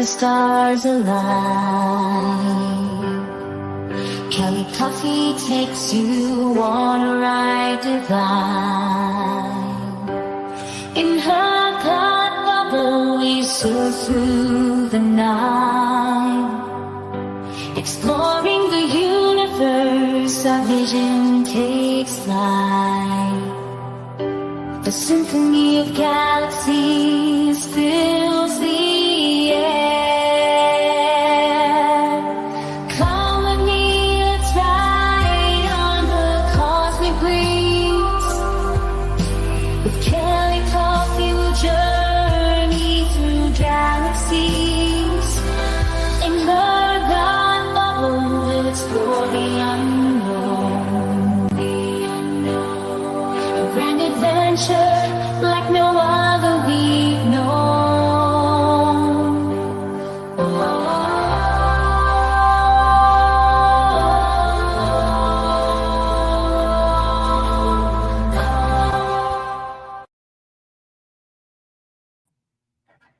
stars align. Kelly Coffee takes you on a ride divine. In her thought bubble we soar through the night, exploring the universe, our vision takes flight. The symphony of galaxies fills the air. Come with me, let's ride on the cosmic breeze. With Kelly Coffee we'll journey through galaxies. In her God bubble we'll explore the unknown. A grand adventure like no other we've known.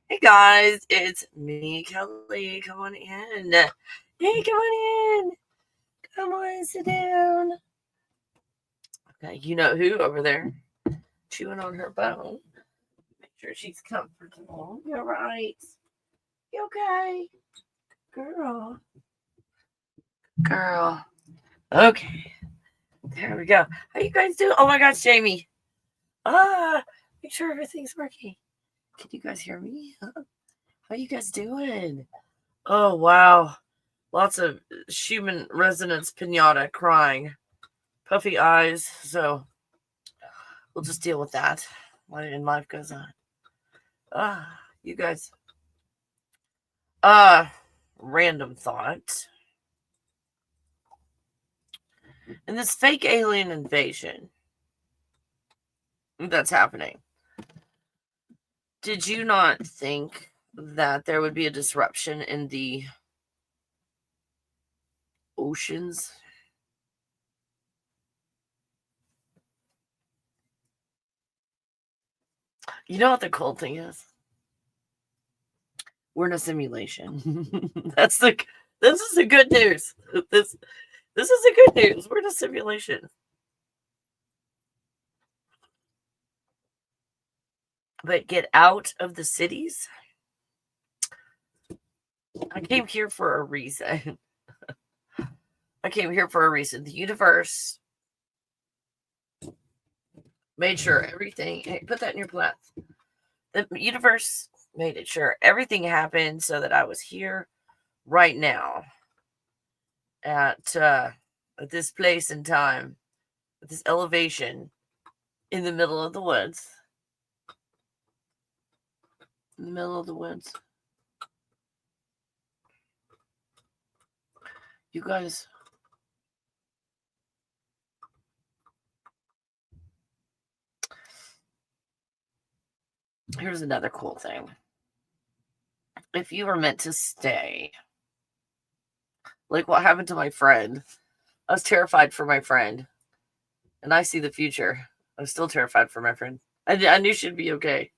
Hey guys, it's me, Kelly. Come on in. Hey, come on in. Come on, sit down. Okay, you know who over there? Chewing on her bone. Make sure she's comfortable. You're right. You okay? Girl. Okay. There we go. How you guys doing? Oh my gosh, Jamie. Make sure everything's working. Can you guys hear me? How you guys doing? Oh, wow. Lots of Schumann resonance pinata crying. Puffy eyes. So we'll just deal with that when life goes on. You guys. Random thought. In this fake alien invasion that's happening, did you not think that there would be a disruption in the oceans? You know what the cool thing is? We're in a simulation. This is the good news. This is the good news. We're in a simulation. But get out of the cities. I came here for a reason. The universe made sure everything. Hey, put that in your plants. The universe made it sure everything happened so that I was here right now at this place and time, at this elevation in the middle of the woods. In the middle of the woods. You guys. Here's another cool thing. If you were meant to stay, like what happened to my friend, I was terrified for my friend. And I see the future. I was still terrified for my friend. I knew she'd be okay.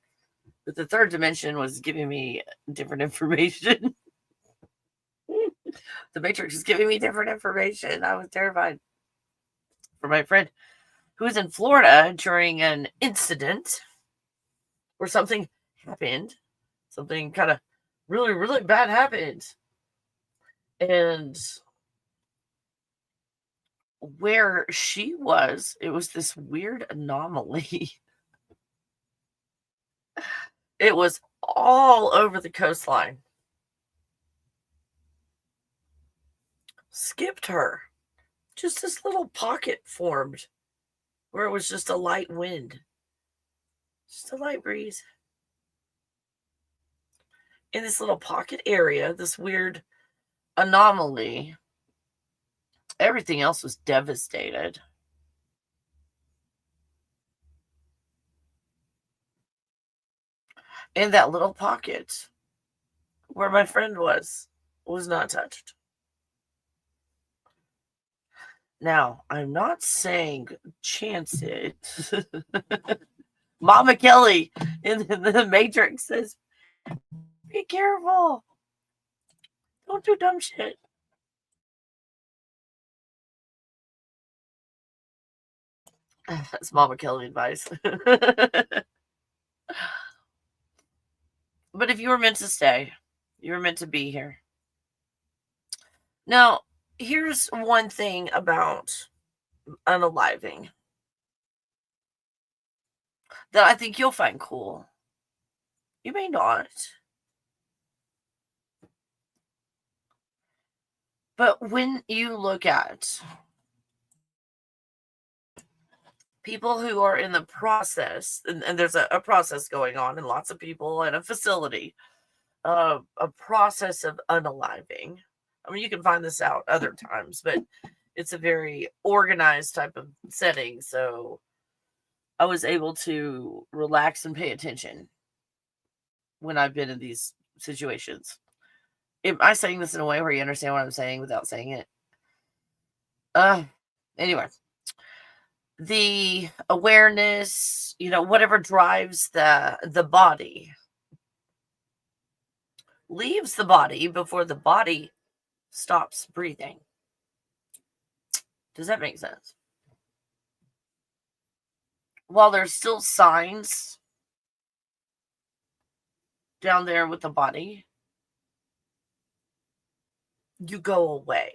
But the third dimension was giving me different information. The Matrix is giving me different information. I was terrified for my friend who was in Florida during an incident where something happened. Something kind of really, really bad happened. And where she was, it was this weird anomaly. It was all over the coastline. Skipped her. Just this little pocket formed where it was just a light wind. Just a light breeze. In this little pocket area, this weird anomaly, everything else was devastated. And that little pocket where my friend was not touched. Now, I'm not saying chance it. Mama Kelly in the Matrix says, be careful. Don't do dumb shit. That's Mama Kelly advice. But if you were meant to stay, you were meant to be here. Now, here's one thing about unaliving that I think you'll find cool. You may not. But when you look at people who are in the process, and there's a process going on in lots of people in a facility, a process of unaliving. I mean, you can find this out other times, but it's a very organized type of setting. So I was able to relax and pay attention when I've been in these situations. Am I saying this in a way where you understand what I'm saying without saying it? Anyway, the awareness, whatever drives the body leaves the body before the body stops breathing. Does that make sense? While there's still signs down there with the body, you go away.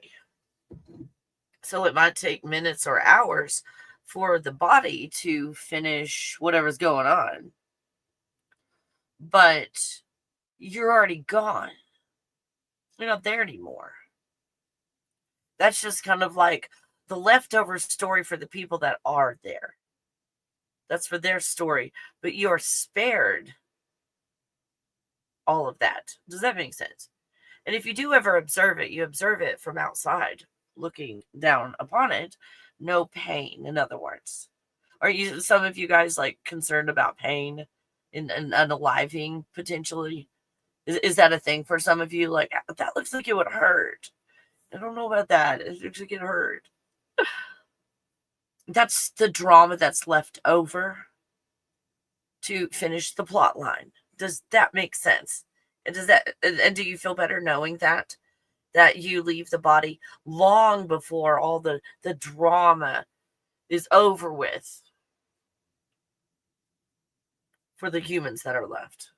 So it might take minutes or hours for the body to finish whatever's going on. But you're already gone. You're not there anymore. That's just kind of like the leftover story for the people that are there. That's for their story. But you're spared all of that. Does that make sense? And if you do ever observe it, you observe it from outside, looking down upon it. No pain, in other words. Are you, some of you guys, like, concerned about pain and unaliving potentially? Is that a thing for some of you? Like, that looks like it would hurt. I don't know about that. It looks like it hurt. That's the drama that's left over to finish the plot line. Does that make sense? And do you feel better knowing that you leave the body long before all the drama is over with for the humans that are left?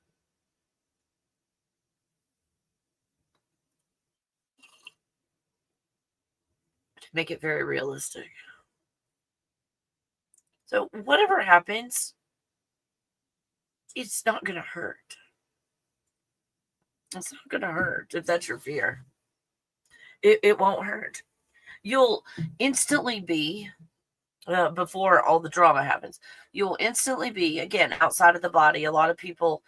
To make it very realistic. So whatever happens, it's not going to hurt. It's not going to hurt if that's your fear. It won't hurt. You'll instantly be, before all the drama happens, you'll instantly be, again, outside of the body. A lot of people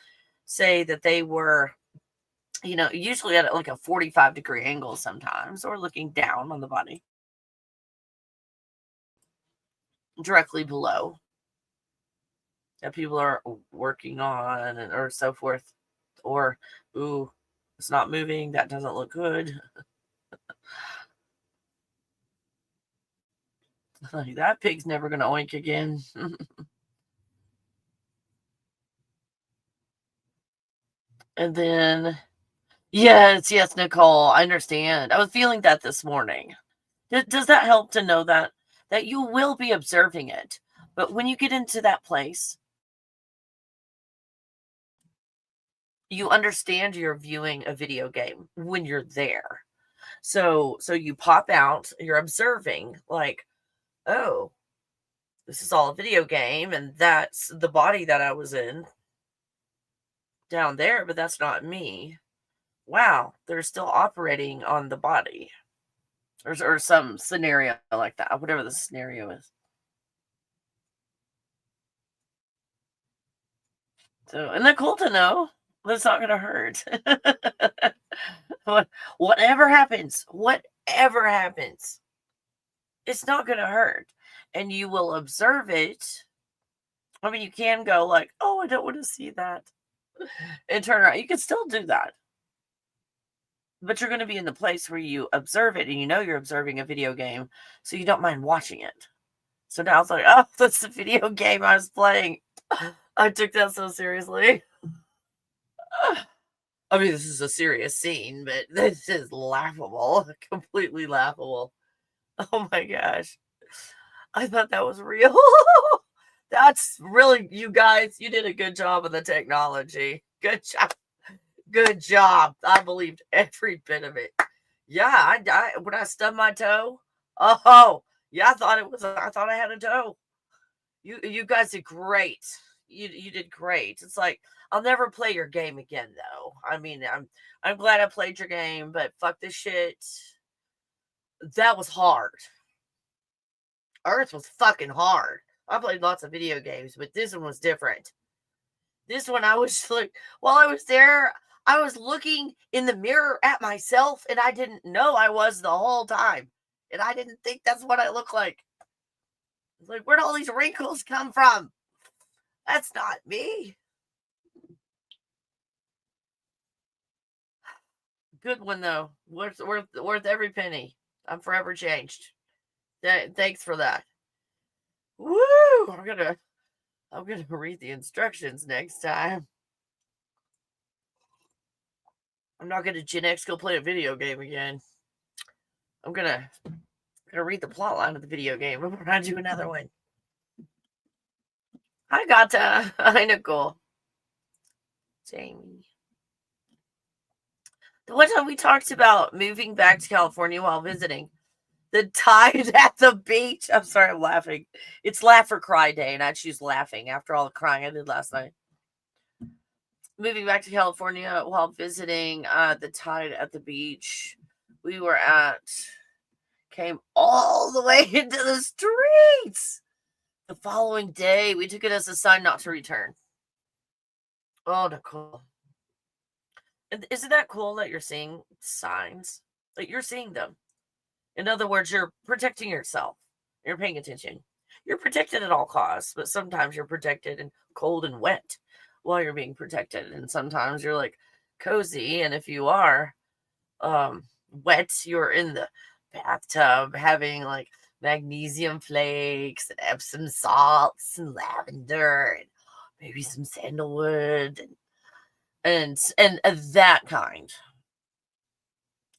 say that they were, usually at like a 45-degree angle sometimes, or looking down on the body, directly below, that people are working on, or so forth. Or, ooh, it's not moving. That doesn't look good. Like, that pig's never going to oink again. And then, yes, Nicole, I understand. I was feeling that this morning. Does that help to know that you will be observing it? But when you get into that place, you understand you're viewing a video game when you're there. So you pop out, you're observing, like, oh, this is all a video game, and that's the body that I was in down there, but that's not me. Wow, they're still operating on the body. Or some scenario like that, whatever the scenario is. So, isn't that cool to know? That's not going to hurt. Whatever happens, it's not going to hurt. And you will observe it. I mean, you can go like, oh, I don't want to see that, and turn around. You can still do that. But you're going to be in the place where you observe it, and you're observing a video game, so you don't mind watching it. So now it's like, oh, that's the video game I was playing. I took that so seriously. I mean, this is a serious scene, but this is laughable. Completely laughable. Oh my gosh. I thought that was real. That's really, you guys, you did a good job of the technology. Good job. Good job. I believed every bit of it. Yeah, when I stubbed my toe, oh, yeah, I thought I had a toe. You guys did great. You did great. It's like, I'll never play your game again though. I mean, I'm glad I played your game, but fuck this shit. That was hard. Earth was fucking hard. I played lots of video games, but this one was different. This one, I was like, while I was there, I was looking in the mirror at myself, and I didn't know I was the whole time. And I didn't think that's what I look like. Like, where'd all these wrinkles come from? That's not me. Good one, though. Worth every penny. I'm forever changed. Thanks for that. Woo! I'm gonna read the instructions next time. I'm not gonna Gen X go play a video game again. I'm gonna read the plot line of the video game before I do another one. Hi, Gata. Hi, Nicole. Jamie. The one time we talked about moving back to California while visiting. The tide at the beach. I'm sorry, I'm laughing. It's laugh or cry day, and I choose laughing after all the crying I did last night. Moving back to California while visiting the tide at the beach we were at came all the way into the streets. The following day, we took it as a sign not to return. Oh, Nicole. Isn't that cool that you're seeing signs? Like, you're seeing them. In other words, you're protecting yourself. You're paying attention. You're protected at all costs, but sometimes you're protected and cold and wet while you're being protected. And sometimes you're like cozy. And if you are wet, you're in the bathtub having like magnesium flakes and Epsom salts and lavender and maybe some sandalwood and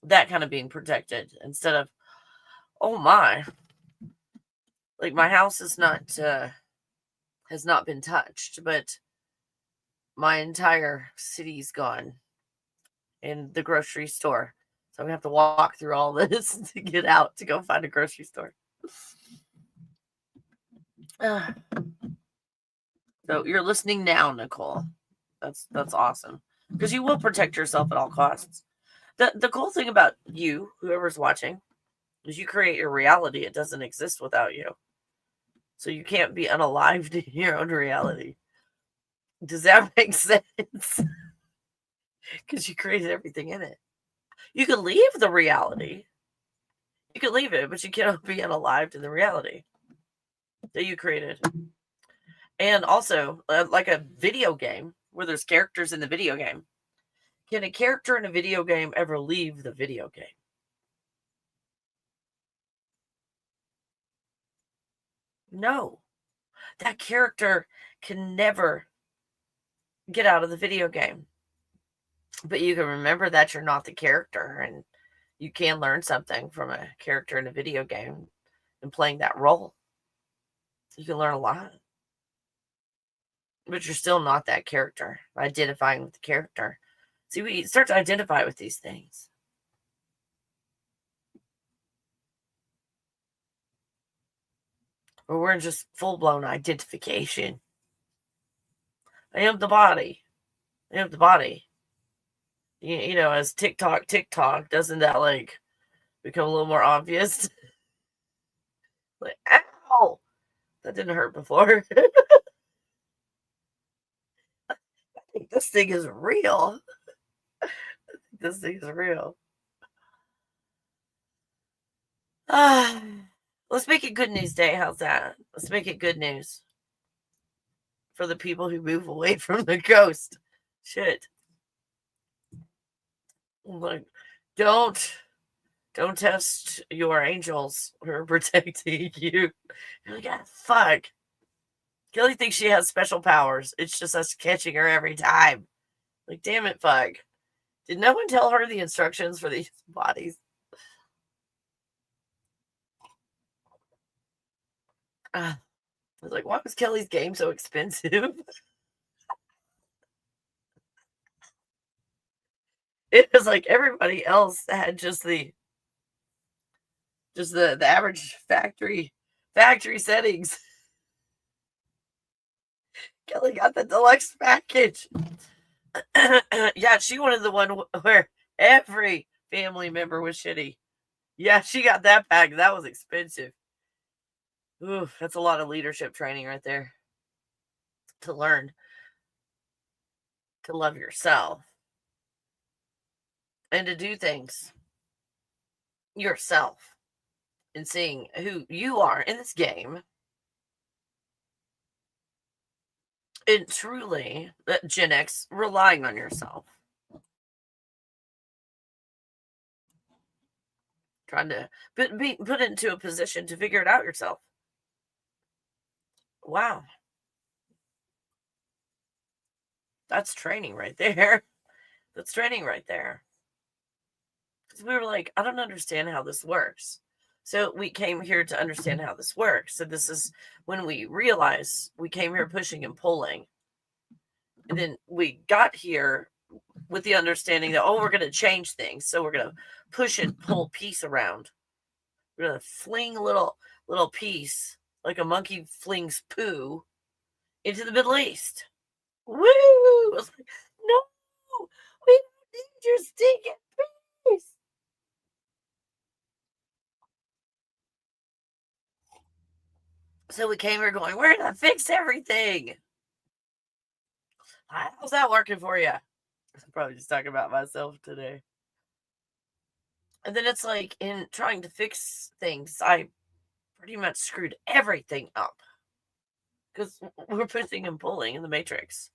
that kind of being protected instead of, oh my, like my house is not has not been touched, but my entire city's gone in the grocery store. So we have to walk through all this to get out to go find a grocery store. So you're listening now, Nicole. That's awesome. Because you will protect yourself at all costs. The cool thing about you, whoever's watching, is you create your reality. It doesn't exist without you. So you can't be unalived in your own reality. Does that make sense? Because you created everything in it. You can leave the reality. You can leave it, but you cannot be unalived in the reality that you created. And also, like a video game where there's characters in the video game. Can a character in a video game ever leave the video game? No. That character can never get out of the video game. But you can remember that you're not the character, and you can learn something from a character in a video game and playing that role. You can learn a lot. But you're still not that character, identifying with the character. See, we start to identify with these things. Or we're in just full-blown identification. I am the body. I am the body. You know, as TikTok, doesn't that like become a little more obvious? Like, ow! That didn't hurt before. I think this thing is real. This thing is real. Let's make it good news day. How's that? Let's make it good news for the people who move away from the coast. Shit. Like, don't test your angels who are protecting you. You're like, ah, fuck. Kelly thinks she has special powers. It's just us catching her every time. Like, damn it, fuck. Did no one tell her the instructions for these bodies? I was like, why was Kelly's game so expensive? It was like everybody else had just the average factory settings. Kelly got the deluxe package. Yeah, she wanted the one where every family member was shitty. Yeah, she got that pack. That was expensive. Ooh, that's a lot of leadership training right there. To learn to love yourself and to do things yourself and seeing who you are in this game. And truly, Gen X, relying on yourself. Trying to be put into a position to figure it out yourself. Wow. That's training right there. That's training right there. Because we were like, I don't understand how this works. So we came here to understand how this works. So this is when we realized we came here pushing and pulling. And then we got here with the understanding that, oh, we're going to change things. So we're going to push and pull piece around. We're going to fling a little piece like a monkey flings poo into the Middle East. Woo! I was like, no, we don't need your stinking piece. So we came here going, we're going to fix everything. How's that working for you? I'm probably just talking about myself today. And then it's like in trying to fix things, I pretty much screwed everything up. Because we're pushing and pulling in the matrix.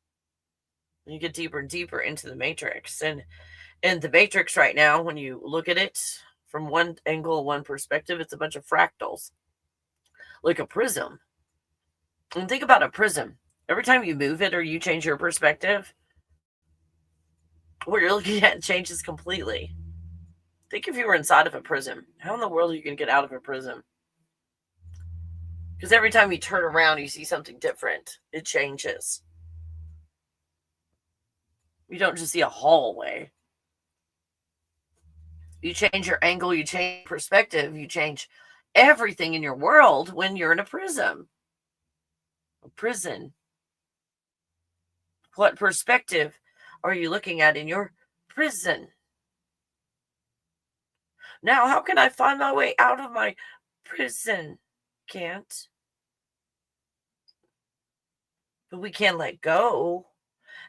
And you get deeper and deeper into the matrix. And the matrix right now, when you look at it from one angle, one perspective, it's a bunch of fractals. Like a prism. And think about a prism. Every time you move it or you change your perspective, what you're looking at changes completely. Think if you were inside of a prism. How in the world are you going to get out of a prism? Because every time you turn around, you see something different. It changes. You don't just see a hallway. You change your angle, you change perspective, you change everything in your world when you're in a prism. A prison. What perspective are you looking at in your prison? Now, how can I find my way out of my prison? Can't. But we can let go.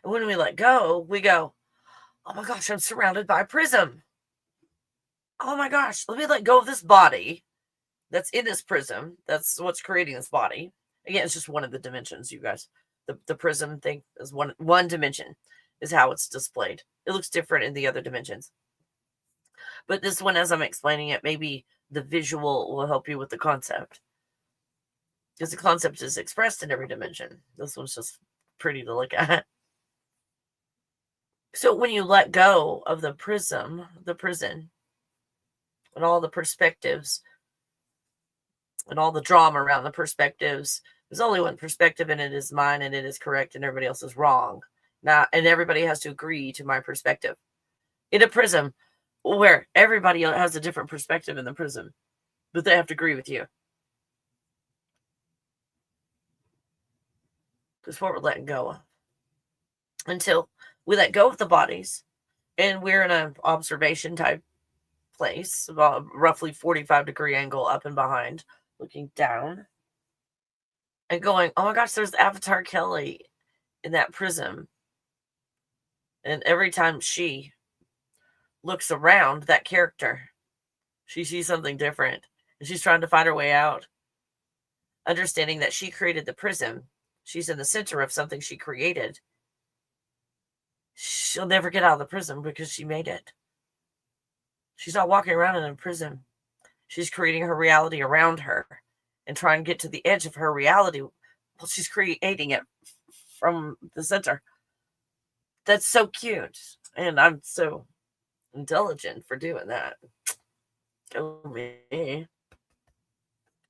And when we let go, we go, oh my gosh, I'm surrounded by a prism. Oh my gosh, let me let go of this body that's in this prism. That's what's creating this body. Again, it's just one of the dimensions, you guys. The prism thing is one dimension is how it's displayed. It looks different in the other dimensions. But this one, as I'm explaining it, maybe the visual will help you with the concept. Because the concept is expressed in every dimension. This one's just pretty to look at. So when you let go of the prism, the prison, and all the perspectives, and all the drama around the perspectives, there's only one perspective, and it is mine, and it is correct, and everybody else is wrong. Now, and everybody has to agree to my perspective. In a prism, where everybody has a different perspective in the prism, but they have to agree with you. That's what we're letting go of. Until we let go of the bodies, and we're in an observation type place, about roughly 45-degree angle up and behind, looking down, and going, oh my gosh, there's Avatar Kelly in that prism. And every time she looks around that character, she sees something different. And she's trying to find her way out. Understanding that she created the prism. She's in the center of something she created. She'll never get out of the prism because she made it. She's not walking around in a prism. She's creating her reality around her and trying to get to the edge of her reality. Well, she's creating it from the center. That's so cute. And I'm so intelligent for doing that. Go me.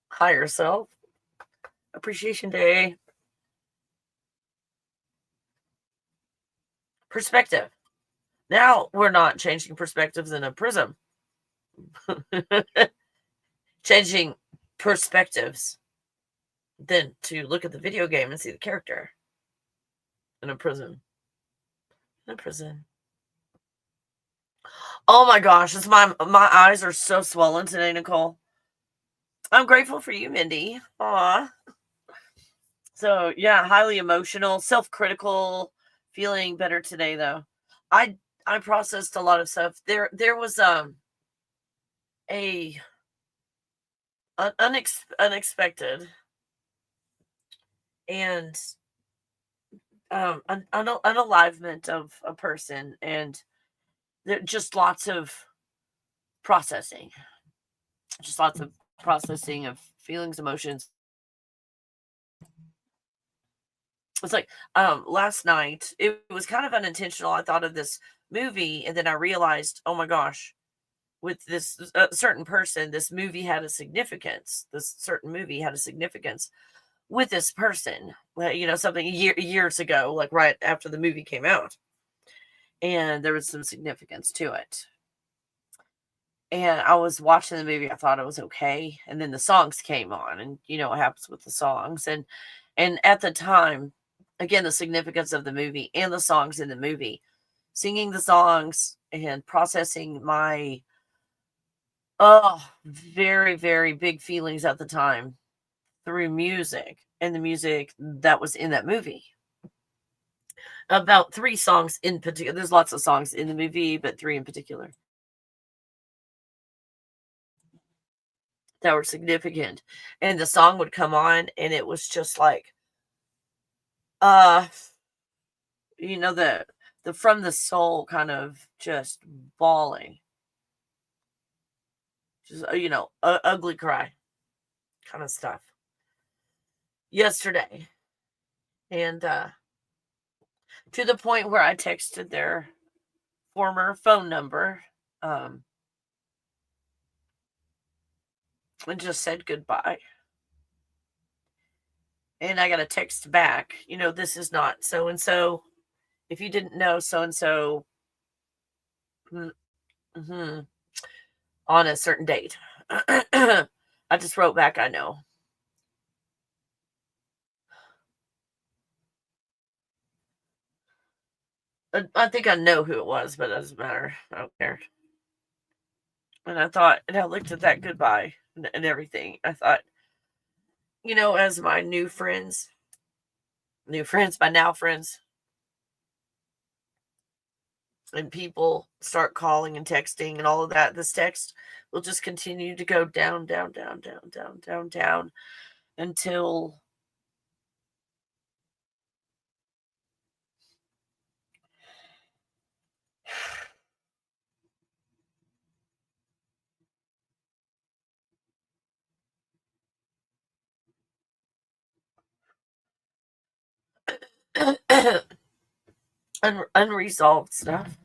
Higher self. Appreciation Day. Perspective. Now we're not changing perspectives in a prism. Changing perspectives. Then to look at the video game and see the character in a prison. In a prison. Oh my gosh, my eyes are so swollen today, Nicole. I'm grateful for you, Mindy. Aw. So yeah, highly emotional, self-critical, feeling better today though. I processed a lot of stuff. There was a unexpected and an unalivement of a person, and there just lots of processing, just lots of processing of feelings, emotions. It's like last night, it was kind of unintentional. I thought of this movie, and then I realized, oh my gosh, with this certain person, this movie had a significance. This certain movie had a significance with this person. Something years ago, like right after the movie came out, and there was some significance to it. And I was watching the movie. I thought it was okay, and then the songs came on, and you know what happens with the songs. And at the time, again, the significance of the movie and the songs in the movie, singing the songs and processing my very, very big feelings at the time through music, and the music that was in that movie. About 3 songs in particular. There's lots of songs in the movie, but 3 in particular that were significant. And the song would come on, and it was just like, the from the soul kind of just bawling, just ugly cry kind of stuff yesterday. And to the point where I texted their former phone number and just said goodbye. And I got a text back, this is not so and so. If you didn't know, so and so on a certain date. I just wrote back, I know. I think I know who it was, but it doesn't matter. I don't care. And I thought, and I looked at that goodbye and everything. I thought, as my new friends, my now friends, and people start calling and texting and all of that, this text will just continue to go down, down, down, down, down, down, down until unresolved stuff.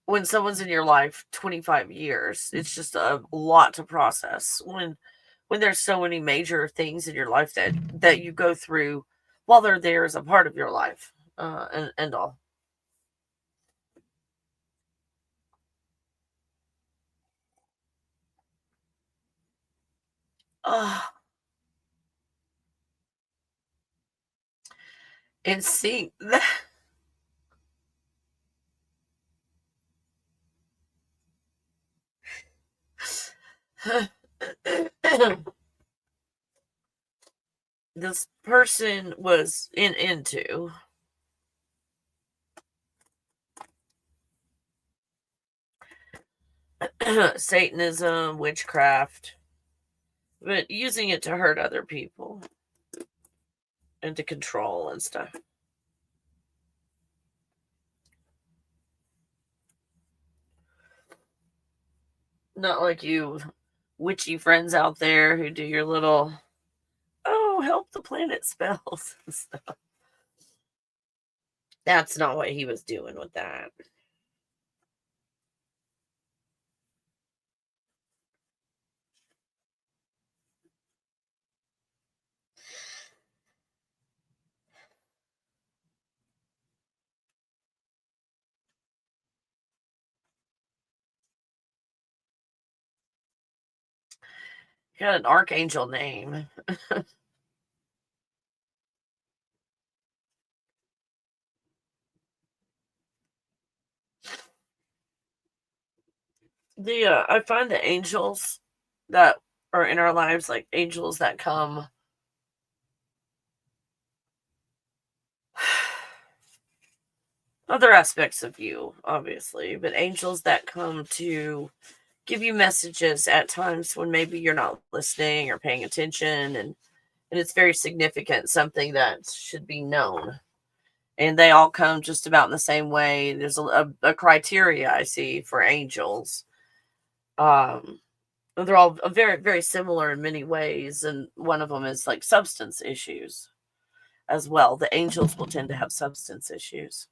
When someone's in your life 25 years, it's just a lot to process. When there's so many major things in your life that you go through while they're there as a part of your life, and all. And seeing that. This person was into Satanism, witchcraft, but using it to hurt other people and to control and stuff. Not like you witchy friends out there who do your little, oh, help the planet spells and stuff. That's not what he was doing with that. Got an archangel name. I find the angels that are in our lives, like angels that come other aspects of you, obviously, but angels that come to give you messages at times when maybe you're not listening or paying attention, and it's very significant, something that should be known. And they all come just about in the same way. There's a criteria I see for angels. Um, they're all very, very similar in many ways, and one of them is like substance issues as well. The angels will tend to have substance issues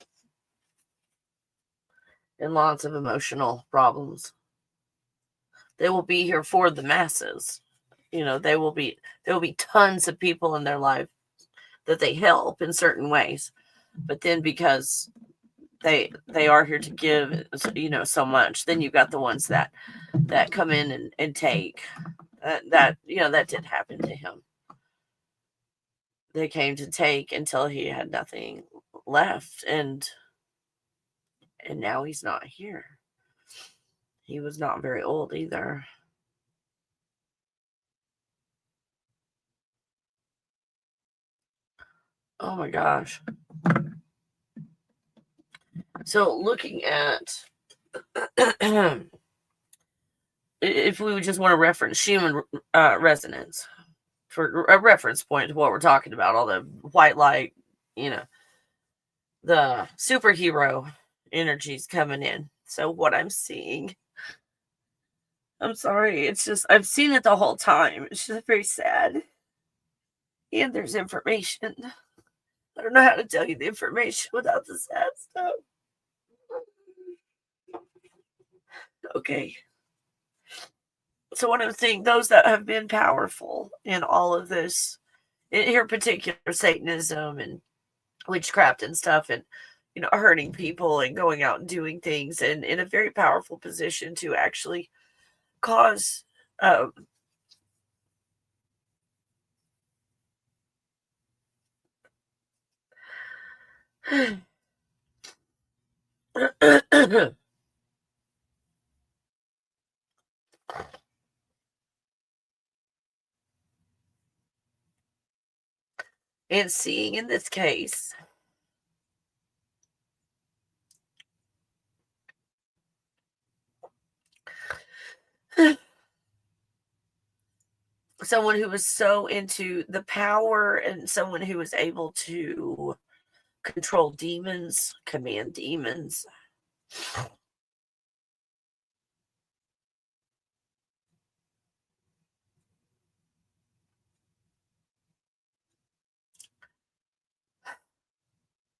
and lots of emotional problems. They will be here for the masses. There will be tons of people in their life that they help in certain ways. But then because they are here to give, so much, then you've got the ones that come in and take. That did happen to him. They came to take until he had nothing left, and now he's not here. He was not very old either. Oh my gosh. So looking at if we would just want to reference Schumann resonance for a reference point to what we're talking about, all the white light, you know, the superhero energies coming in. So what I'm seeing, I'm sorry, it's just I've seen it the whole time. It's just very sad. And there's information. I don't know how to tell you the information without the sad stuff. Okay. So one of the things, those that have been powerful in all of this, in here particular Satanism and witchcraft and stuff, and hurting people and going out and doing things, and in a very powerful position to actually cause um, and seeing in this case someone who was so into the power, and someone who was able to control demons, command demons.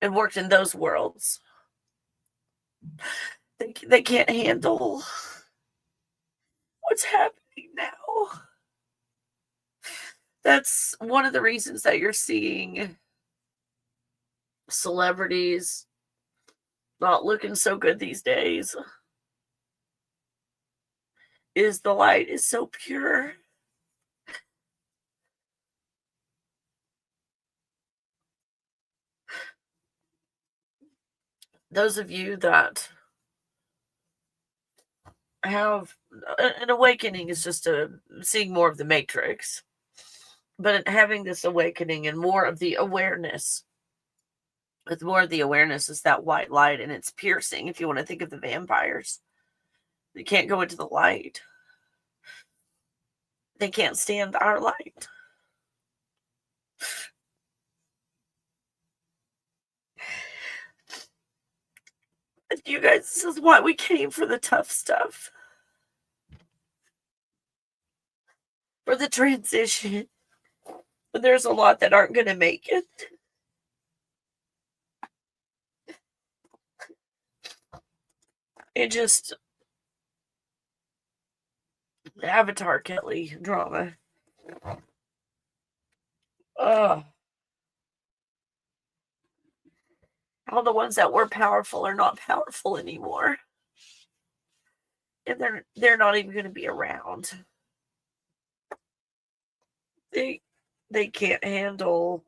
And worked in those worlds. They can't handle what's happening now. That's one of the reasons that you're seeing celebrities not looking so good these days, is the light is so pure. Those of you that have an awakening is just seeing more of the matrix, but having this awakening and more of the awareness, with more of the awareness, is that white light, and it's piercing. If you want to think of the vampires, they can't go into the light. They can't stand our light. You guys, this is why we came for the tough stuff. for the transition. But there's a lot that aren't going to make it. It just Avatar Kelly drama. Ugh. All the ones that were powerful are not powerful anymore. And they're not even going to be around. They can't handle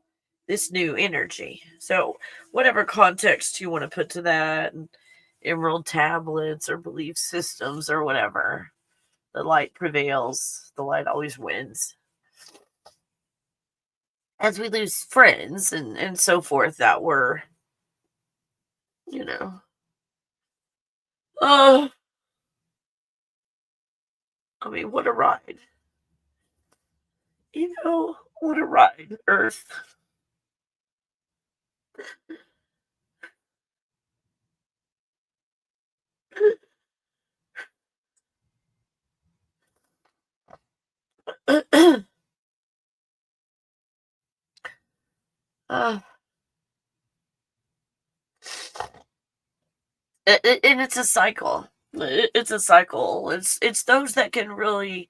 this new energy. So whatever context you want to put to that, and emerald tablets or belief systems or whatever, the light prevails. The light always wins. As we lose friends and so forth that were, oh, I mean, what a ride. What a ride, Earth. uh, and it's a cycle. It's a cycle. It's those that can really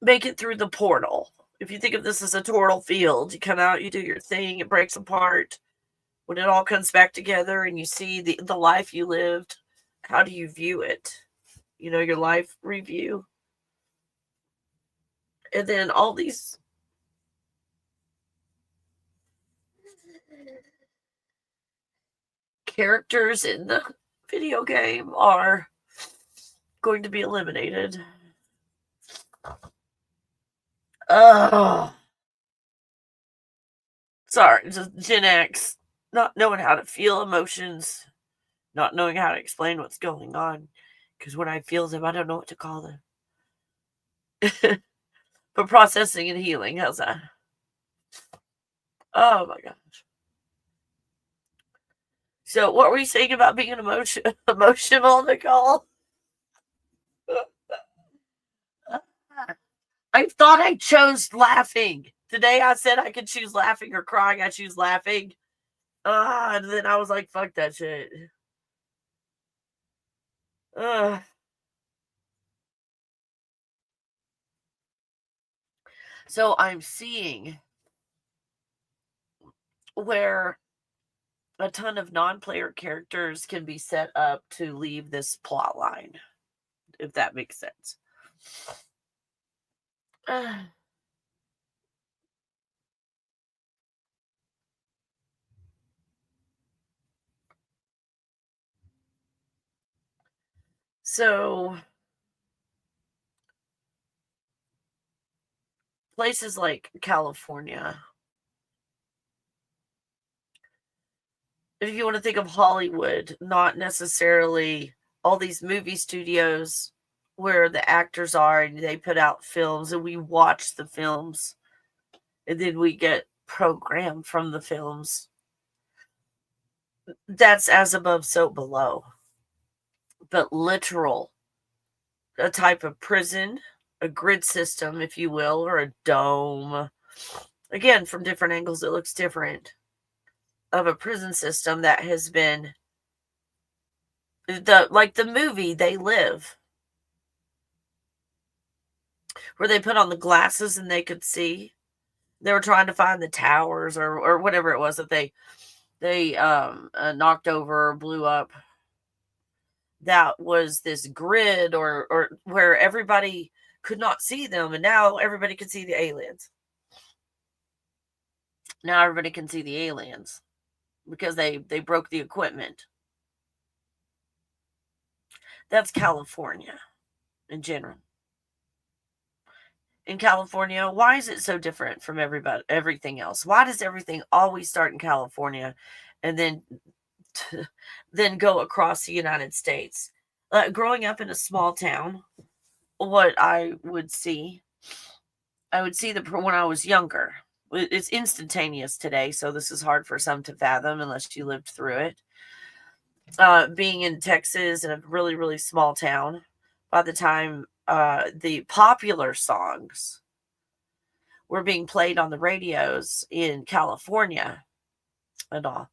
make it through the portal. If you think of this as a total field, you come out, you do your thing, it breaks apart. When it all comes back together and you see the life you lived, how do you view it? Your life review. And then all these characters in the video game are going to be eliminated. Oh, sorry, just Gen X, not knowing how to feel emotions, not knowing how to explain what's going on. Because when I feel them, I don't know what to call them. But processing and healing, how's that? Oh my gosh. So what were you saying about being emotional, Nicole? I thought I chose laughing. Today I said I could choose laughing or crying. I choose laughing. And then I was like, fuck that shit. So I'm seeing where a ton of non-player characters can be set up to leave this plot line, if that makes sense. So places like California, if you want to think of Hollywood, not necessarily all these movie studios where the actors are and they put out films and we watch the films and then we get programmed from the films. That's as above, so below. But literal, a type of prison, a grid system, if you will, or a dome. Again, from different angles, it looks different. Of a prison system that has been like the movie They Live, where they put on the glasses and they could see. They were trying to find the towers or whatever it was that they knocked over or blew up. That was this grid or where everybody could not see them, and now everybody can see the aliens. Now everybody can see the aliens because they broke the equipment. That's California in general. In California, why is it so different from everything else? Why does everything always start in California and then go across the United States? Growing up in a small town, what I would see that when I was younger. It's instantaneous today, so this is hard for some to fathom unless you lived through it. Being in Texas in a really, really small town, by the time the popular songs were being played on the radios in California and all.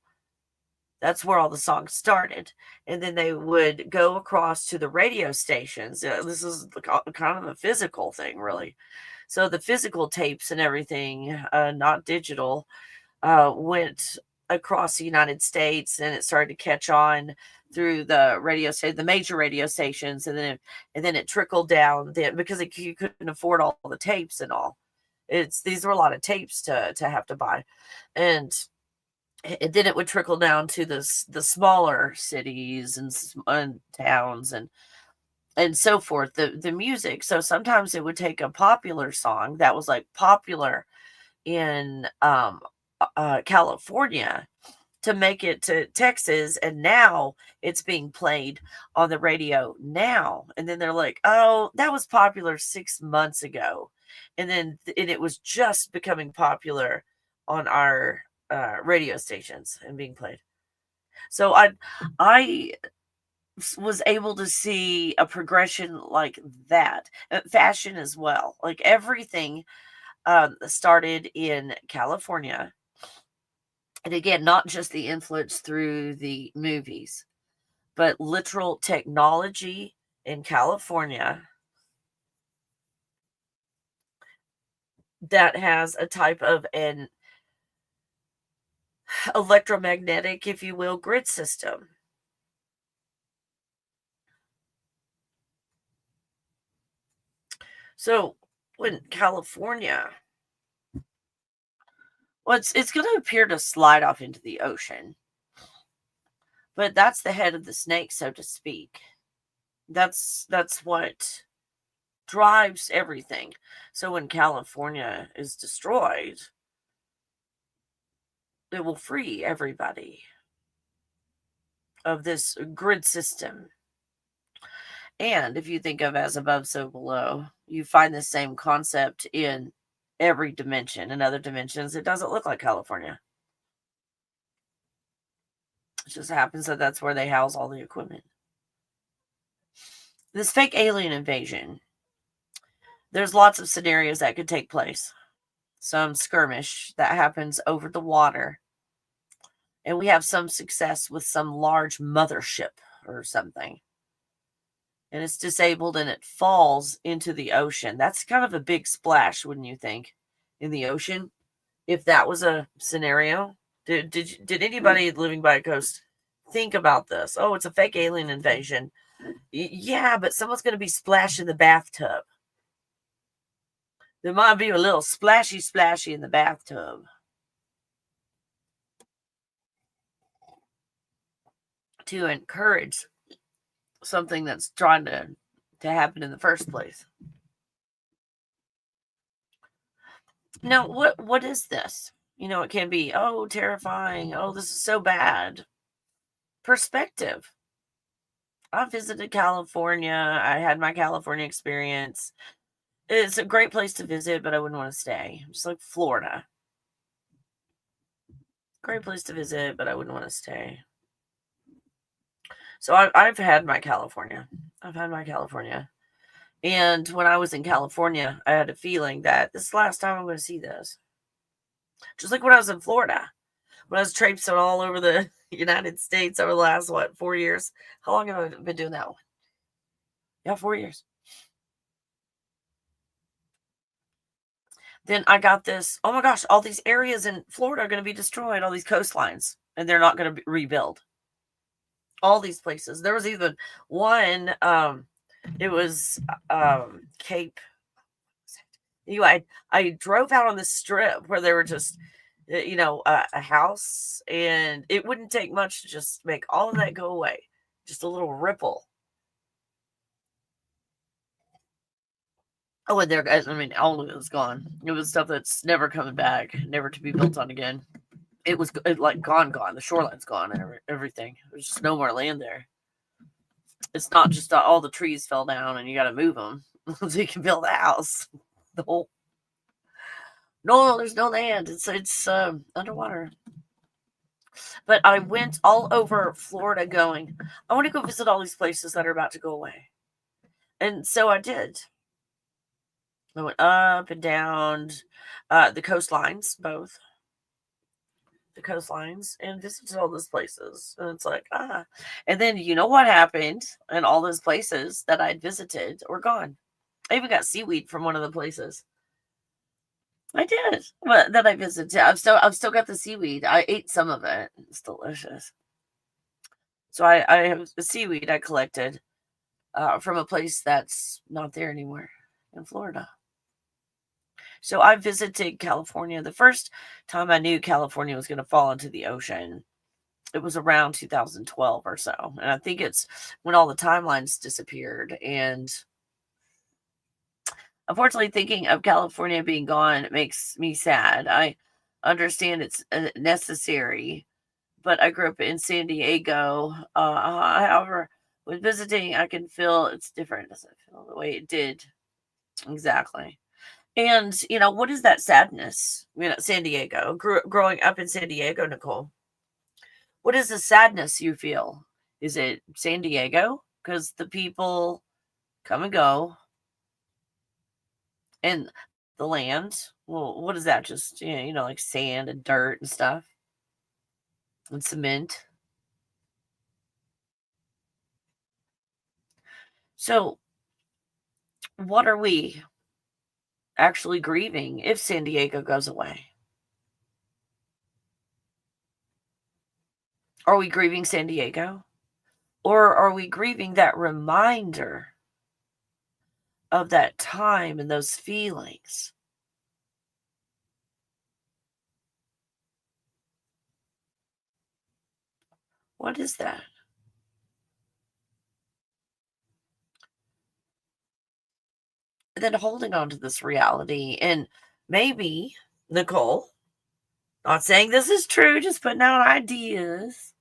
That's where all the songs started. And then they would go across to the radio stations. This is kind of a physical thing, really. So the physical tapes and everything, not digital, went across the United States, and it started to catch on through the the major radio stations, and then it trickled down because you couldn't afford all the tapes and all. These were a lot of tapes to have to buy, and then it would trickle down to the smaller cities and towns and so forth. The music. So sometimes it would take a popular song that was like popular in California to make it to Texas, and now it's being played on the radio now. And then they're like, "Oh, that was popular 6 months ago," and it was just becoming popular on our radio stations and being played. So I was able to see a progression like that. Fashion as well, like everything started in California. And again, not just the influence through the movies, but literal technology in California that has a type of an electromagnetic, if you will, grid system. So when California, well, it's going to appear to slide off into the ocean, but that's the head of the snake, so to speak. That's what drives everything. So when California is destroyed, it will free everybody of this grid system. And if you think of as above, so below, you find the same concept in every dimension. In other dimensions, it doesn't look like California. It just happens that that's where they house all the equipment. This fake alien invasion, there's lots of scenarios that could take place. Some skirmish that happens over the water, and we have some success with some large mothership or something, and it's disabled and it falls into the ocean. That's kind of a big splash, wouldn't you think, in the ocean? If that was a scenario, did anybody living by a coast think about this? Oh, it's a fake alien invasion. Yeah, but someone's going to be splashed in the bathtub. There might be a little splashy in the bathtub. To encourage something that's trying to happen in the first place. Now, what is this? It can be, oh, terrifying. Oh, this is so bad. Perspective. I visited California. I had my California experience. It's a great place to visit, but I wouldn't want to stay. Just like Florida. Great place to visit, but I wouldn't want to stay. So I've had my California. And when I was in California, I had a feeling that this is the last time I'm going to see this. Just like when I was in Florida. When I was traipsing all over the United States over the last, 4 years? How long have I been doing that one? Yeah, 4 years. Then I got this, oh my gosh, all these areas in Florida are going to be destroyed, all these coastlines, and they're not going to rebuild. All these places. There was even one, it was Cape. Anyway, I drove out on the strip where there were just, a house, and it wouldn't take much to just make all of that go away. Just a little ripple. Oh, and all of it was gone. It was stuff that's never coming back, never to be built on again. It was like gone. The shoreline's gone and everything. There's just no more land there. It's not just all the trees fell down and you got to move them so you can build a house. No, there's no land. It's underwater. But I went all over Florida going, I want to go visit all these places that are about to go away. And so I did. I went up and down the coastlines, both the coastlines, and visited all those places. And it's like, ah. And then you know what happened? And all those places that I'd visited were gone. I even got seaweed from one of the places. I did. But that I visited. I've still got the seaweed. I ate some of it. It's delicious. So I have the seaweed I collected from a place that's not there anymore in Florida. So I visited California. The first time I knew California was going to fall into the ocean, it was around 2012 or so. And I think it's when all the timelines disappeared. And unfortunately, thinking of California being gone makes me sad. I understand it's necessary, but I grew up in San Diego. However, when visiting, I can feel it's different. It doesn't feel the way it did. Exactly. And, what is that sadness? San Diego, growing up in San Diego, Nicole. What is the sadness you feel? Is it San Diego? Because the people come and go, and the land. Well, what is that? Just, like sand and dirt and stuff and cement. So, what are we actually grieving if San Diego goes away? Are we grieving San Diego? Or are we grieving that reminder of that time and those feelings? What is that? And then holding on to this reality. And maybe, Nicole, not saying this is true, just putting out ideas.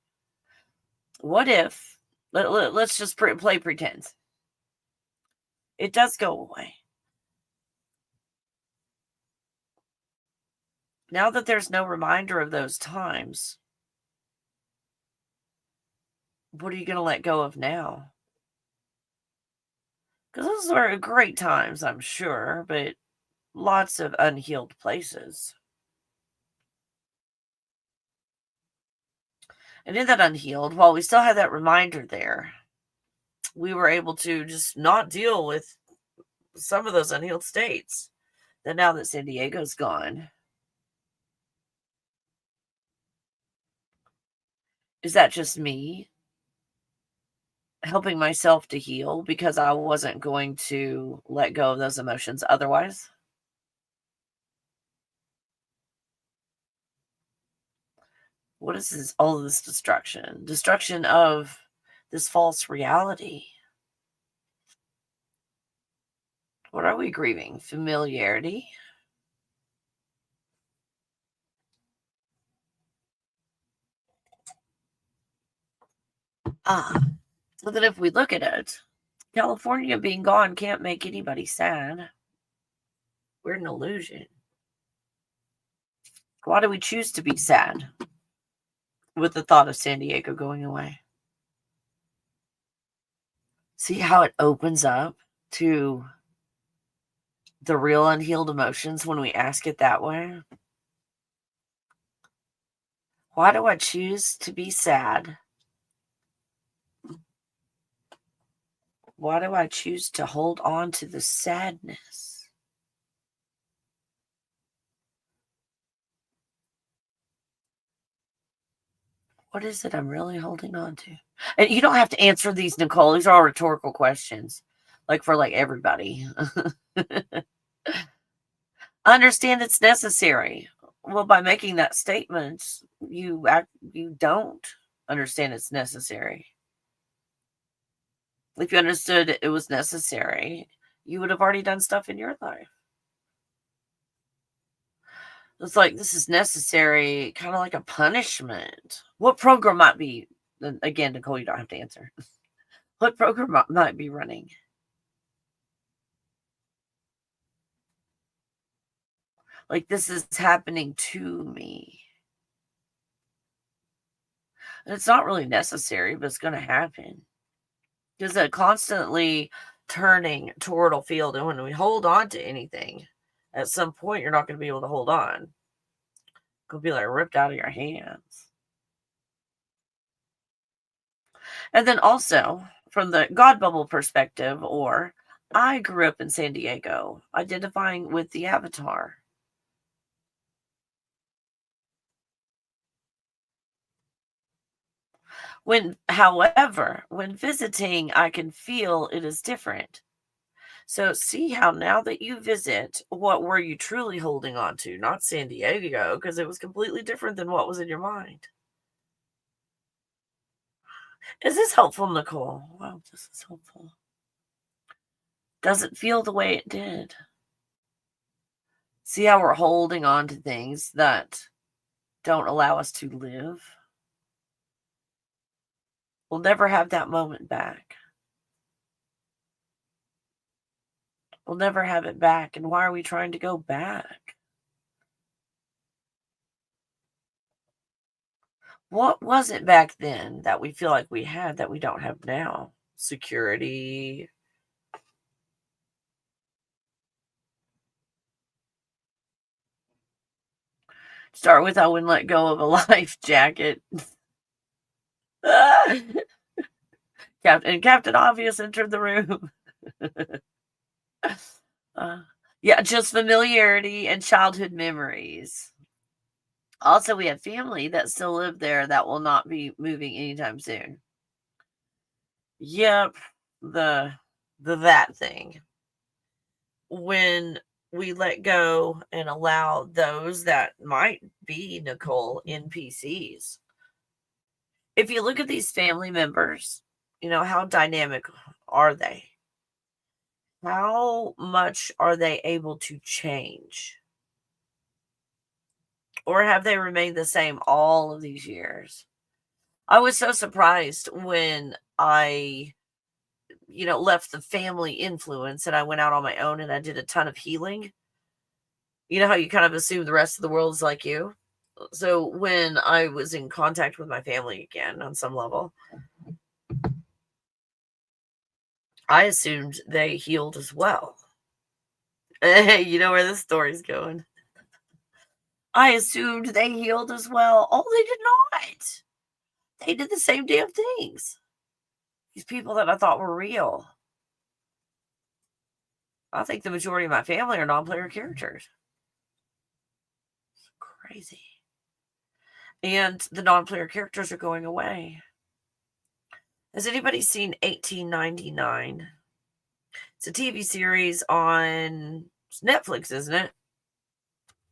What if, let's just play pretend, it does go away. Now that there's no reminder of those times, what are you going to let go of now? Because those were great times, I'm sure, but lots of unhealed places. And in that unhealed, while we still had that reminder there, we were able to just not deal with some of those unhealed states. That now that San Diego's gone, is that just me helping myself to heal because I wasn't going to let go of those emotions otherwise? What is this, all of this destruction? Destruction of this false reality. What are we grieving? Familiarity? So that if we look at it, California being gone can't make anybody sad. We're an illusion. Why do we choose to be sad with the thought of San Diego going away? See how it opens up to the real unhealed emotions when we ask it that way? Why do I choose to be sad? Why do I choose to hold on to the sadness? What is it I'm really holding on to? And you don't have to answer these, Nicole. These are all rhetorical questions, like for everybody. Understand it's necessary. Well, by making that statement, you don't understand it's necessary. If you understood it was necessary, you would have already done stuff in your life. It's like this is necessary, kind of like a punishment. What program might be, again, Nicole, you don't have to answer. What program might be running? Like this is happening to me. And it's not really necessary, but it's going to happen. Because constantly turning toward a field. And when we hold on to anything, at some point, you're not going to be able to hold on. It's going to be like ripped out of your hands. And then also, from the God bubble perspective, or I grew up in San Diego, identifying with the avatar. However, when visiting, I can feel it is different. So see how now that you visit, what were you truly holding on to? Not San Diego, because it was completely different than what was in your mind. Is this helpful, Nicole? Wow, this is helpful. Doesn't feel the way it did. See how we're holding on to things that don't allow us to live? We'll never have that moment back. We'll never have it back. And why are we trying to go back? What was it back then that we feel like we had that we don't have now? Security. Start with, I wouldn't let go of a life jacket. Captain Obvious entered the room. Yeah, just familiarity and childhood memories. Also, we have family that still live there that will not be moving anytime soon. Yep, the that thing. When we let go and allow those that might be, Nicole, NPCs. If you look at these family members, how dynamic are they? How much are they able to change? Or have they remained the same all of these years? I was so surprised when I, left the family influence and I went out on my own and I did a ton of healing. You know how you kind of assume the rest of the world is like you? So when I was in contact with my family again on some level, I assumed they healed as well. You know where this story's going. I assumed they healed as well. Oh, they did not. They did the same damn things. These people that I thought were real. I think the majority of my family are non-player characters. It's crazy. And the non-player characters are going away. Has anybody seen 1899? It's a TV series on Netflix, isn't it?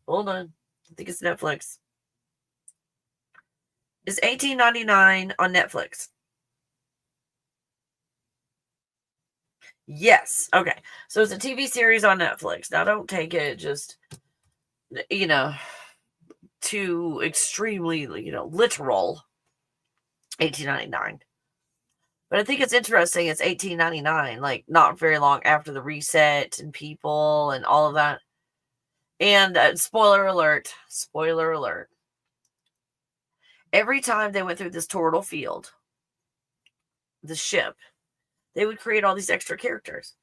Hold on. I think it's Netflix. Is 1899 on Netflix? Yes. Okay. So it's a TV series on Netflix. Now don't take it just, too extremely, literal. 1899. But I think it's interesting. It's 1899, like not very long after the reset and people and all of that. And spoiler alert. Every time they went through this tortal field, the ship, they would create all these extra characters.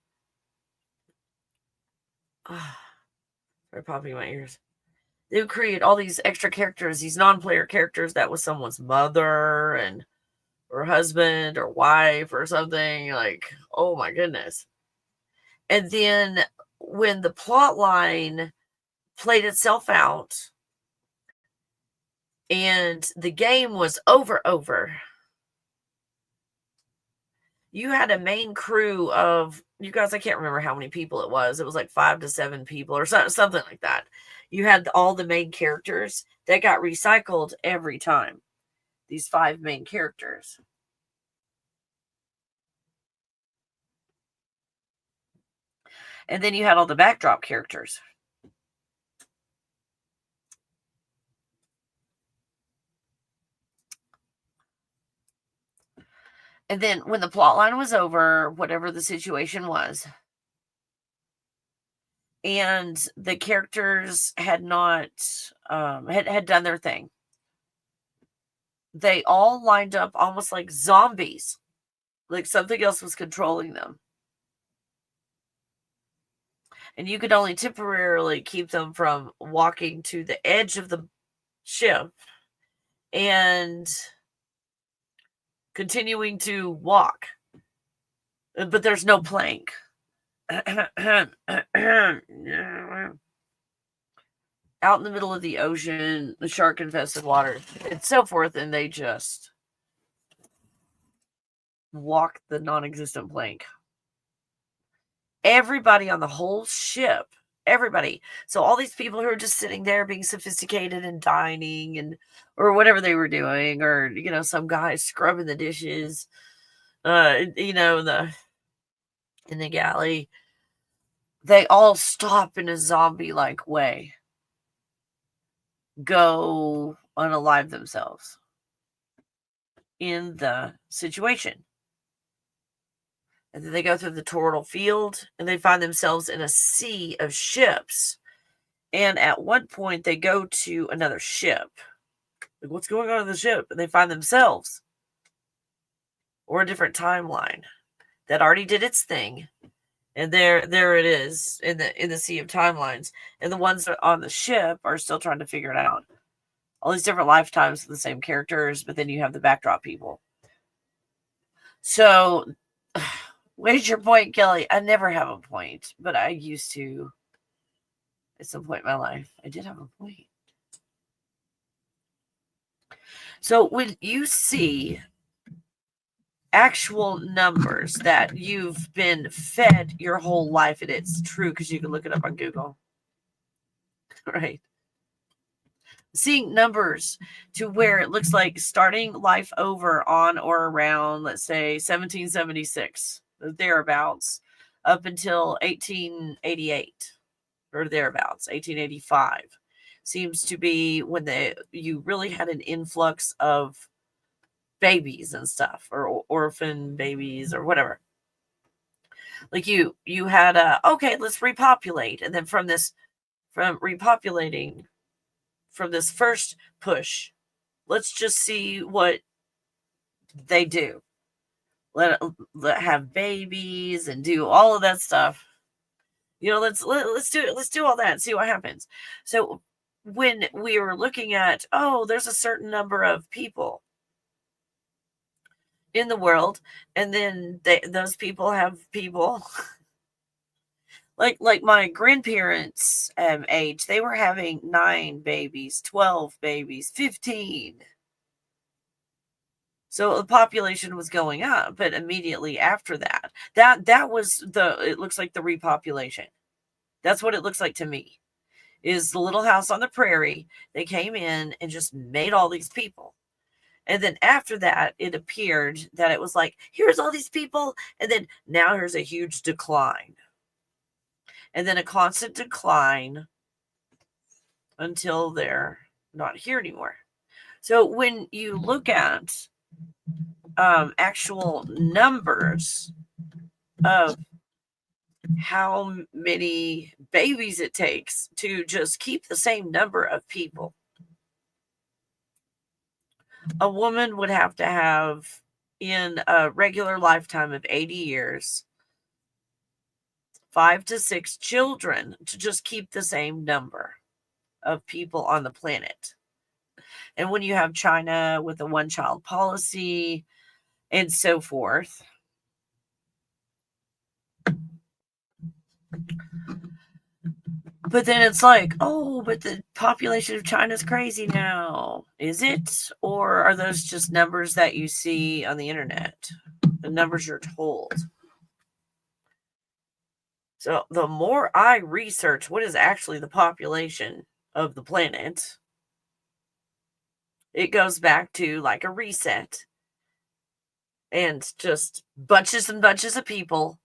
They're popping in my ears. They would create all these extra characters, these non-player characters that was someone's mother and or husband or wife or something. Like, oh my goodness. And then when the plot line played itself out and the game was over, you had a main crew of, you guys, I can't remember how many people it was. It was like 5 to 7 people or something like that. You had all the main characters that got recycled every time. These 5 main characters. And then you had all the backdrop characters. And then when the plot line was over, whatever the situation was, and the characters had not had done their thing, they all lined up almost like zombies, like something else was controlling them. and you could only temporarily keep them from walking to the edge of the ship and continuing to walk. But there's no plank. Out in the middle of the ocean, the shark infested water, and so forth, and they just walk the non existent plank. Everybody on the whole ship, everybody. So all these people who are just sitting there being sophisticated and dining and or whatever they were doing, or some guy scrubbing the dishes, in the galley, they all stop in a zombie-like way. Go unalive themselves in the situation. And then they go through the torrential field and they find themselves in a sea of ships. And at one point they go to another ship. Like, what's going on in the ship? And they find themselves or a different timeline that already did its thing. And there it is in the sea of timelines. And the ones that are on the ship are still trying to figure it out. All these different lifetimes with the same characters, but then you have the backdrop people. So, where's your point, Kelly? I never have a point, but I used to. At some point in my life, I did have a point. So when you see actual numbers that you've been fed your whole life, and it's true because you can look it up on Google, right? Seeing numbers to where it looks like starting life over on or around, let's say, 1776, thereabouts, up until 1888 or thereabouts, 1885, seems to be when you really had an influx of babies and stuff, or orphan babies or whatever. Like you had okay, let's repopulate, and then from repopulating, from this first push, let's just see what they do. Let have babies and do all of that stuff. Let's do it. Let's do all that and see what happens. So when we were looking at, there's a certain number of people in the world, and then those people have people like my grandparents' age, they were having 9 babies, 12 babies, 15. So the population was going up, but immediately after that was it looks like the repopulation. That's what it looks like to me, is the Little House on the Prairie. They came in and just made all these people. And then after that, it appeared that it was like, here's all these people. And then now here's a huge decline. And then a constant decline until they're not here anymore. So when you look at actual numbers of how many babies it takes to just keep the same number of people, a woman would have to have, in a regular lifetime of 80 years, 5 to 6 children to just keep the same number of people on the planet. And when you have China with a one-child policy and so forth, but then it's like, but the population of China is crazy now. Is it? Or are those just numbers that you see on the internet? The numbers you're told. So the more I research what is actually the population of the planet, it goes back to like a reset. And just bunches and bunches of people.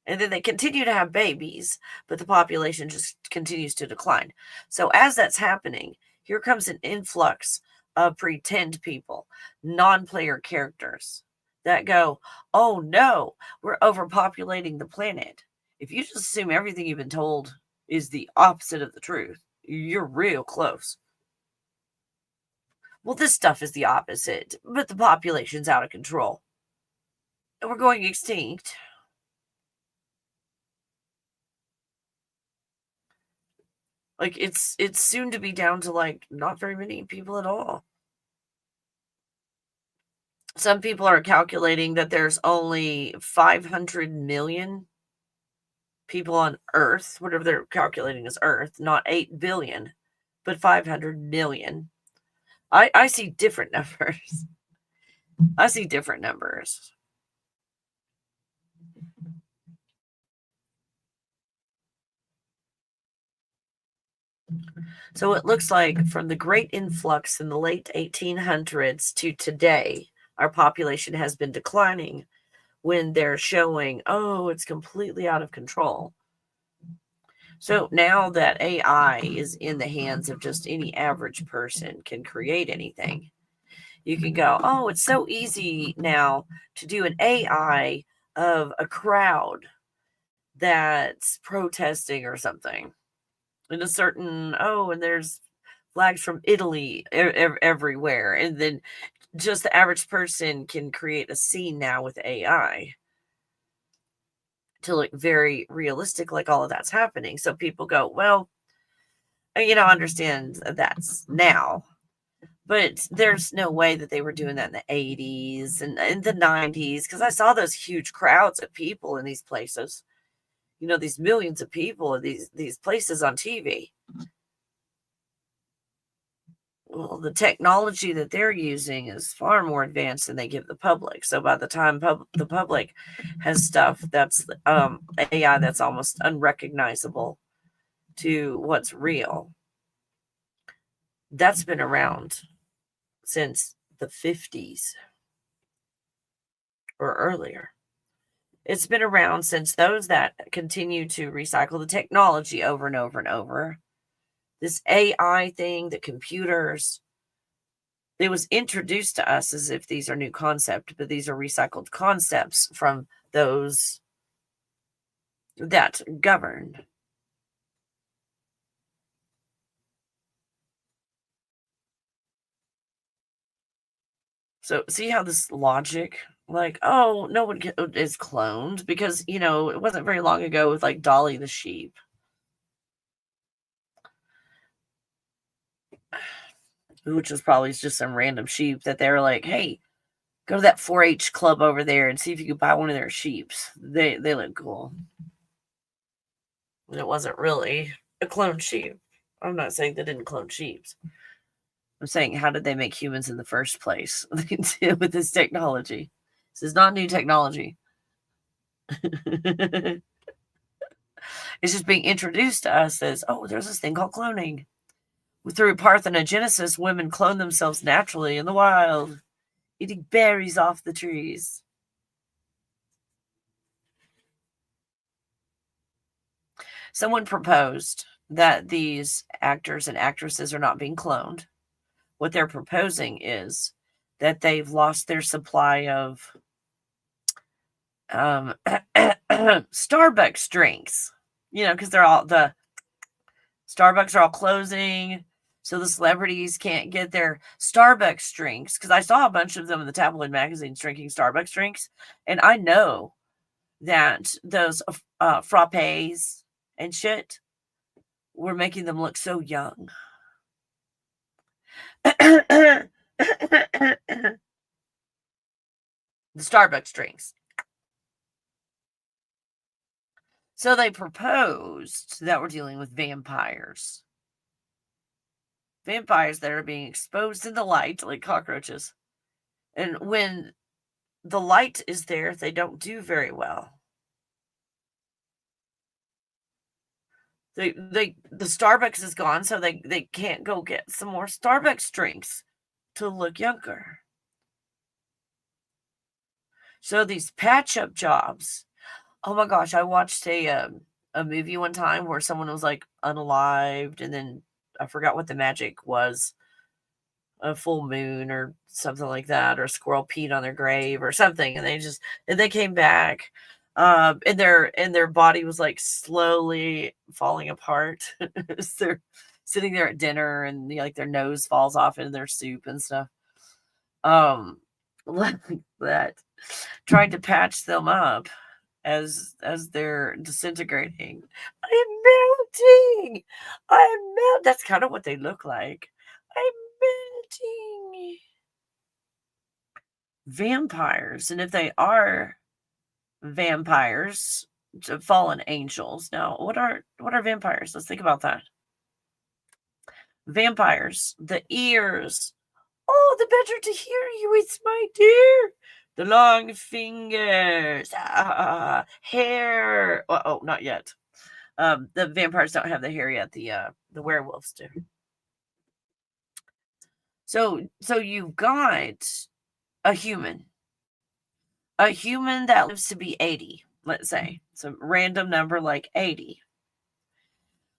And then they continue to have babies, but the population just continues to decline. So as that's happening, here comes an influx of pretend people, non-player characters that go, oh no, we're overpopulating the planet. If you just assume everything you've been told is the opposite of the truth, you're real close. Well, this stuff is the opposite, but the population's out of control. And we're going extinct. Like it's soon to be down to like not very many people at all. Some people are calculating that there's only 500 million people on Earth, whatever they're calculating is Earth, not 8 billion, but 500 million. I see different numbers. I see different numbers. So it looks like from the great influx in the late 1800s to today, our population has been declining when they're showing, oh, it's completely out of control. So now that AI is in the hands of just any average person can create anything, you can go, oh, it's so easy now to do an AI of a crowd that's protesting or something in a certain, oh, and there's flags from Italy everywhere. And then just the average person can create a scene now with AI to look very realistic, like all of that's happening. So people go, well, I understand that's now, but there's no way that they were doing that in the 80s and in the 90s, because I saw those huge crowds of people in these places, these millions of people in these places on TV. Well, the technology that they're using is far more advanced than they give the public. So by the time the public has stuff that's AI that's almost unrecognizable to what's real, that's been around since the 50s or earlier. It's been around since those that continue to recycle the technology over and over and over. This AI thing, the computers, it was introduced to us as if these are new concepts, but these are recycled concepts from those that govern. So see how this logic, like, oh, no one is cloned because, it wasn't very long ago with like Dolly the sheep. Which was probably just some random sheep that they were like, hey, go to that 4-H club over there and see if you could buy one of their sheeps. They look cool. And it wasn't really a cloned sheep. I'm not saying they didn't clone sheeps. I'm saying, how did they make humans in the first place with this technology? This is not new technology. It's just being introduced to us as, oh, there's this thing called cloning. Through parthenogenesis, women clone themselves naturally in the wild, eating berries off the trees. Someone proposed that these actors and actresses are not being cloned. What they're proposing is that they've lost their supply of Starbucks drinks, because the Starbucks are all closing. So the celebrities can't get their Starbucks drinks, because I saw a bunch of them in the tabloid magazines drinking Starbucks drinks. And I know that those frappes and shit were making them look so young. The Starbucks drinks. So they proposed that we're dealing with vampires. Vampires that are being exposed in the light like cockroaches. And when the light is there, they don't do very well. The Starbucks is gone, so they can't go get some more Starbucks drinks to look younger. So these patch-up jobs. Oh my gosh, I watched a movie one time where someone was like unalived, and then I forgot what the magic was. A full moon or something like that, or a squirrel peed on their grave or something, and they came back, and their body was like slowly falling apart. So they're sitting there at dinner, and like their nose falls off into their soup and stuff. Like that, trying to patch them up as they're disintegrating. I melting. That's kind of what they look like. I'm melting. Vampires, and if they are vampires, fallen angels. Now, what are vampires? Let's think about that. Vampires, the ears. Oh, the better to hear you, it's my dear. The long fingers, hair. Oh, not yet. The vampires don't have the hair yet. The werewolves do. So you've got a human that lives to be 80. Let's say it's a random number like 80.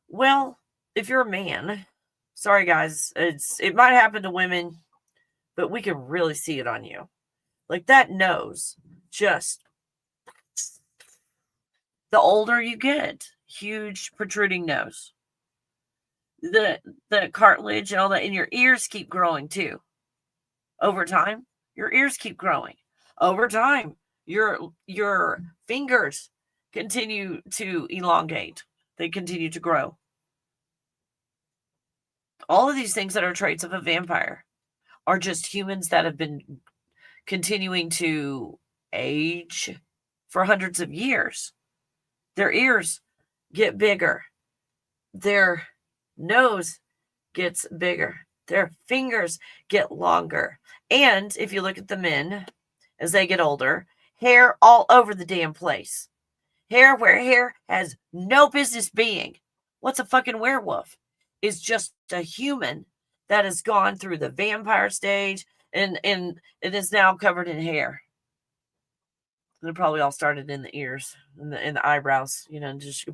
Well, if you're a man, sorry guys, it might happen to women, but we can really see it on you. Like that nose, just the older you get, huge protruding nose. The cartilage and all that, and your ears keep growing too. Over time, your ears keep growing. Over time, your fingers continue to elongate. They continue to grow. All of these things that are traits of a vampire are just humans that have been continuing to age for hundreds of years. Their ears get bigger. Their nose gets bigger. Their fingers get longer. And if you look at the men as they get older, hair all over the damn place. Hair where hair has no business being. What's a fucking werewolf? Is just a human that has gone through the vampire stage and it is now covered in hair. It probably all started in the ears and the eyebrows, and just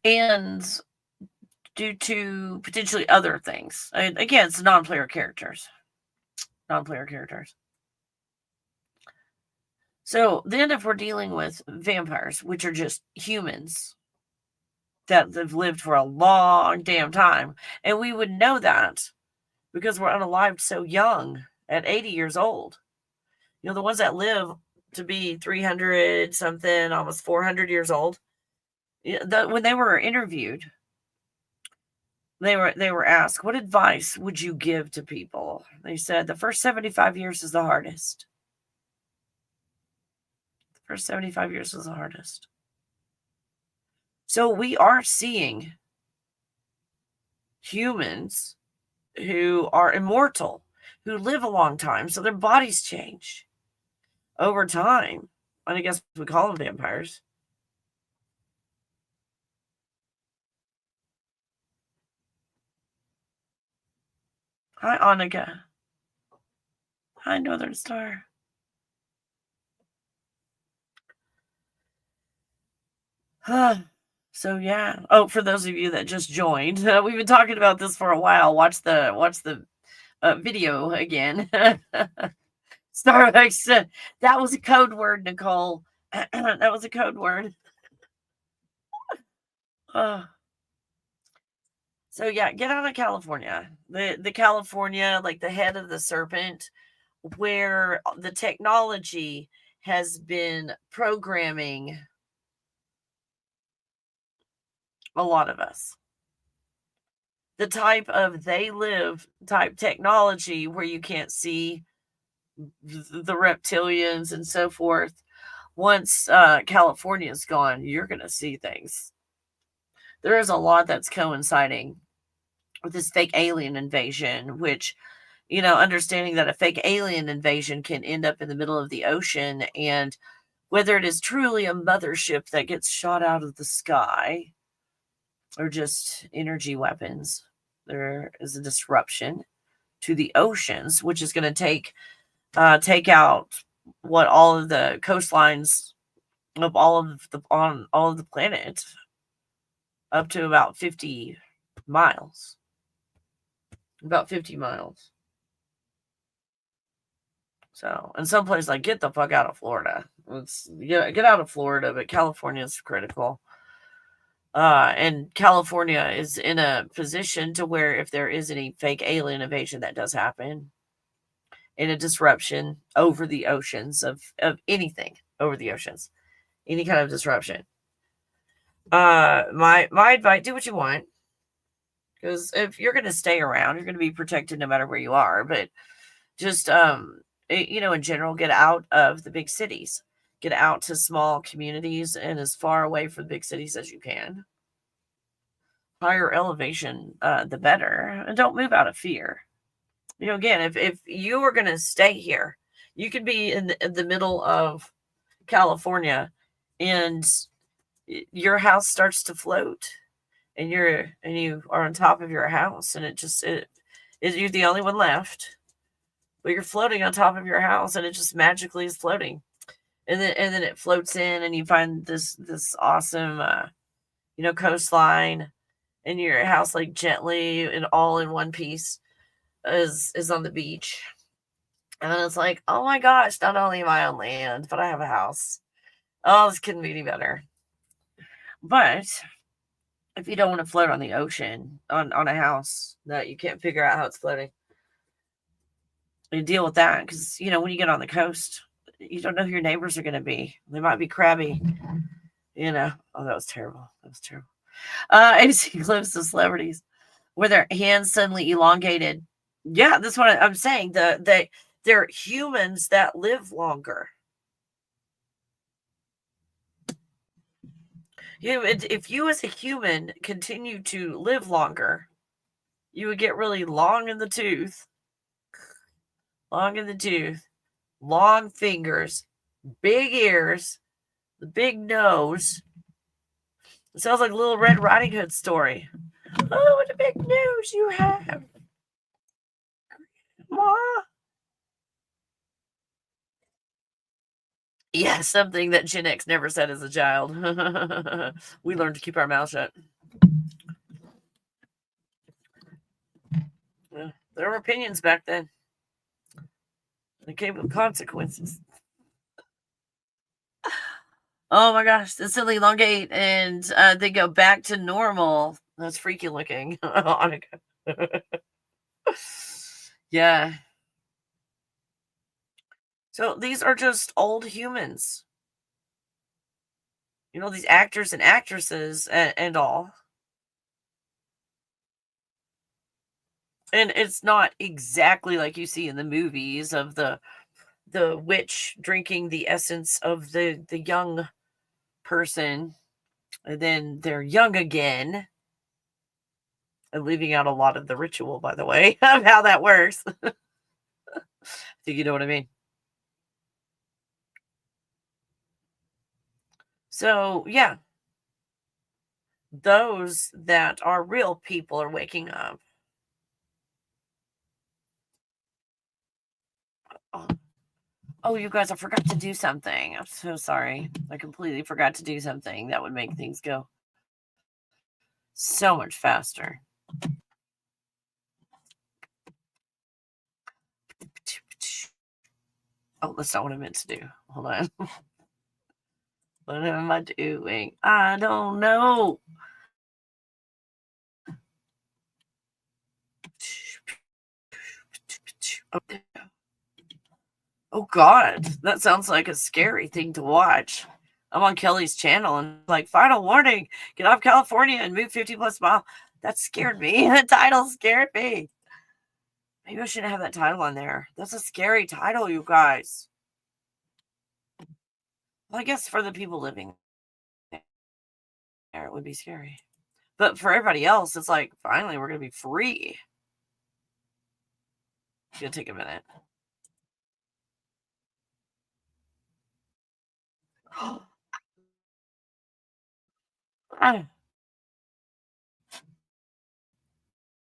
and due to potentially other things. Again, it's non-player characters. So then if we're dealing with vampires, which are just humans that have lived for a long damn time, and we would know that because we're unalived so young at 80 years old. The ones that live to be 300 something, almost 400 years old, when they were interviewed, they were asked, what advice would you give to people? They said the first 75 years is the hardest. The first 75 years was the hardest. So we are seeing humans who are immortal, who live a long time, so their bodies change over time. And I guess we call them vampires. Hi, Annika. Hi, Northern Star. So yeah. Oh, for those of you that just joined, we've been talking about this for a while. Watch the video again. Starbucks. That was a code word, Nicole. That was a code word. So yeah, get out of California. The California, like the head of the serpent, where the technology has been programming a lot of us. The type of they live type technology where you can't see the reptilians and so forth. Once California's gone, you're going to see things. There is a lot that's coinciding with this fake alien invasion, which, understanding that a fake alien invasion can end up in the middle of the ocean, and whether it is truly a mothership that gets shot out of the sky or just energy weapons, there is a disruption to the oceans, which is going to take out what all of the coastlines of all of the planet up to about 50 miles. About 50 miles. So, and some place like, get the fuck out of Florida. Get out of Florida, but California is critical. And California is in a position to where if there is any fake alien invasion that does happen, in a disruption over the oceans of anything over the oceans, any kind of disruption. My advice: do what you want, because if you're going to stay around, you're going to be protected no matter where you are. But just in general, get out of the big cities, get out to small communities, and as far away from big cities as you can. Higher elevation, the better, and don't move out of fear. Again, if you are going to stay here, you could be in the middle of California, and your house starts to float, and you are on top of your house, and you're the only one left, but you're floating on top of your house, and it just magically is floating, and then it floats in, and you find this awesome coastline, and your house like gently and all in one piece is on the beach. And then it's like, oh my gosh, not only am I on land, but I have a house. Oh, this couldn't be any better. But if you don't want to float on the ocean, on a house that you can't figure out how it's floating, you deal with that. Because, when you get on the coast, you don't know who your neighbors are going to be. They might be crabby, Oh, that was terrible. That was terrible. I see clips of celebrities where their hands suddenly elongated. Yeah, that's what I'm saying. They're humans that live longer. If you as a human continue to live longer, you would get really long in the tooth, long fingers, big ears, the big nose. It sounds like a Little Red Riding Hood story. Oh, what a big nose you have, Ma. Yeah, something that Gen X never said as a child. We learned to keep our mouth shut. Yeah, there were opinions back then. They came with consequences. Oh my gosh, they still elongate and they go back to normal. That's freaky looking. Yeah. So these are just old humans. These actors and actresses and all. And it's not exactly like you see in the movies of the witch drinking the essence of the young person, and then they're young again, and leaving out a lot of the ritual, by the way, of how that works. Do you know what I mean? So, yeah, those that are real people are waking up. Oh, you guys, I forgot to do something. I'm so sorry. I completely forgot to do something that would make things go so much faster. Oh, that's not what I meant to do. Hold on. What am I doing? I don't know. Oh God, that sounds like a scary thing to watch. I'm on Kelly's channel and like, final warning, get off California and move 50 plus miles. That scared me. That title scared me. Maybe I shouldn't have that title on there. That's a scary title, you guys. Well, I guess for the people living there, it would be scary. But for everybody else, it's like, finally, we're going to be free. It's going to take a minute.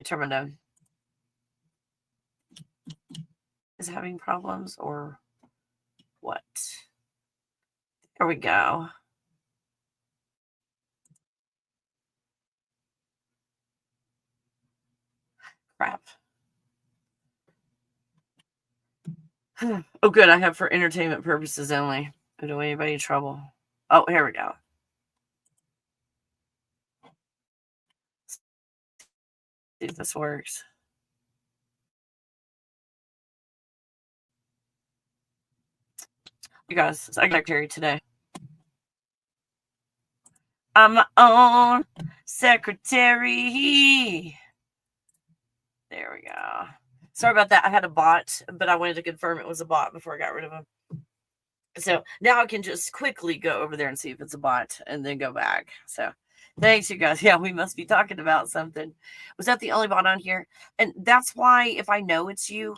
Turn my down. Is having problems or what? There we go. Crap. Oh, good. I have for entertainment purposes only. I don't want anybody in trouble. Oh, here we go. See if this works. You guys, I got carried today. I'm my own secretary. There we go. Sorry about that. I had a bot, but I wanted to confirm it was a bot before I got rid of him. So now I can just quickly go over there and see if it's a bot and then go back. So thanks, you guys. Yeah, we must be talking about something. Was that the only bot on here? And that's why if I know it's you,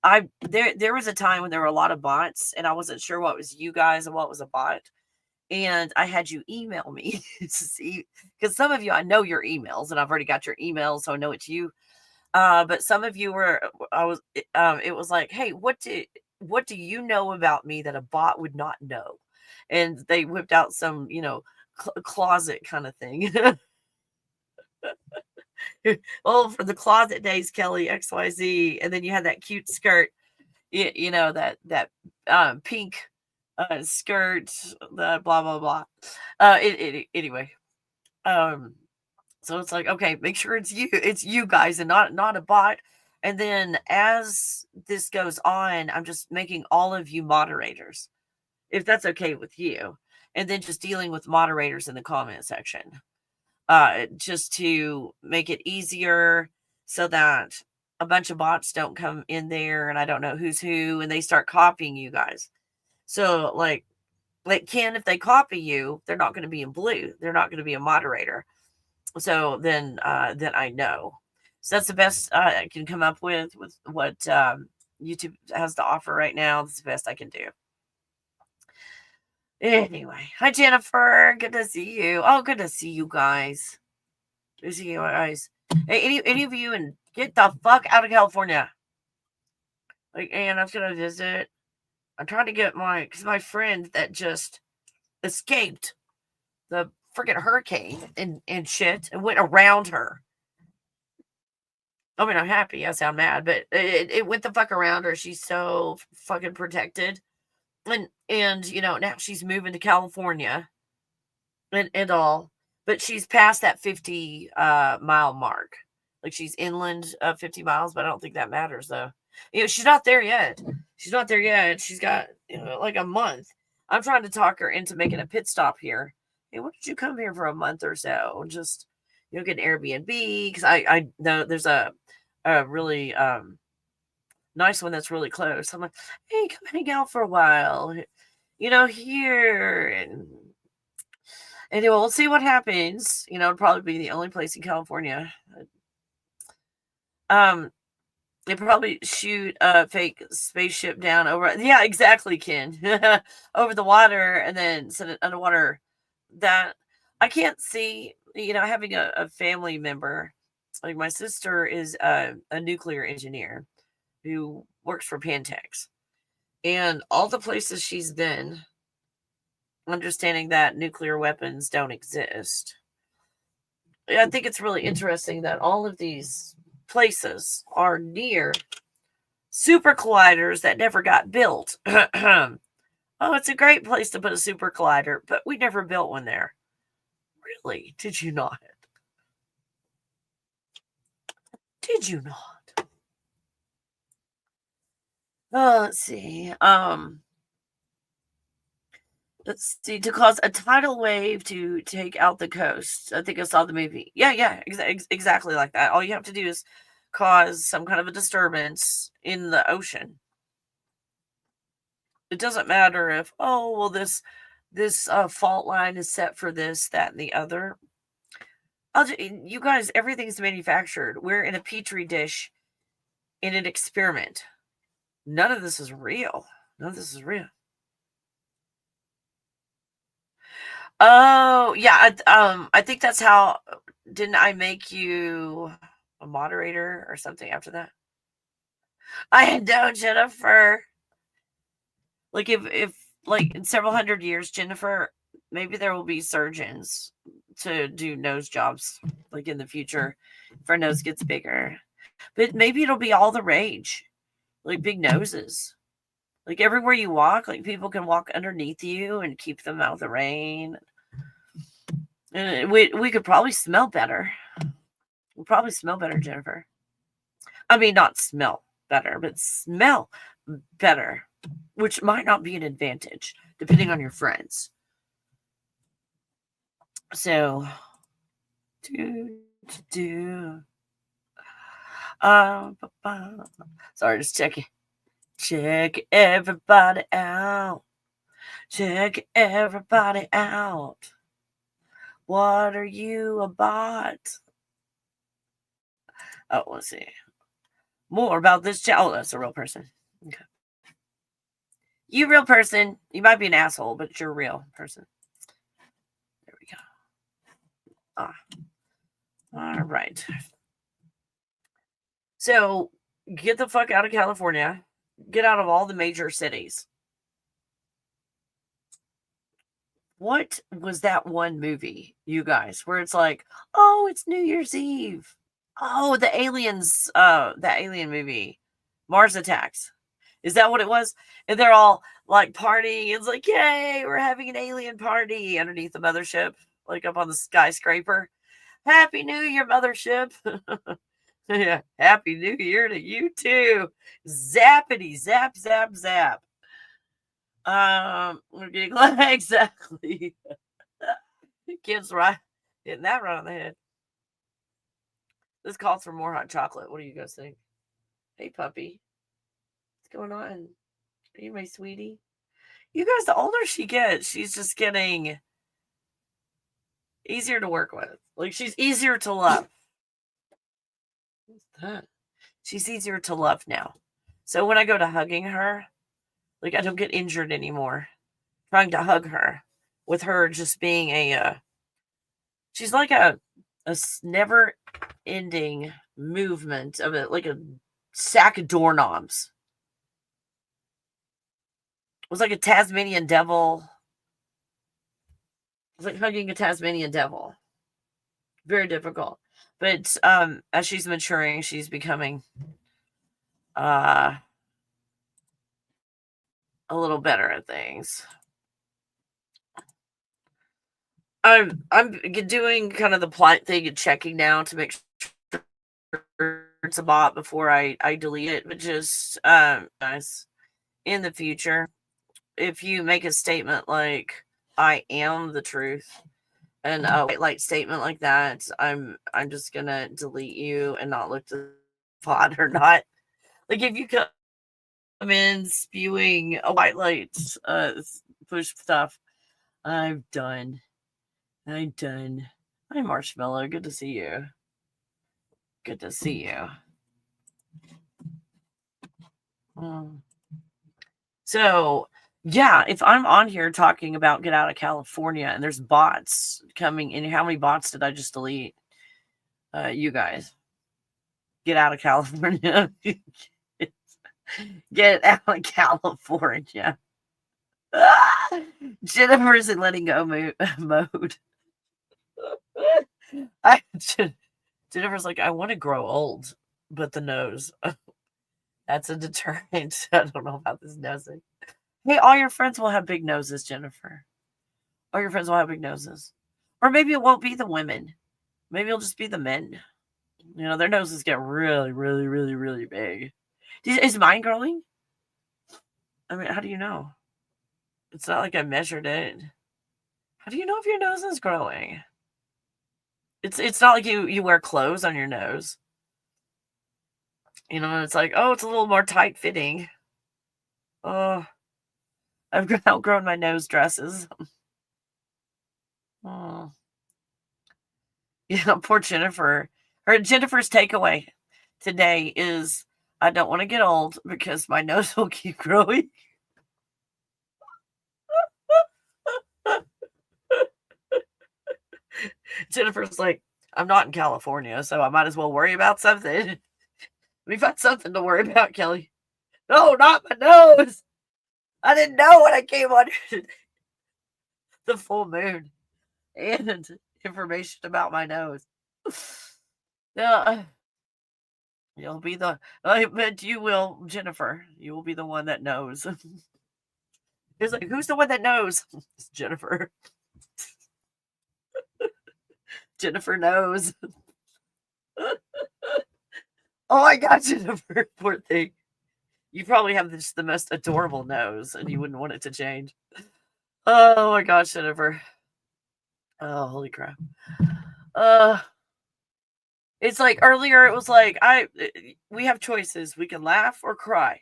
there was a time when there were a lot of bots and I wasn't sure what was you guys and what was a bot. And I had you email me to see, because some of you, I know your emails and I've already got your emails, so I know it's you. But some of you were, it was like, hey, what do you know about me that a bot would not know? And they whipped out some, closet kind of thing. Oh, for the closet days, Kelly, XYZ. And then you had that cute skirt, that pink skirt, the blah, blah, blah. Anyway. So it's like, okay, make sure it's you guys and not a bot. And then as this goes on, I'm just making all of you moderators, if that's okay with you. And then just dealing with moderators in the comment section. Just to make it easier so that a bunch of bots don't come in there and I don't know who's who and they start copying you guys. So like Ken, if they copy you, they're not going to be in blue. They're not going to be a moderator. So then I know. So that's the best I can come up with what YouTube has to offer right now. That's the best I can do. Anyway, hi Jennifer, good to see you. Oh, good to see you guys. Good to see you guys. Hey, any of you, and get the fuck out of California. Like, and I was gonna visit. I'm trying to get my friend that just escaped the freaking hurricane and shit and went around her. I mean, I'm happy. I sound mad, but it went the fuck around her. She's so fucking protected. And now she's moving to California and all, but she's past that 50 mile mark. Like she's inland 50 miles, but I don't think that matters though. She's not there yet. She's got like a month. I'm trying to talk her into making a pit stop here. Hey, why don't you come here for a month or so and just get an Airbnb? Because I know there's a really nice one that's really close. I'm like, hey, come hang out for a while, here, and anyway, we'll see what happens. It'll probably be the only place in California. They probably shoot a fake spaceship down over. Yeah, exactly, Ken. Over the water and then send it underwater. That I can't see. Having a family member, like my sister is a nuclear engineer who works for Pantex, and all the places she's been, understanding that nuclear weapons don't exist. I think it's really interesting that all of these places are near super colliders that never got built. Oh, it's a great place to put a super collider, but we never built one there. Really? Did you not? Did you not? Oh, let's see. Let's see, to cause a tidal wave to take out the coast. I think I saw the movie. Yeah, exactly like that. All you have to do is cause some kind of a disturbance in the ocean. It doesn't matter if, this fault line is set for this, that, and the other. You guys, everything's manufactured. We're in a petri dish in an experiment. None of this is real. Oh, yeah. I think that's how. Didn't I make you a moderator or something after that? I know, Jennifer. Like if like in several hundred years, Jennifer, maybe there will be surgeons to do nose jobs, like in the future, if our nose gets bigger. But maybe it'll be all the rage, like big noses. Like everywhere you walk, like people can walk underneath you and keep them out of the rain. And we could probably smell better. will probably smell better, Jennifer. I mean, not smell better, but smell better, which might not be an advantage, depending on your friends. So, sorry, just checking. Check everybody out. Check everybody out. What are you about? Oh, let's see. More about this channel. Oh, that's a real person. Okay. You real person. You might be an asshole, but you're a real person. There we go. All right. So get the fuck out of California. Get out of all the major cities. What was that one movie, you guys, where it's like, oh, it's New Year's Eve. Oh, the aliens, that alien movie, Mars Attacks. Is that what it was? And they're all like partying. It's like, yay, we're having an alien party underneath the mothership, like up on the skyscraper. Happy New Year, mothership. Yeah, Happy New Year to you too. Zappity, zap, zap, zap. We're getting exactly. Kids right hitting that right on the head. This calls for more hot chocolate. What do you guys think? Hey, puppy. What's going on? Are you my sweetie? You guys, the older she gets, she's just getting easier to work with. Like, she's easier to love. What's that? She's easier to love now. So when I go to hugging her, like, I don't get injured anymore trying to hug her, with her just being she's like a never ending movement of it, like a sack of doorknobs. It was like a Tasmanian devil. It was like hugging a Tasmanian devil. Very difficult. But as she's maturing, she's becoming a little better at things. I'm doing kind of the polite thing and checking now to make sure it's a bot before I delete it. But just guys, in the future, if you make a statement like "I am the truth" and a white light statement like that, I'm just gonna delete you and not look to bot or not. Like if you come in spewing a white light push stuff, I'm done. I'm done. Hi, Marshmallow. Good to see you. Good to see you. So, yeah, if I'm on here talking about get out of California and there's bots coming in, how many bots did I just delete? You guys. Get out of California. Get out of California. Jennifer's in letting go mode. Jennifer's like, I want to grow old, but the nose. That's a deterrent. I don't know about this nosing. Hey, all your friends will have big noses, Jennifer. All your friends will have big noses. Or maybe it won't be the women. Maybe it'll just be the men. You know, their noses get really, really, really, really big. Is mine growing? I mean, how do you know? It's not like I measured it. How do you know if your nose is growing? It's not like you wear clothes on your nose. You know, it's like, oh, it's a little more tight fitting. Oh, I've outgrown my nose dresses. Oh. Yeah, poor Jennifer. Jennifer's takeaway today is I don't want to get old because my nose will keep growing. Jennifer's like, I'm not in California, so I might as well worry about something. We've got something to worry about, Kelly. No, not my nose. I didn't know when I came on the full moon and information about my nose. You'll be but you will, Jennifer. You will be the one that knows. It's like, who's the one that knows? It's Jennifer. Jennifer knows. Oh my God, Jennifer, poor thing. You probably have just the most adorable nose, and you wouldn't want it to change. Oh my gosh, Jennifer. Oh, holy crap. It's like earlier it was like we have choices. We can laugh or cry.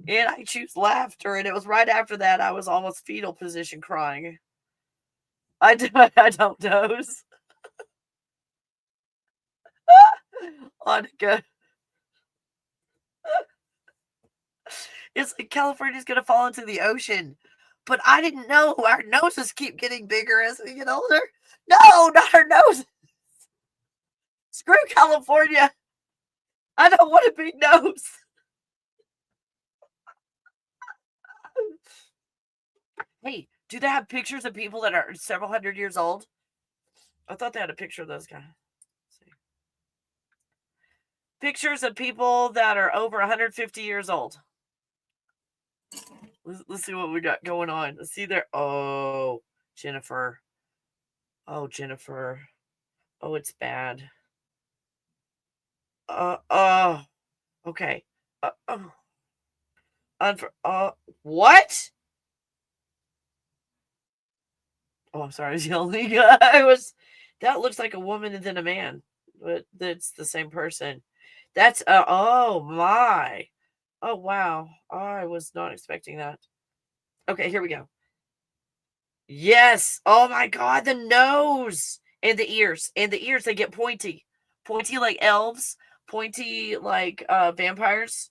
And I choose laughter, and it was right after that I was almost fetal position crying. I don't doze. Monica. It's like California's gonna fall into the ocean. But I didn't know our noses keep getting bigger as we get older. No, not our noses. Screw California. I don't want a big nose. Hey, do they have pictures of people that are several hundred years old? I thought they had a picture of those guys. Let's see. Pictures of people that are over 150 years old. Let's see what we got going on. Let's see there. Oh, Jennifer. Oh, Jennifer. Oh, it's bad. Oh. Okay. Oh. What? Oh, I'm sorry, I was yelling. That looks like a woman and then a man, but that's the same person. That's, oh my. Oh, wow. I was not expecting that. Okay, here we go. Yes. Oh my God, the nose and the ears. And the ears, they get pointy. Pointy like elves, pointy like vampires.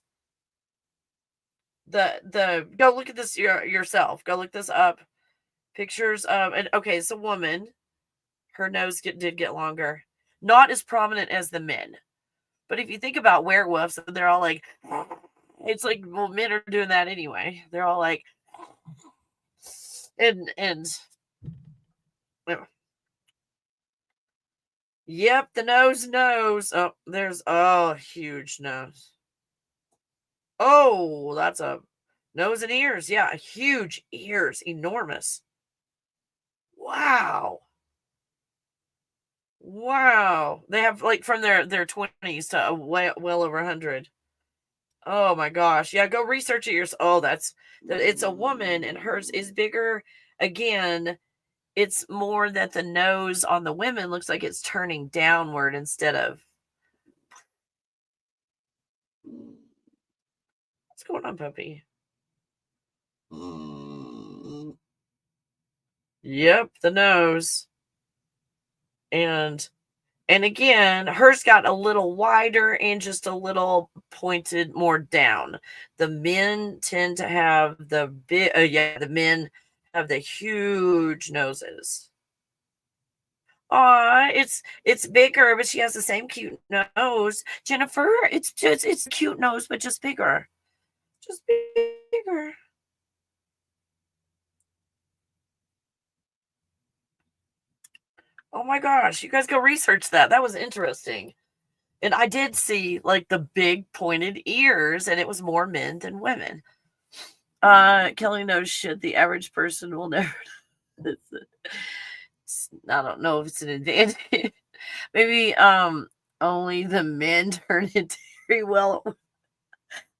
The go look at this yourself. Go look this up. Pictures of and okay, it's a woman. Her nose did get longer. Not as prominent as the men. But if you think about werewolves, they're all like it's like well, men are doing that anyway. They're all like and yep, the nose. Oh, there's huge nose. Oh, that's a nose and ears. Yeah, huge ears, enormous. Wow. Wow. They have like from their 20s to well over 100. Oh my gosh. Yeah, go research it yourself. Oh, it's a woman and hers is bigger. Again, it's more that the nose on the women looks like it's turning downward instead of what's going on, puppy? Yep, the nose. And again, hers got a little wider and just a little pointed more down. The men tend to have the men have the huge noses. Aw, it's bigger, but she has the same cute nose. Jennifer, it's a cute nose, but just bigger. Just bigger. Oh my gosh, you guys go research that. That was interesting. And I did see like the big pointed ears, and it was more men than women. Kelly knows shit the average person will never. I don't know if it's an advantage. Maybe only the men turn into very well.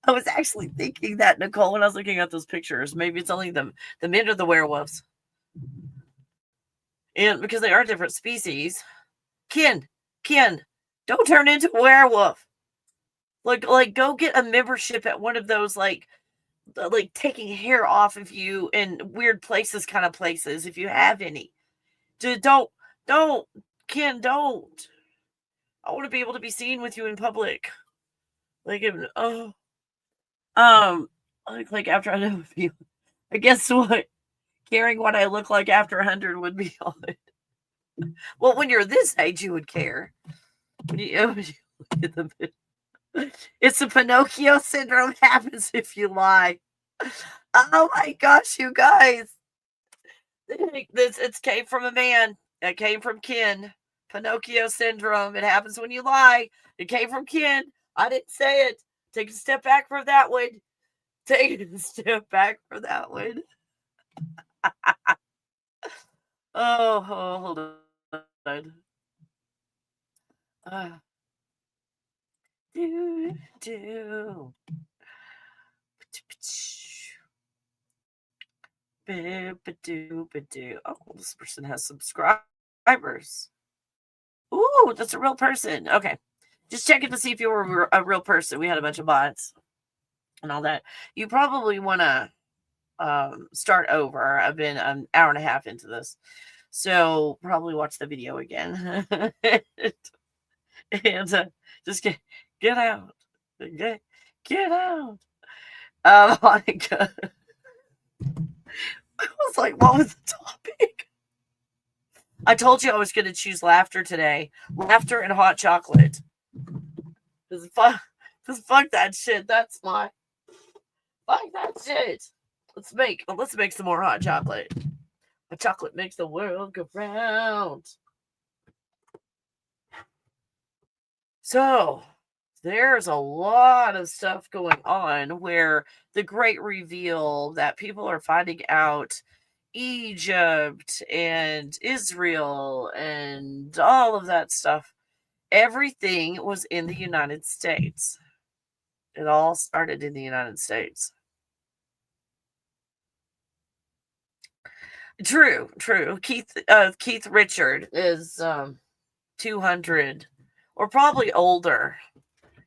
I was actually thinking that, Nicole, when I was looking at those pictures. Maybe it's only the men are the werewolves. And because they are different species. Ken, don't turn into a werewolf. Like go get a membership at one of those like taking hair off of you in weird places kind of places if you have any. Don't Ken, don't. I want to be able to be seen with you in public. Like um like after I know you. I guess what caring what I look like after 100 would be odd. Well, when you're this age, you would care. When you look at the it's the Pinocchio syndrome happens if you lie. Oh my gosh, you guys. It came from a man. It came from Ken. Pinocchio syndrome. It happens when you lie. It came from Ken. I didn't say it. Take a step back from that one. Take a step back from that one. Hold on. Do, do. Oh, this person has subscribers. Ooh, that's a real person. Okay. Just checking to see if you were a real person. We had a bunch of bots and all that. You probably want to start over. I've been an hour and a half into this. So probably watch the video again. and just get out. Get out. Monica. I was like, what was the topic? I told you I was going to choose laughter today. Laughter and hot chocolate. Just fuck that shit. That's my fuck that shit. Let's make some more hot chocolate. Hot chocolate makes the world go round. So there's a lot of stuff going on where the great reveal that people are finding out Egypt and Israel and all of that stuff. Everything was in the United States. It all started in the United States. True. Keith Richard is 200 or probably older,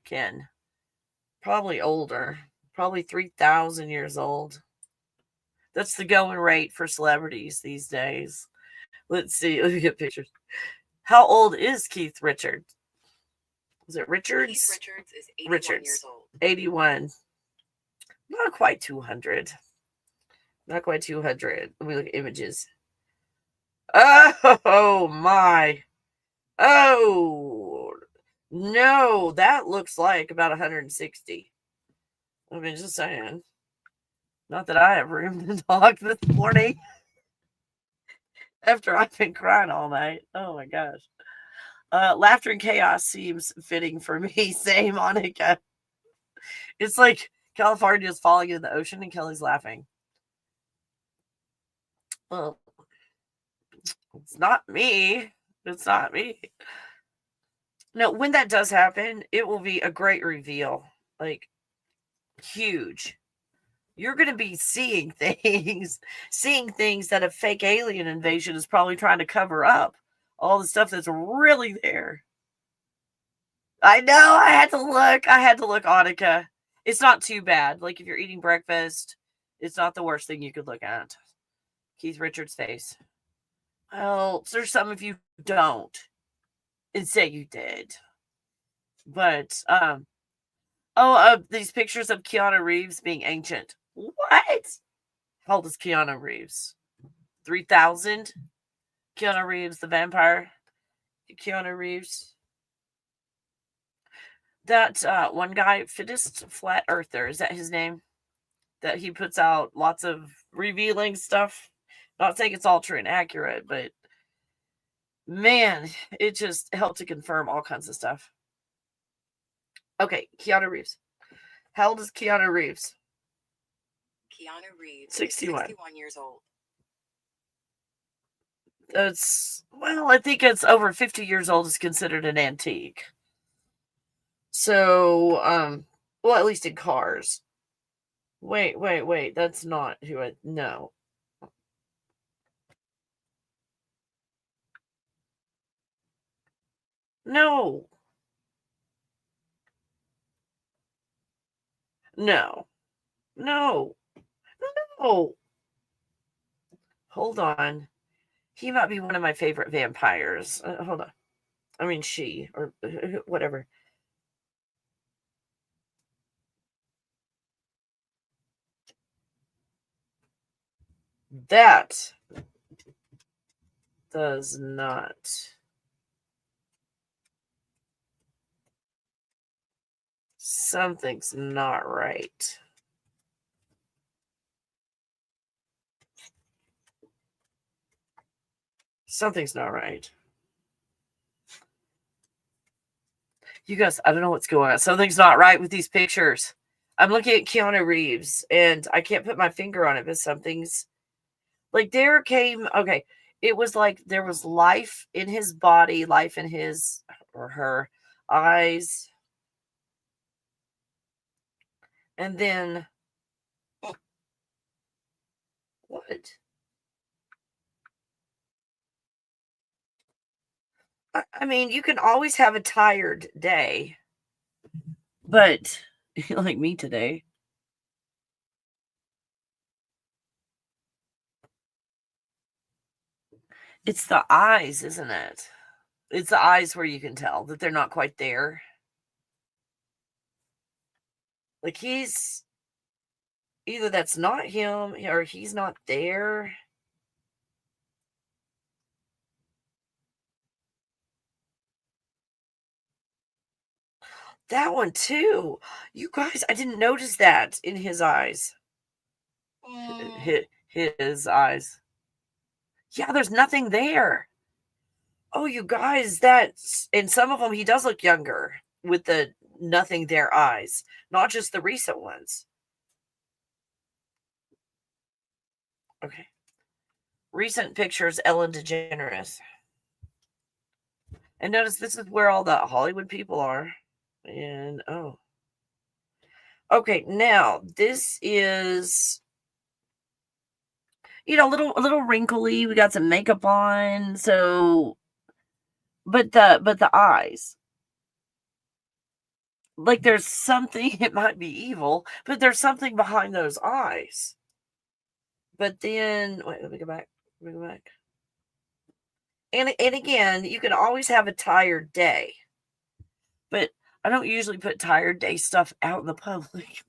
Ken. Probably older. Probably 3,000 years old. That's the going rate for celebrities these days. Let's see. Let me get pictures. How old is Keith Richards? Was it Richards? Keith Richards is 81 years old. 81. Not quite 200. Not quite 200. Let me look at images. Oh, my. Oh, no. That looks like about 160. I mean, just saying. Not that I have room to talk this morning. After I've been crying all night. Oh, my gosh. Laughter and chaos seems fitting for me. Same, Monica. It's like California is falling into the ocean and Kelly's laughing. Well, it's not me. It's not me. No, when that does happen, it will be a great reveal. Like, huge. You're going to be seeing things that a fake alien invasion is probably trying to cover up. All the stuff that's really there. I know. I had to look, Annika. It's not too bad. Like, if you're eating breakfast, it's not the worst thing you could look at. Keith Richards' face. Well, there's some of you who don't and say you did. But, these pictures of Keanu Reeves being ancient. What? How old is Keanu Reeves? 3,000? Keanu Reeves, the vampire. Keanu Reeves. That one guy, Fittest Flat Earther, is that his name? That he puts out lots of revealing stuff. Not saying it's all true and accurate, but man, it just helped to confirm all kinds of stuff. Okay, Keanu Reeves. How old is Keanu Reeves? Keanu Reeves 61. 61 years old. I think it's over 50 years old is considered an antique. So, at least in cars. Wait. That's not who no. No. Hold on. He might be one of my favorite vampires. Hold on. I mean, she, or whatever. That does not. Something's not right. Something's not right. You guys, I don't know what's going on. Something's not right with these pictures. I'm looking at Keanu Reeves, and I can't put my finger on it, but something's... Like, it was like there was life in his body, life in his or her eyes. And then, what? I mean, you can always have a tired day, but like me today. It's the eyes, isn't it? It's the eyes where you can tell that they're not quite there. Like he's either that's not him or he's not there. That one too. You guys, I didn't notice that in his eyes. His eyes. Yeah, there's nothing there. Oh, you guys, that's in some of them he does look younger with the nothing there eyes, not just the recent ones. Okay. Recent pictures, Ellen DeGeneres. And notice this is where all the Hollywood people are. And oh. Okay, now this is a little wrinkly. We got some makeup on, so but the eyes. Like there's something, it might be evil, but there's something behind those eyes. But then wait, let me go back. And again, you can always have a tired day. But I don't usually put tired day stuff out in the public.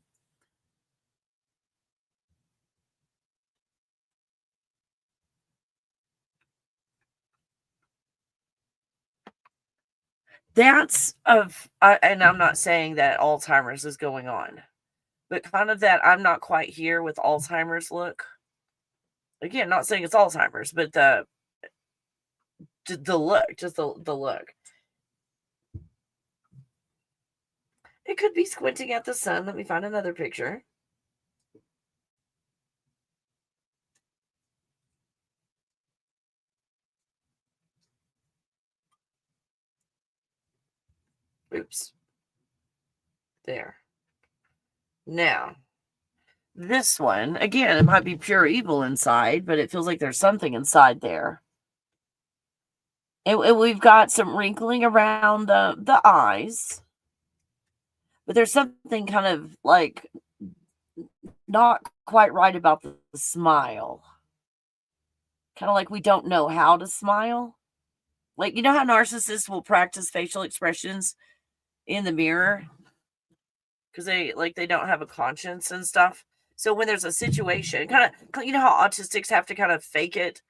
That's and I'm not saying that Alzheimer's is going on, but kind of that I'm not quite here with Alzheimer's look. Again, not saying it's Alzheimer's, but the look, just the look. It could be squinting at the sun. Let me find another picture. Oops. There. Now, this one, again, it might be pure evil inside, but it feels like there's something inside there. And we've got some wrinkling around the eyes. But there's something kind of like not quite right about the smile. Kind of like we don't know how to smile. Like, you know how narcissists will practice facial expressions in the mirror? Because they don't have a conscience and stuff. So when there's a situation, kind of, you know how autistics have to kind of fake it?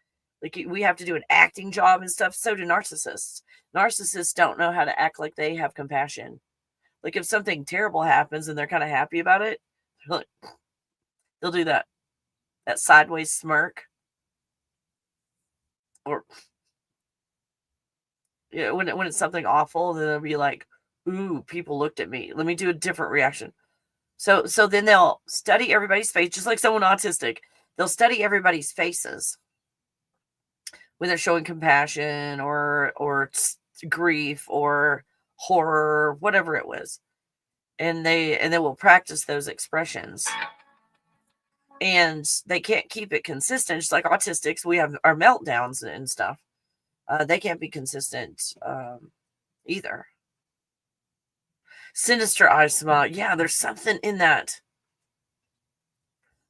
Like we have to do an acting job and stuff. So do narcissists. Narcissists don't know how to act like they have compassion. Like if something terrible happens and they're kind of happy about it, they'll do that sideways smirk. Or yeah, when it's something awful, then they'll be like, "Ooh, people looked at me. Let me do a different reaction." So then they'll study everybody's face, just like someone autistic. They'll study everybody's faces when they're showing compassion or grief or horror, whatever it was, and they will practice those expressions. And they can't keep it consistent. Just like autistics, we have our meltdowns and stuff. They can't be consistent either. Sinister eye smile. Yeah, there's something in that.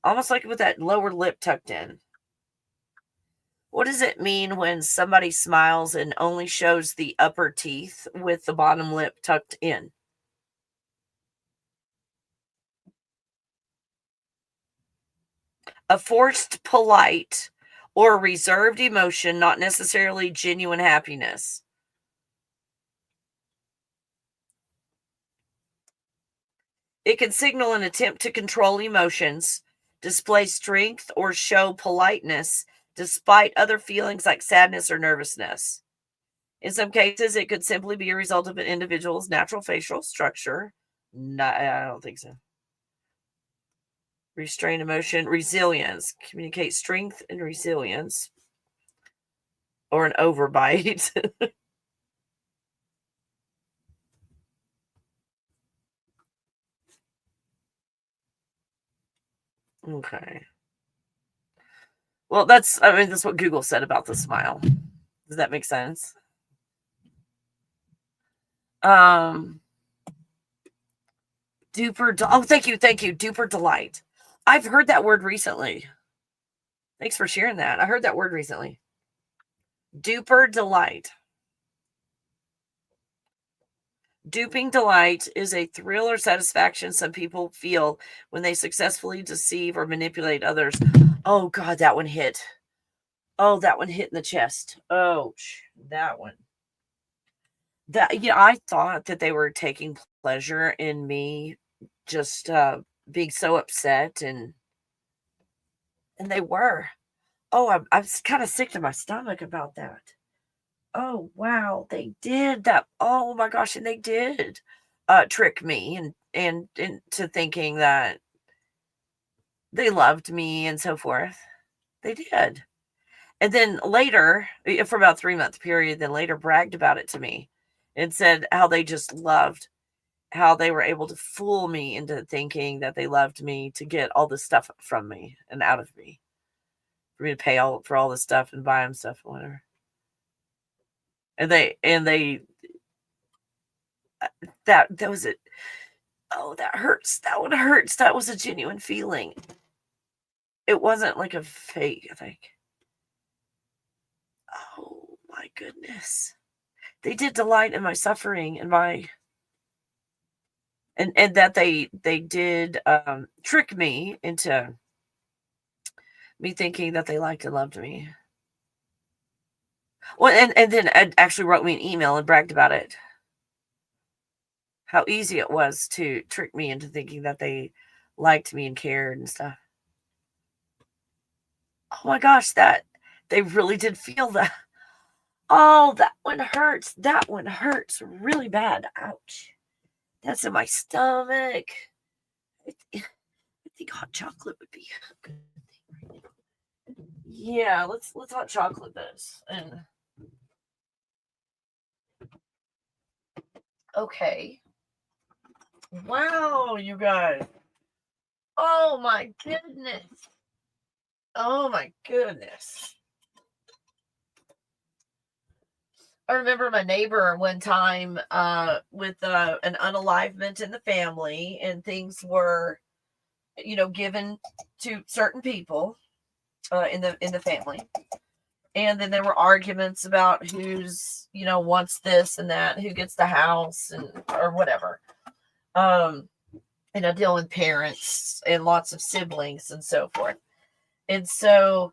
Almost like with that lower lip tucked in. What does it mean when somebody smiles and only shows the upper teeth with the bottom lip tucked in? A forced, polite, or reserved emotion, not necessarily genuine happiness. It can signal an attempt to control emotions, display strength, or show politeness despite other feelings like sadness or nervousness. In some cases, it could simply be a result of an individual's natural facial structure. No, I don't think so. Restrain emotion, resilience, communicate strength and resilience, or an overbite. Okay. Well, that's what Google said about the smile. Does that make sense? Thank you. Duper delight. I've heard that word recently. Thanks for sharing that. I heard that word recently. Duper delight. Duping delight is a thrill or satisfaction some people feel when they successfully deceive or manipulate others. Oh, God, that one hit. Oh, that one hit in the chest. Oh, that one. I thought that they were taking pleasure in me just being so upset, and they were. Oh, I was kind of sick to my stomach about that. Oh, wow, they did that. Oh my gosh, and they did trick me and into thinking that they loved me and so forth. They did. And then later, for about 3-month period, then later bragged about it to me and said how they just loved how they were able to fool me into thinking that they loved me to get all this stuff from me and out of me, for me to pay for all this stuff and buy them stuff and whatever. And they that was it. Oh, that hurts. That one hurts. That was a genuine feeling. It wasn't like a fake, I think. Oh my goodness. They did delight in my suffering and my and that they did trick me into me thinking that they liked and loved me. Well, and then Ed actually wrote me an email and bragged about it. How easy it was to trick me into thinking that they liked me and cared and stuff. Oh my gosh, that they really did feel that. Oh, that one hurts. That one hurts really bad. Ouch. That's in my stomach. I think hot chocolate would be a good thing right now. Yeah, let's hot chocolate this. And okay. Wow, you guys. Oh my goodness. Oh my goodness. I remember my neighbor one time with an unalivement in the family, and things were, given to certain people in the family. And then there were arguments about who's, wants this and that, who gets the house or whatever. And I deal with parents and lots of siblings and so forth. And so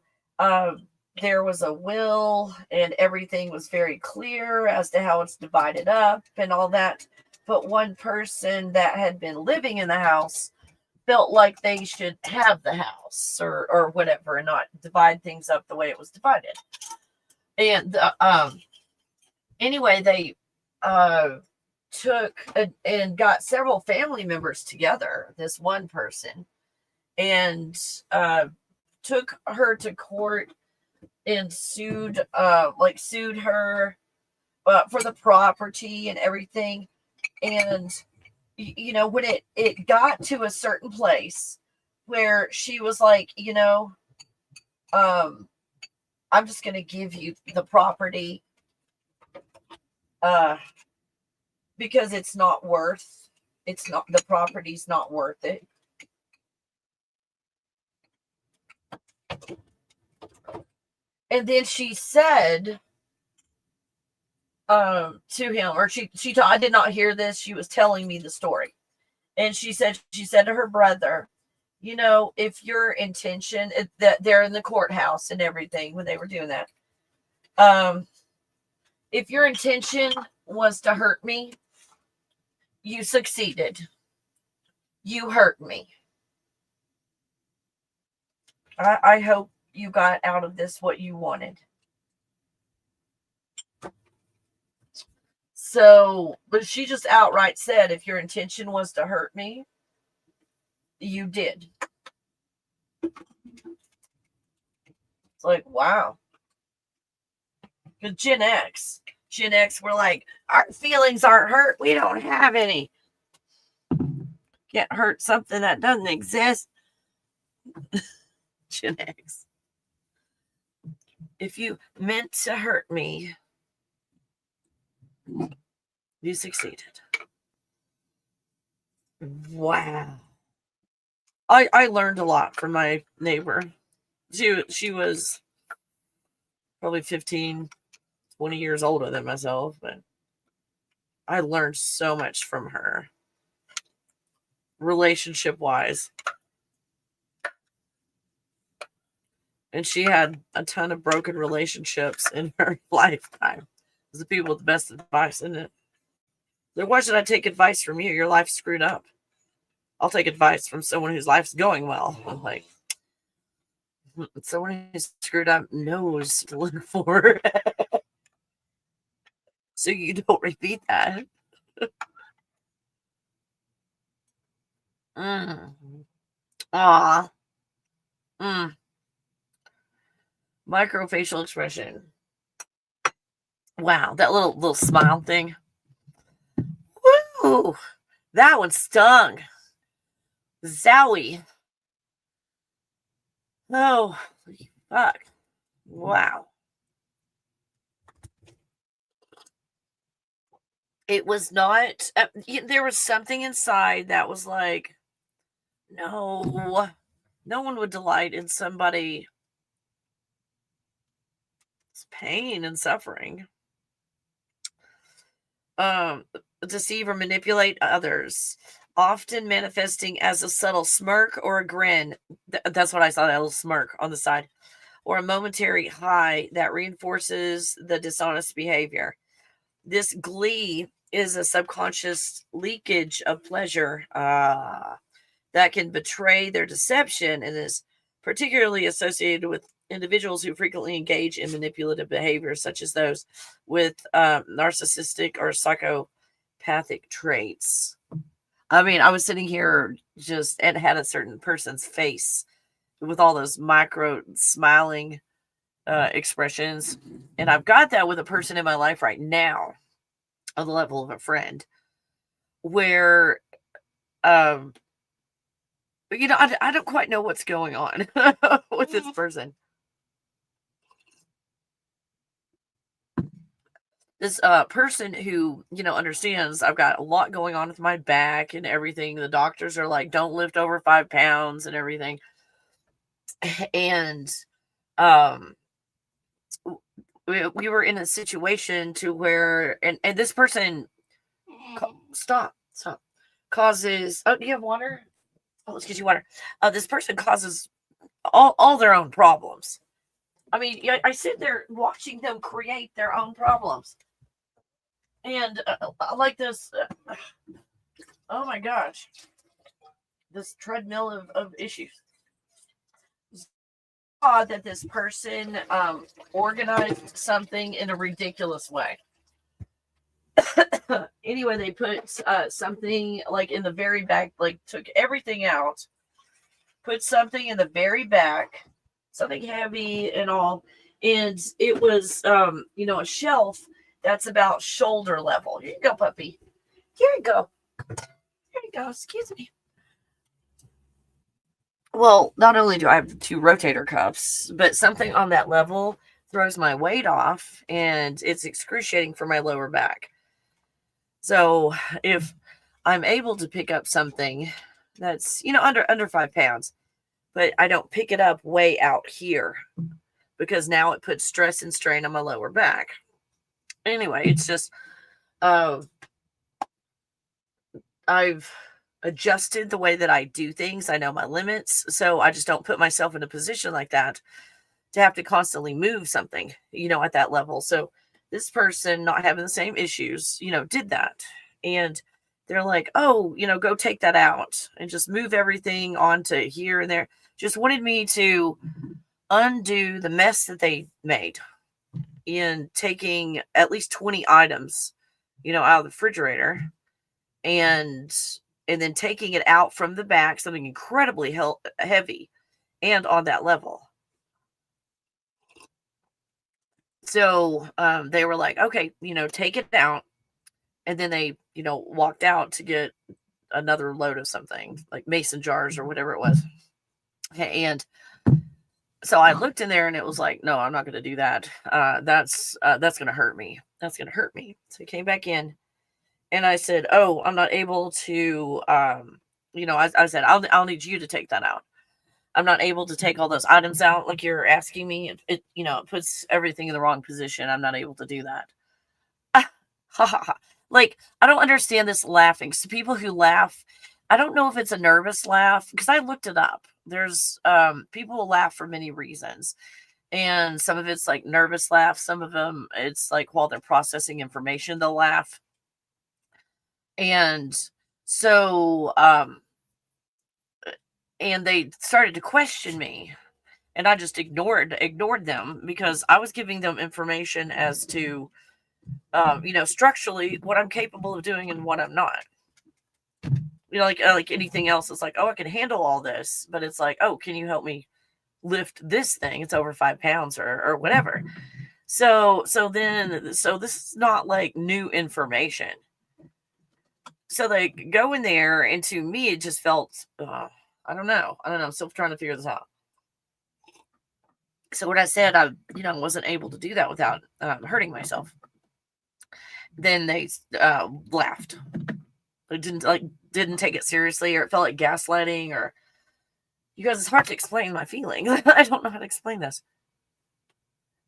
there was a will and everything was very clear as to how it's divided up and all that. But one person that had been living in the house felt like they should have the house or whatever and not divide things up the way it was divided. And anyway, they took and got several family members together, this one person, and took her to court and sued her for the property and everything. And when it got to a certain place where she was like, I'm just going to give you the property because the property's not worth it. And then she said to him, or I did not hear this. She was telling me the story. And she said to her brother, if your intention, that they're in the courthouse and everything when they were doing that. If your intention was to hurt me, you succeeded. You hurt me. I hope you got out of this what you wanted. So, but she just outright said, if your intention was to hurt me, you did. It's like, wow. Because Gen X were like, our feelings aren't hurt. We don't have any. Can't hurt something that doesn't exist. Gen X. If you meant to hurt me, you succeeded. Wow. I learned a lot from my neighbor. She was probably 15, 20 years older than myself, but I learned so much from her. Relationship wise. And she had a ton of broken relationships in her lifetime. It was the people with the best advice, isn't it? So why should I take advice from you? Your life's screwed up. I'll take advice from someone whose life's going well. I'm like, someone who's screwed up knows to look for. So you don't repeat that. Ah. Microfacial expression. Wow, that little smile thing. Woo! That one stung. Zowie. Oh, fuck. Wow. It was not, there was something inside that was like, no one would delight in somebody's pain and suffering. Deceive or manipulate others, often manifesting as a subtle smirk or a grin. That's what I saw, that little smirk on the side, or a momentary high that reinforces the dishonest behavior. This glee is a subconscious leakage of pleasure that can betray their deception and is particularly associated with individuals who frequently engage in manipulative behaviors, such as those with narcissistic or psychopathic traits. I mean, I was sitting here just and had a certain person's face with all those micro smiling expressions. And I've got that with a person in my life right now on the level of a friend where, I don't quite know what's going on with this person. This person who, understands I've got a lot going on with my back and everything. The doctors are like, don't lift over 5 pounds and everything. And we were in a situation to where, and this person, stop, causes, oh, do you have water? Oh, let's get you water. This person causes all their own problems. I mean, I sit there watching them create their own problems. And like this, oh my gosh, this treadmill of issues. Odd that this person organized something in a ridiculous way. Anyway, they put something like in the very back, like took everything out, put something in the very back, something heavy and all, and it was a shelf that's about shoulder level. Here you go, puppy. Here you go. Here you go. Excuse me. Well, not only do I have 2 rotator cuffs, but something on that level throws my weight off, and it's excruciating for my lower back. So if I'm able to pick up something that's, under 5 pounds, but I don't pick it up way out here because now it puts stress and strain on my lower back. Anyway, it's just, I've adjusted the way that I do things. I know my limits, so I just don't put myself in a position like that to have to constantly move something, at that level. So this person, not having the same issues, did that. And they're like, oh, go take that out and just move everything onto here and there. Just wanted me to undo the mess that they made in taking at least 20 items, out of the refrigerator and then taking it out from the back, something incredibly heavy and on that level. So they were like, okay, take it out. And then they, walked out to get another load of something like mason jars or whatever it was. Okay, and so I looked in there and it was like, no, I'm not going to do that. That's going to hurt me. That's going to hurt me. So he came back in and I said, oh, I'm not able to, I said, I'll need you to take that out. I'm not able to take all those items out like you're asking me. It puts everything in the wrong position. I'm not able to do that. Ha ha ha. Like, I don't understand this laughing. So people who laugh, I don't know if it's a nervous laugh because I looked it up. There's people will laugh for many reasons. And some of it's like nervous laugh. Some of them it's like while they're processing information, they'll laugh. And so and they started to question me. And I just ignored them because I was giving them information as to structurally what I'm capable of doing and what I'm not. Like anything else, it's like, oh, I can handle all this, but it's like, oh, can you help me lift this thing? It's over 5 pounds or whatever. So this is not like new information. So they go in there, and to me, it just felt, I don't know. I'm still trying to figure this out. So what I said, I wasn't able to do that without hurting myself. Then they laughed. It didn't take it seriously, or it felt like gaslighting, or you guys, it's hard to explain my feelings. I don't know how to explain this.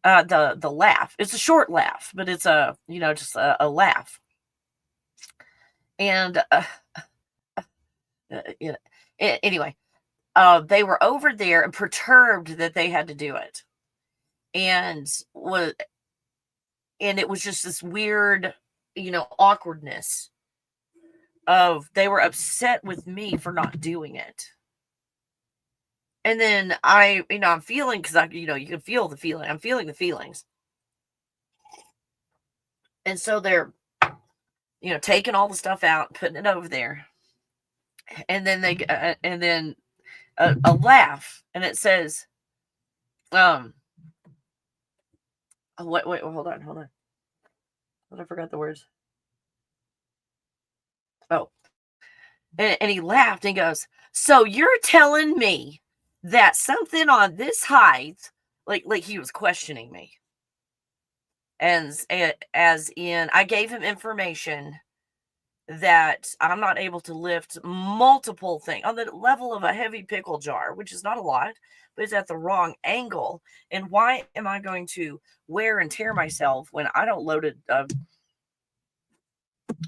The laugh. It's a short laugh, but it's just a laugh. And anyway, they were over there and perturbed that they had to do it, and it was just this weird, awkwardness of they were upset with me for not doing it. And then I'm feeling, because you can feel the feeling. I'm feeling the feelings. And so they're, taking all the stuff out, putting it over there. And then a laugh, and it says, wait, hold on. I forgot the words. Oh, and he laughed and goes, so you're telling me that something on this height, like he was questioning me, as in I gave him information that I'm not able to lift multiple things on the level of a heavy pickle jar, which is not a lot, but it's at the wrong angle. And why am I going to wear and tear myself when I don't load a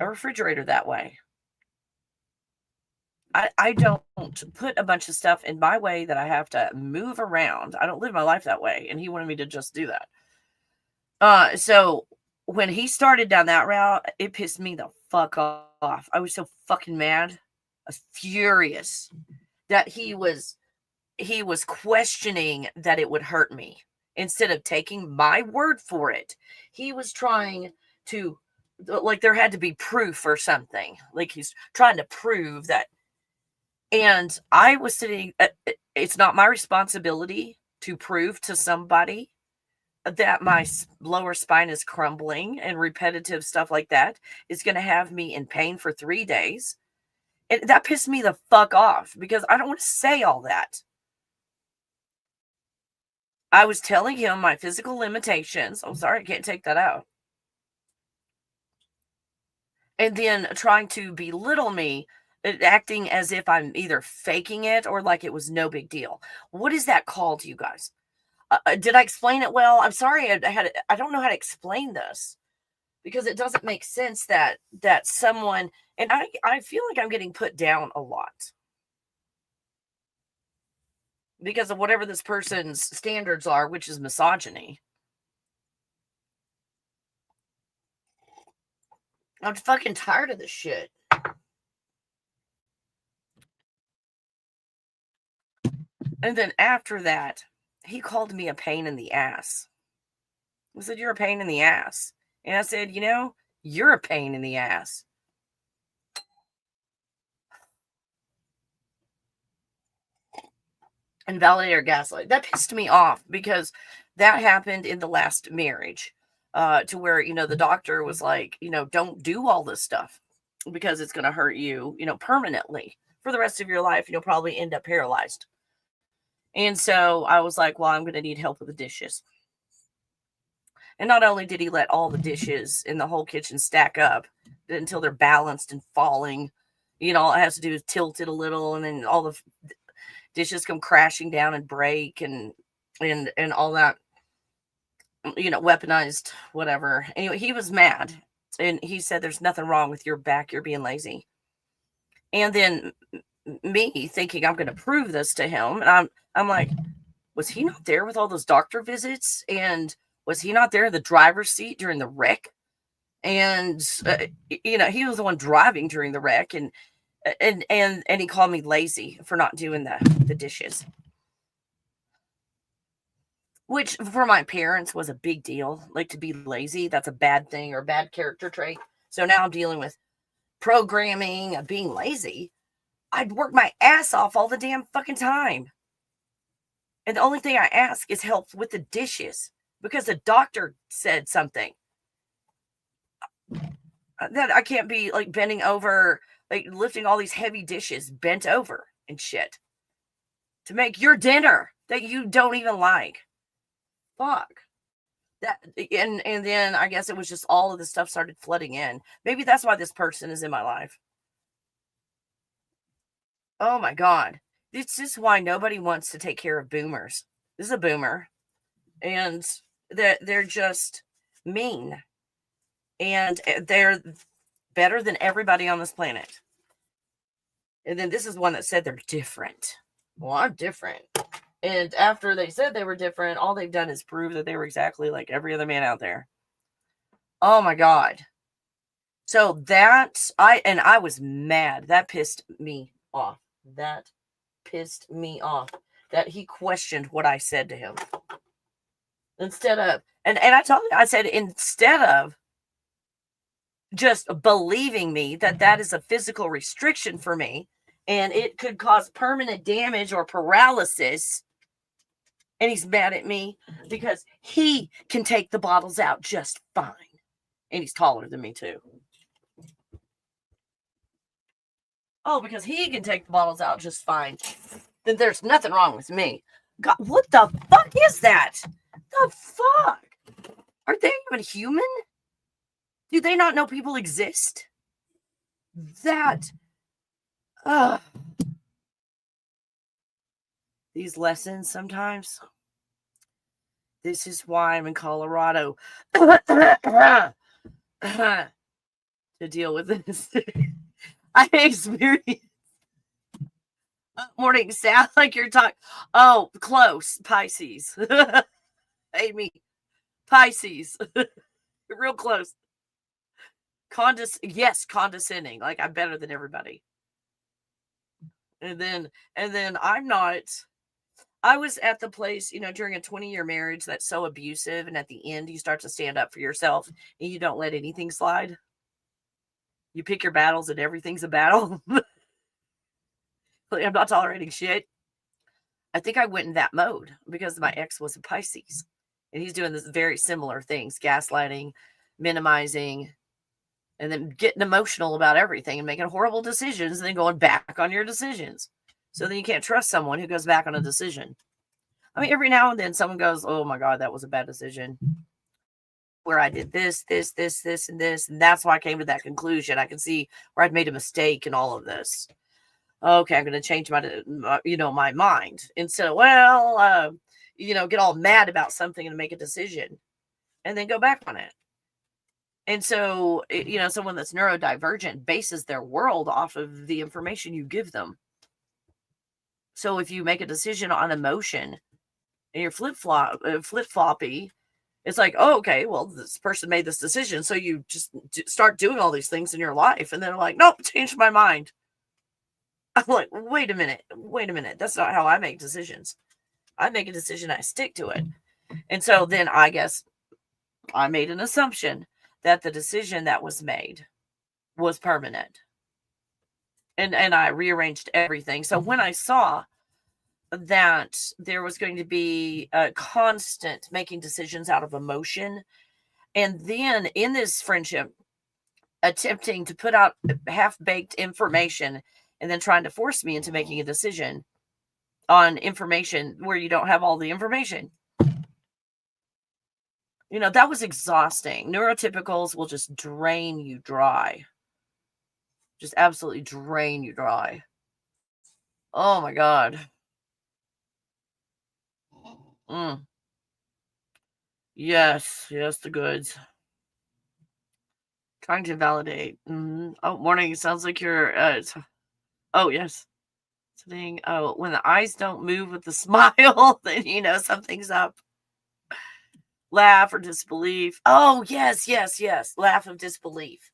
refrigerator that way? I don't put a bunch of stuff in my way that I have to move around. I don't live my life that way. And he wanted me to just do that. So when he started down that route, it pissed me the fuck off. I was so fucking mad. I was furious that he was questioning that it would hurt me instead of taking my word for it. He was trying to, like, there had to be proof or something. Like, he's trying to prove that. And I was sitting, it's not my responsibility to prove to somebody that my lower spine is crumbling, and repetitive stuff like that is going to have me in pain for 3 days. And that pissed me the fuck off because I don't want to say all that. I was telling him my physical limitations. I'm sorry, I can't take that out. And then trying to belittle me, acting as if I'm either faking it or like it was no big deal. What is that called, you guys? Did I explain it well? I'm sorry, I don't know how to explain this because it doesn't make sense that someone, and I feel like I'm getting put down a lot because of whatever this person's standards are, which is misogyny. I'm fucking tired of this shit. And then after that, he called me a pain in the ass. He said, you're a pain in the ass. And I said, you're a pain in the ass. Invalidate or gaslight. That pissed me off because that happened in the last marriage. To where, the doctor was like, don't do all this stuff because it's going to hurt you, permanently for the rest of your life. You'll probably end up paralyzed. And so I was like, well, I'm going to need help with the dishes. And not only did he let all the dishes in the whole kitchen stack up until they're balanced and falling, all it has to do is tilt it a little, and then all the dishes come crashing down and break and all that, weaponized whatever. Anyway, he was mad, and he said, there's nothing wrong with your back, you're being lazy. And then me thinking I'm going to prove this to him, and I'm like, was he not there with all those doctor visits? And was he not there in the driver's seat during the wreck? And he was the one driving during the wreck, and he called me lazy for not doing the dishes, which for my parents was a big deal. Like, to be lazy, that's a bad thing or a bad character trait. So now I'm dealing with programming of being lazy. I'd work my ass off all the damn fucking time. And the only thing I ask is help with the dishes because the doctor said something. That I can't be like bending over, like lifting all these heavy dishes bent over and shit to make your dinner that you don't even like. Fuck. That, and then I guess it was just all of the stuff started flooding in. Maybe that's why this person is in my life. Oh my God. This is why nobody wants to take care of boomers. This is a boomer. And they're just mean. And they're better than everybody on this planet. And then this is one that said they're different. Well, I'm different. And after they said they were different, all they've done is prove that they were exactly like every other man out there. Oh my God. So I was mad. That pissed me off. That pissed me off that he questioned what I said to him. Instead of, and I told him, I said, instead of just believing me that is a physical restriction for me and it could cause permanent damage or paralysis. And he's mad at me because he can take the bottles out just fine. And he's taller than me too. Oh, because he can take the bottles out just fine. Then there's nothing wrong with me. God, what the fuck is that? The fuck? Are they even human? Do they not know people exist? These lessons sometimes. This is why I'm in Colorado to deal with this. I experienced. Morning, sound like you're talking. Oh, close. Pisces. Amy. Pisces. Real close. Condescending. Like, I'm better than everybody. And then I'm not. I was at the place, during a 20-year marriage that's so abusive, and at the end you start to stand up for yourself and you don't let anything slide. You pick your battles and everything's a battle. Like, I'm not tolerating shit. I think I went in that mode because my ex was a Pisces, and he's doing this very similar things, gaslighting, minimizing, and then getting emotional about everything and making horrible decisions and then going back on your decisions. So then you can't trust someone who goes back on a decision. I mean, every now and then someone goes, oh my God, that was a bad decision. Where I did this, and this. And that's why I came to that conclusion. I can see where I'd made a mistake in all of this. Okay, I'm going to change my mind. Instead of, get all mad about something and make a decision. And then go back on it. And so, someone that's neurodivergent bases their world off of the information you give them. So if you make a decision on emotion and you're flip-floppy, it's like, oh, okay, well, this person made this decision. So you just start doing all these things in your life. And they're like, nope, changed my mind. I'm like, wait a minute. That's not how I make decisions. I make a decision, I stick to it. And so then I guess I made an assumption that the decision that was made was permanent. And I rearranged everything. So when I saw that there was going to be a constant making decisions out of emotion, and then in this friendship, attempting to put out half-baked information and then trying to force me into making a decision, on information where you don't have all the information. That was exhausting. Neurotypicals will just drain you dry. Just absolutely drain you dry. Oh my God. Yes, the goods. Trying to validate. Oh, morning. Sounds like you're. Oh, yes. Something. Oh, when the eyes don't move with the smile, then something's up. Laugh or disbelief. Oh, yes. Laugh of disbelief.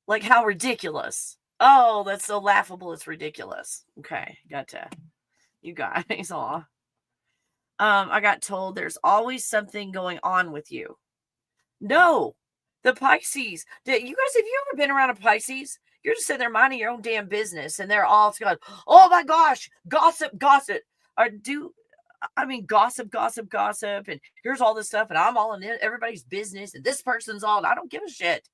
Like how ridiculous. Oh, that's so laughable. It's ridiculous. Okay, gotcha. You guys, aw. I got told there's always something going on with you. No, the Pisces. You guys, have you ever been around a Pisces? You're just sitting there minding your own damn business, and they're all going, "Oh my gosh, gossip." Or gossip, and here's all this stuff, and I'm all in everybody's business, and this person's all, and I don't give a shit.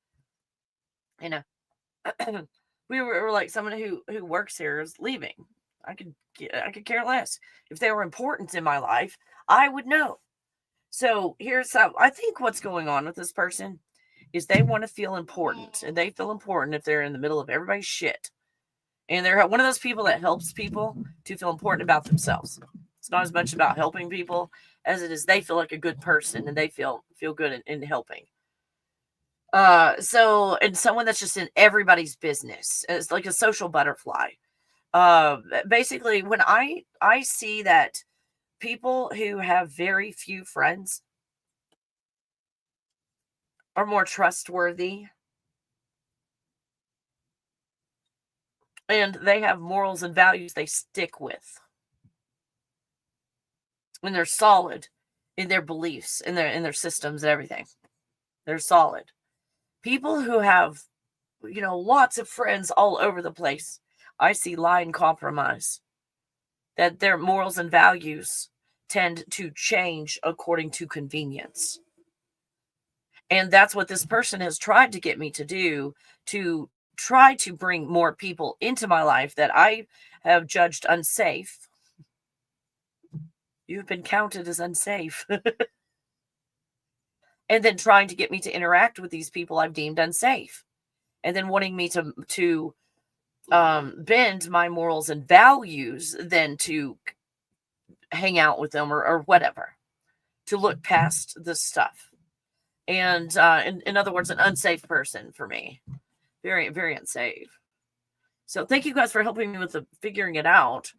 We were like, someone who works here is leaving. I could care less. If they were important in my life, I would know. So here's how I think what's going on with this person is they want to feel important, and they feel important if they're in the middle of everybody's shit. And they're one of those people that helps people to feel important about themselves. It's not as much about helping people as it is they feel like a good person, and they feel good in helping. And someone that's just in everybody's business. It's like a social butterfly. Basically, when I see that people who have very few friends are more trustworthy, and they have morals and values they stick with, and they're solid in their beliefs, in their systems and everything. They're solid. People who have, lots of friends all over the place, I see lie and compromise. That their morals and values tend to change according to convenience. And that's what this person has tried to get me to do, to try to bring more people into my life that I have judged unsafe. You've been counted as unsafe. And then trying to get me to interact with these people I've deemed unsafe. And then wanting me to bend my morals and values then to hang out with them or whatever, to look past this stuff. And in other words, an unsafe person for me. Very, very unsafe. So thank you guys for helping me with figuring it out.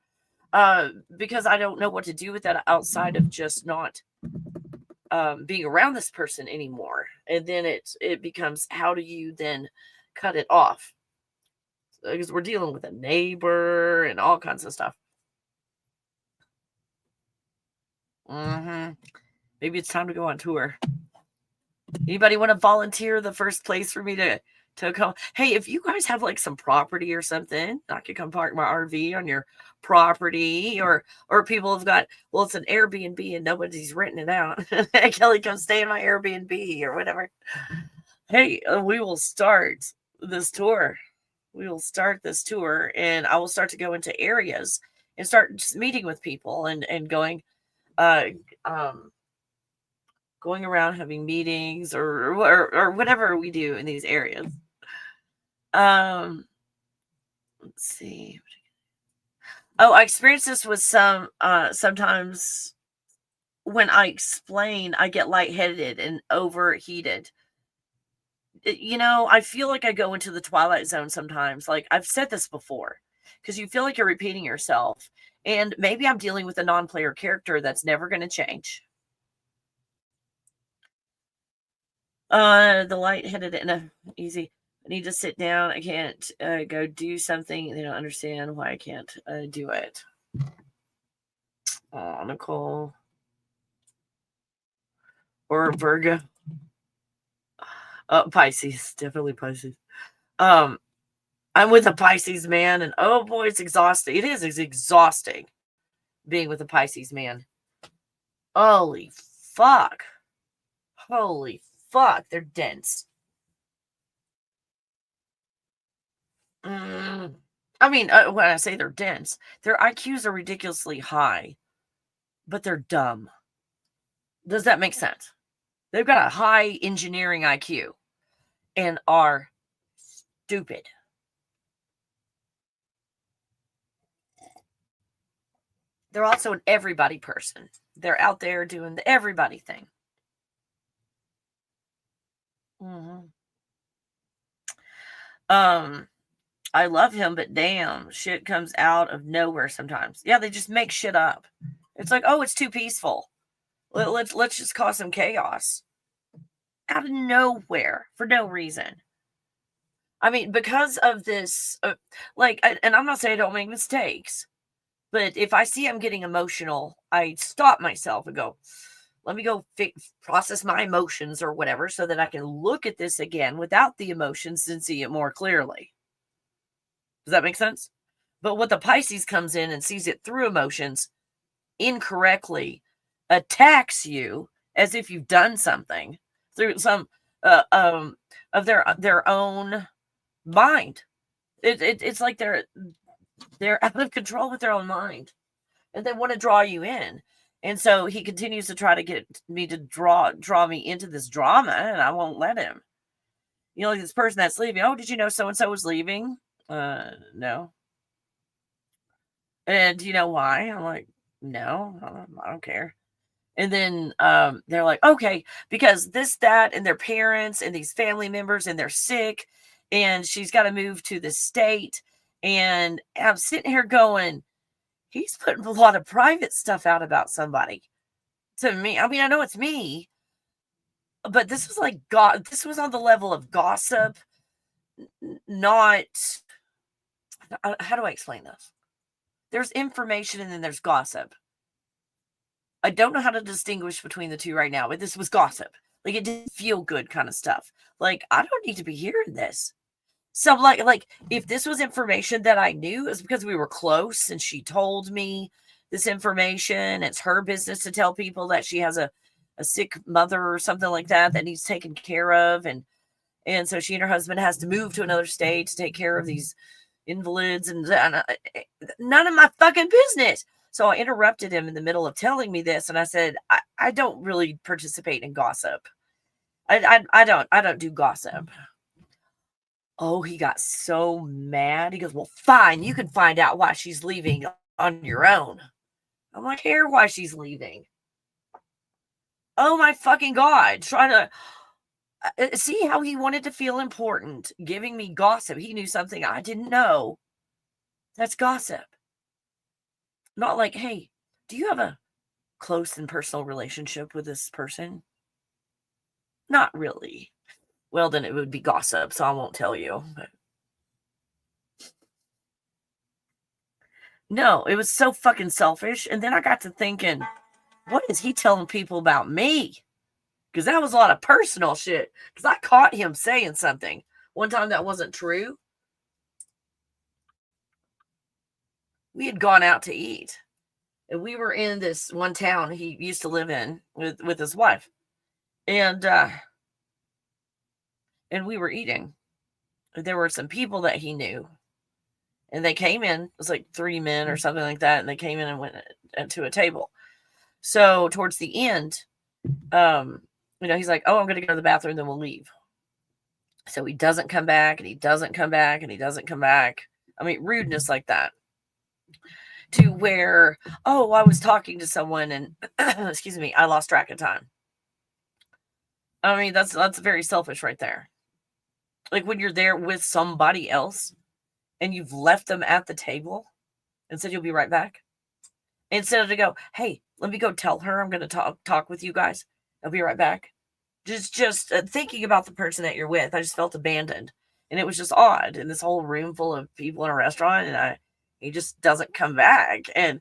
Because I don't know what to do with that outside of just not being around this person anymore. And then it becomes, how do you then cut it off? Because we're dealing with a neighbor and all kinds of stuff. Maybe it's time to go on tour. Anybody want to volunteer the first place for me to come? Hey, if you guys have like some property or something, I could come park my RV on your property, or people have got, well, it's an Airbnb and nobody's renting it out. Kelly, come stay in my Airbnb or whatever. Hey, we will start this tour. And I will start to go into areas and start just meeting with people and going, going around having meetings or whatever we do in these areas. Let's see. Oh, I experienced this with sometimes when I explain, I get lightheaded and overheated. I feel like I go into the twilight zone sometimes. Like, I've said this before, because you feel like you're repeating yourself. And maybe I'm dealing with a non-player character that's never going to change. The lightheaded and easy. I need to sit down. I can't go do something. They don't understand why I can't do it. Oh, Nicole. Or Virgo. Pisces. Definitely Pisces. I'm with a Pisces man, and oh boy, it's exhausting. It's exhausting being with a Pisces man. Holy fuck. They're dense. I mean, when I say they're dense, their IQs are ridiculously high, but they're dumb. Does that make sense? They've got a high engineering IQ and are stupid. They're also an everybody person. They're out there doing the everybody thing. Mm-hmm. I love him, but damn, shit comes out of nowhere sometimes. Yeah, they just make shit up. It's like, oh, it's too peaceful. Let's just cause some chaos out of nowhere for no reason. I mean, because of this, and I'm not saying I don't make mistakes, but if I see I'm getting emotional, I stop myself and go, let me go process my emotions or whatever so that I can look at this again without the emotions and see it more clearly. Does that make sense? But what the Pisces comes in and sees it through emotions incorrectly, attacks you as if you've done something through some of their own mind. It's like they're out of control with their own mind, and they want to draw you in. And so he continues to try to get me to draw me into this drama, and I won't let him. You know, like this person that's leaving. Oh, did you know so and so was leaving? No. And do you know why? I'm like, no, I don't care. And then they're like, okay, because this, that, and their parents and these family members, and they're sick, and she's got to move to the state. And I'm sitting here going, he's putting a lot of private stuff out about somebody to me. I mean, I know it's me, but this was like, this was on the level of gossip, not, how do I explain this? There's information and then there's gossip. I don't know how to distinguish between the two right now, but this was gossip. Like, it didn't feel good kind of stuff. Like, I don't need to be hearing this. So, like if this was information that I knew, it's because we were close and she told me this information. It's her business to tell people that she has a sick mother or something like that needs taken care of. And so she and her husband has to move to another state to take care of these invalids, and none of my fucking business. So I interrupted him in the middle of telling me this, and I said, I don't really participate in gossip. I don't do gossip. Oh, he got so mad. He goes, well, fine, you can find out why she's leaving on your own. I'm like, care why she's leaving. Oh my fucking God. Trying to see how he wanted to feel important, giving me gossip. He knew something I didn't know. That's gossip. Not like, hey, do you have a close and personal relationship with this person? Not really. Well, then it would be gossip, so I won't tell you. But no, it was so fucking selfish. And then I got to thinking, what is he telling people about me? Because that was a lot of personal shit. Because I caught him saying something one time that wasn't true. We had gone out to eat. And we were in this one town he used to live in with his wife. And we were eating. There were some people that he knew. And they came in. It was like 3 men or something like that. And they came in and went to a table. So towards the end, he's like, oh, I'm going to go to the bathroom, then we'll leave. So he doesn't come back, and he doesn't come back, and he doesn't come back. I mean, rudeness like that. To where, oh, I was talking to someone and, excuse me, I lost track of time. I mean, that's very selfish right there. Like when you're there with somebody else and you've left them at the table and said you'll be right back. Instead of to go, hey, let me go tell her I'm going to talk with you guys. I'll be right back. Just thinking about the person that you're with, I just felt abandoned. And it was just odd in this whole room full of people in a restaurant, and he just doesn't come back. And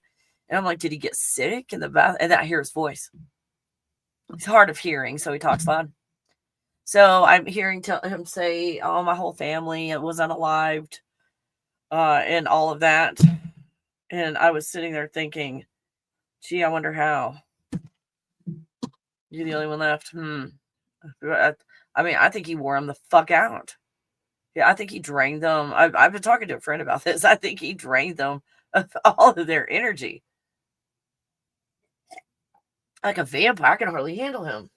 I'm like, did he get sick in the bath? And then I hear his voice. He's hard of hearing, so he talks loud. So I'm hearing him say, oh, my whole family was unalived, and all of that. And I was sitting there thinking, gee, I wonder how. You're the only one left. I mean, I think he wore him the fuck out. Yeah, I think he drained them. I've been talking to a friend about this. I think he drained them of all of their energy. Like a vampire, I can hardly handle him.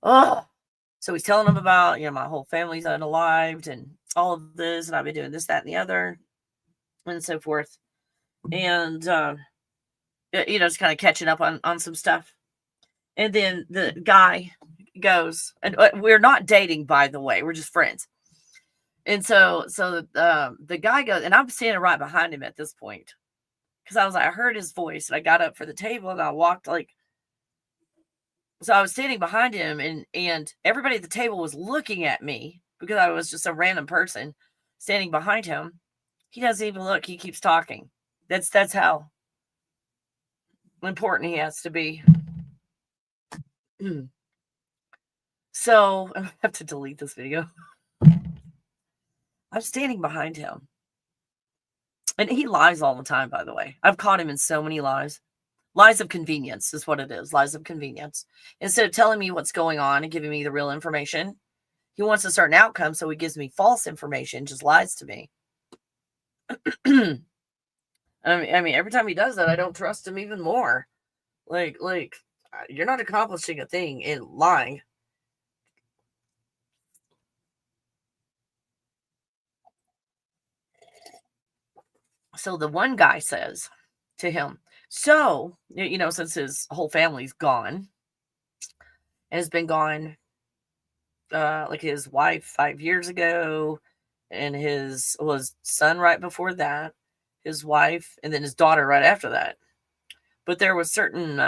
Oh, so he's telling them about, my whole family's unalived and all of this, and I've been doing this, that, and the other, and so forth. And, just kind of catching up on some stuff. And then the guy goes, and we're not dating, by the way, we're just friends. And so the guy goes, and I'm standing right behind him at this point. Because I was like, I heard his voice, and I got up for the table, and I walked so I was standing behind him, and everybody at the table was looking at me because I was just a random person standing behind him. He doesn't even look. He keeps talking. That's how important he has to be. So I have to delete this video. I'm standing behind him. And he lies all the time, by the way. I've caught him in so many lies. Lies of convenience is what it is. Lies of convenience. Instead of telling me what's going on and giving me the real information, he wants a certain outcome, so he gives me false information, just lies to me. I mean, every time he does that, I don't trust him even more. Like, you're not accomplishing a thing in lying. So the one guy says to him, so, since his whole family's gone, has been gone, like his wife 5 years ago, and his son right before that, his wife, and then his daughter right after that. But there was certain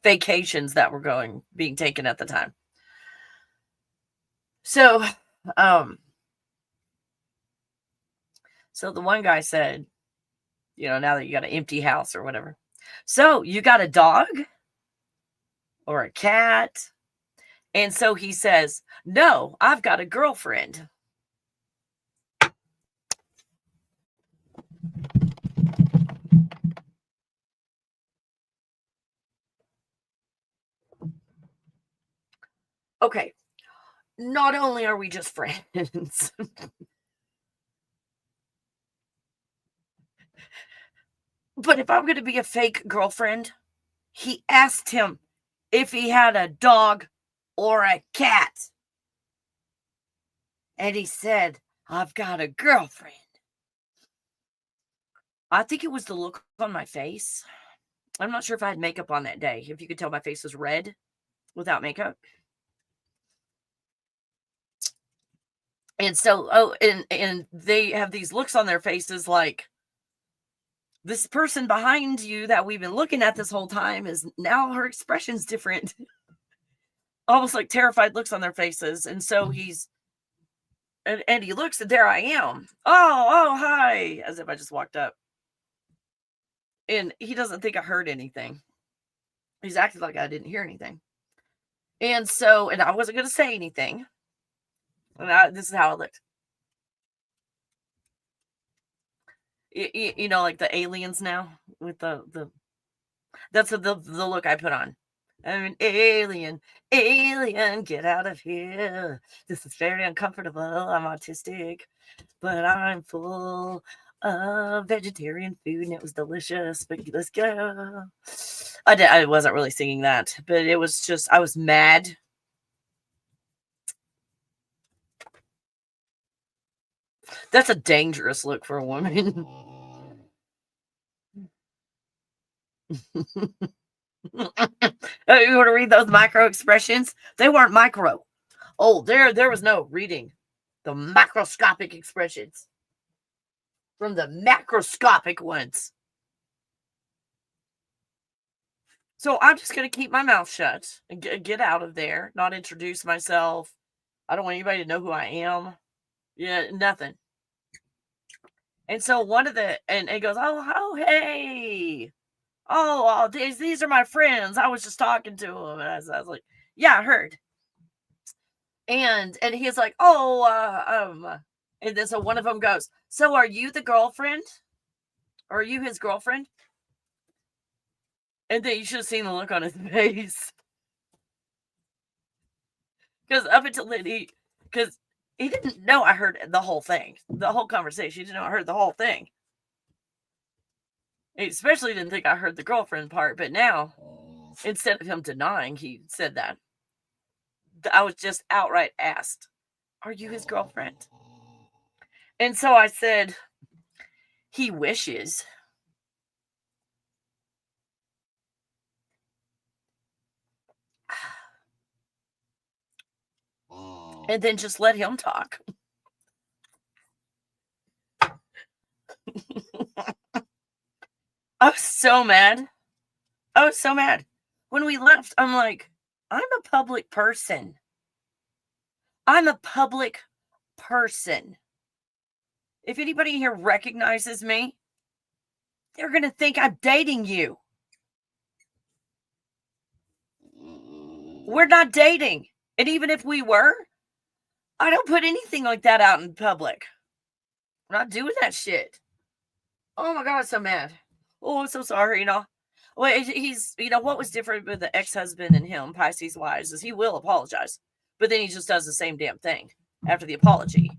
vacations that were being taken at the time. So, so the one guy said, now that you got an empty house or whatever. So you got a dog or a cat? And so he says, no, I've got a girlfriend. Okay. Not only are we just friends, but if I'm going to be a fake girlfriend, he asked him if he had a dog or a cat. And he said, I've got a girlfriend. I think it was the look on my face. I'm not sure if I had makeup on that day. If you could tell, my face was red without makeup. And so, and they have these looks on their faces like, this person behind you that we've been looking at this whole time is now, her expression's different. Almost like terrified looks on their faces. And so and he looks, and there I am. Oh, hi. As if I just walked up. And he doesn't think I heard anything. He's acting like I didn't hear anything. And so, and I wasn't going to say anything. And this is how I looked. Like the aliens now with that's the look I put on. I'm an alien, get out of here. This is very uncomfortable. I'm autistic, but I'm full of vegetarian food, and it was delicious. But let's go. I wasn't really singing that, but it was just, I was mad. That's a dangerous look for a woman. You want to read those micro expressions? They weren't micro. Oh, there was no reading the macroscopic expressions from the macroscopic ones. So I'm just going to keep my mouth shut and get out of there, not introduce myself. I don't want anybody to know who I am. Yeah, nothing. And so one of and it goes, oh, hey. Oh, these are my friends. I was just talking to them. And I was like, yeah, I heard. And he's like, and then so one of them goes, so are you the girlfriend? Or are you his girlfriend? And then you should have seen the look on his face. Because up until then, because He didn't know I heard the whole thing, the whole conversation. He didn't know I heard the whole thing. He especially didn't think I heard the girlfriend part, but now, instead of him denying he said that, I was just outright asked, "Are you his girlfriend?" And so I said, "He wishes." And then just let him talk. I was so mad. I was so mad. When we left, I'm like, I'm a public person. I'm a public person. If anybody here recognizes me, they're going to think I'm dating you. We're not dating. And even if we were, I don't put anything like that out in public. I'm not doing that shit. Oh my God, I'm so mad. Oh, I'm so sorry, you know. Well, he's, you know, what was different with the ex-husband and him, Pisces wise, is he will apologize. But then he just does the same damn thing after the apology.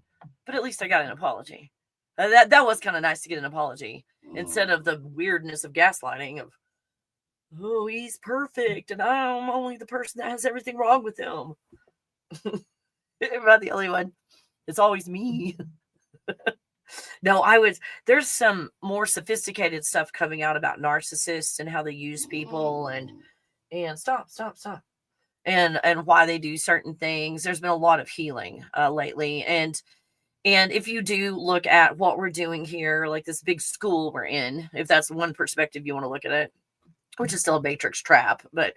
But at least I got an apology. That was kind of nice to get an apology instead of the weirdness of gaslighting of, oh, he's perfect and I'm only the person that has everything wrong with him. Am I the only one? It's always me. No, there's some more sophisticated stuff coming out about narcissists and how they use people and stop. And why they do certain things. There's been a lot of healing lately. And if you do look at what we're doing here, like this big school we're in, if that's one perspective you want to look at it, which is still a matrix trap, but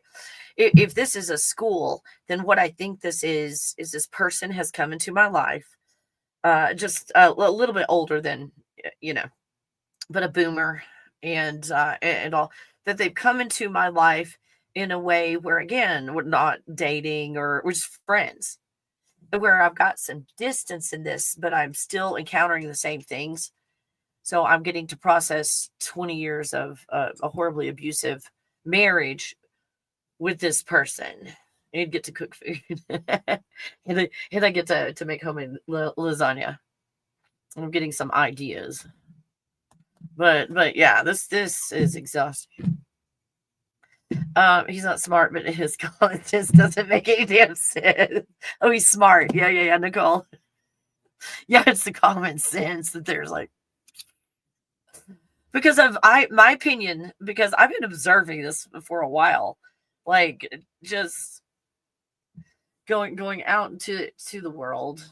if this is a school, then what I think this is this person has come into my life, just a little bit older than, you know, but a boomer and all, that they've come into my life in a way where, again, we're not dating or we're just friends, where I've got some distance in this, but I'm still encountering the same things. So I'm getting to process 20 years of a horribly abusive marriage with this person and get to cook food. and I get to make homemade lasagna. I'm getting some ideas. But yeah, this is exhausting. He's not smart, but his comment just doesn't make any damn sense. Oh, he's smart. Yeah, Nicole. Yeah, it's the common sense that there's like, because of my opinion, because I've been observing this for a while, like just going out into the world.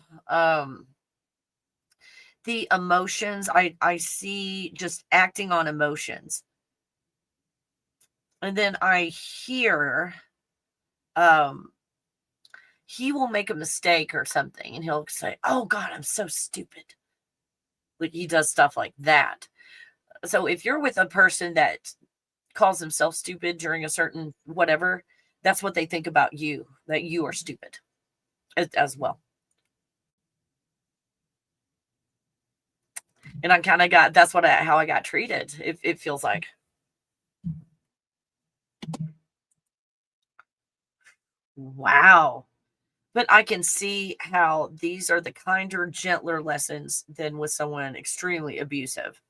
The emotions I see, just acting on emotions. And then I hear he will make a mistake or something and he'll say, "Oh God, I'm so stupid." Like he does stuff like that. So if you're with a person that calls himself stupid during a certain whatever, that's what they think about you, that you are stupid as well. And I kind of that's how I got treated. It feels like. Wow. But I can see how these are the kinder, gentler lessons than with someone extremely abusive.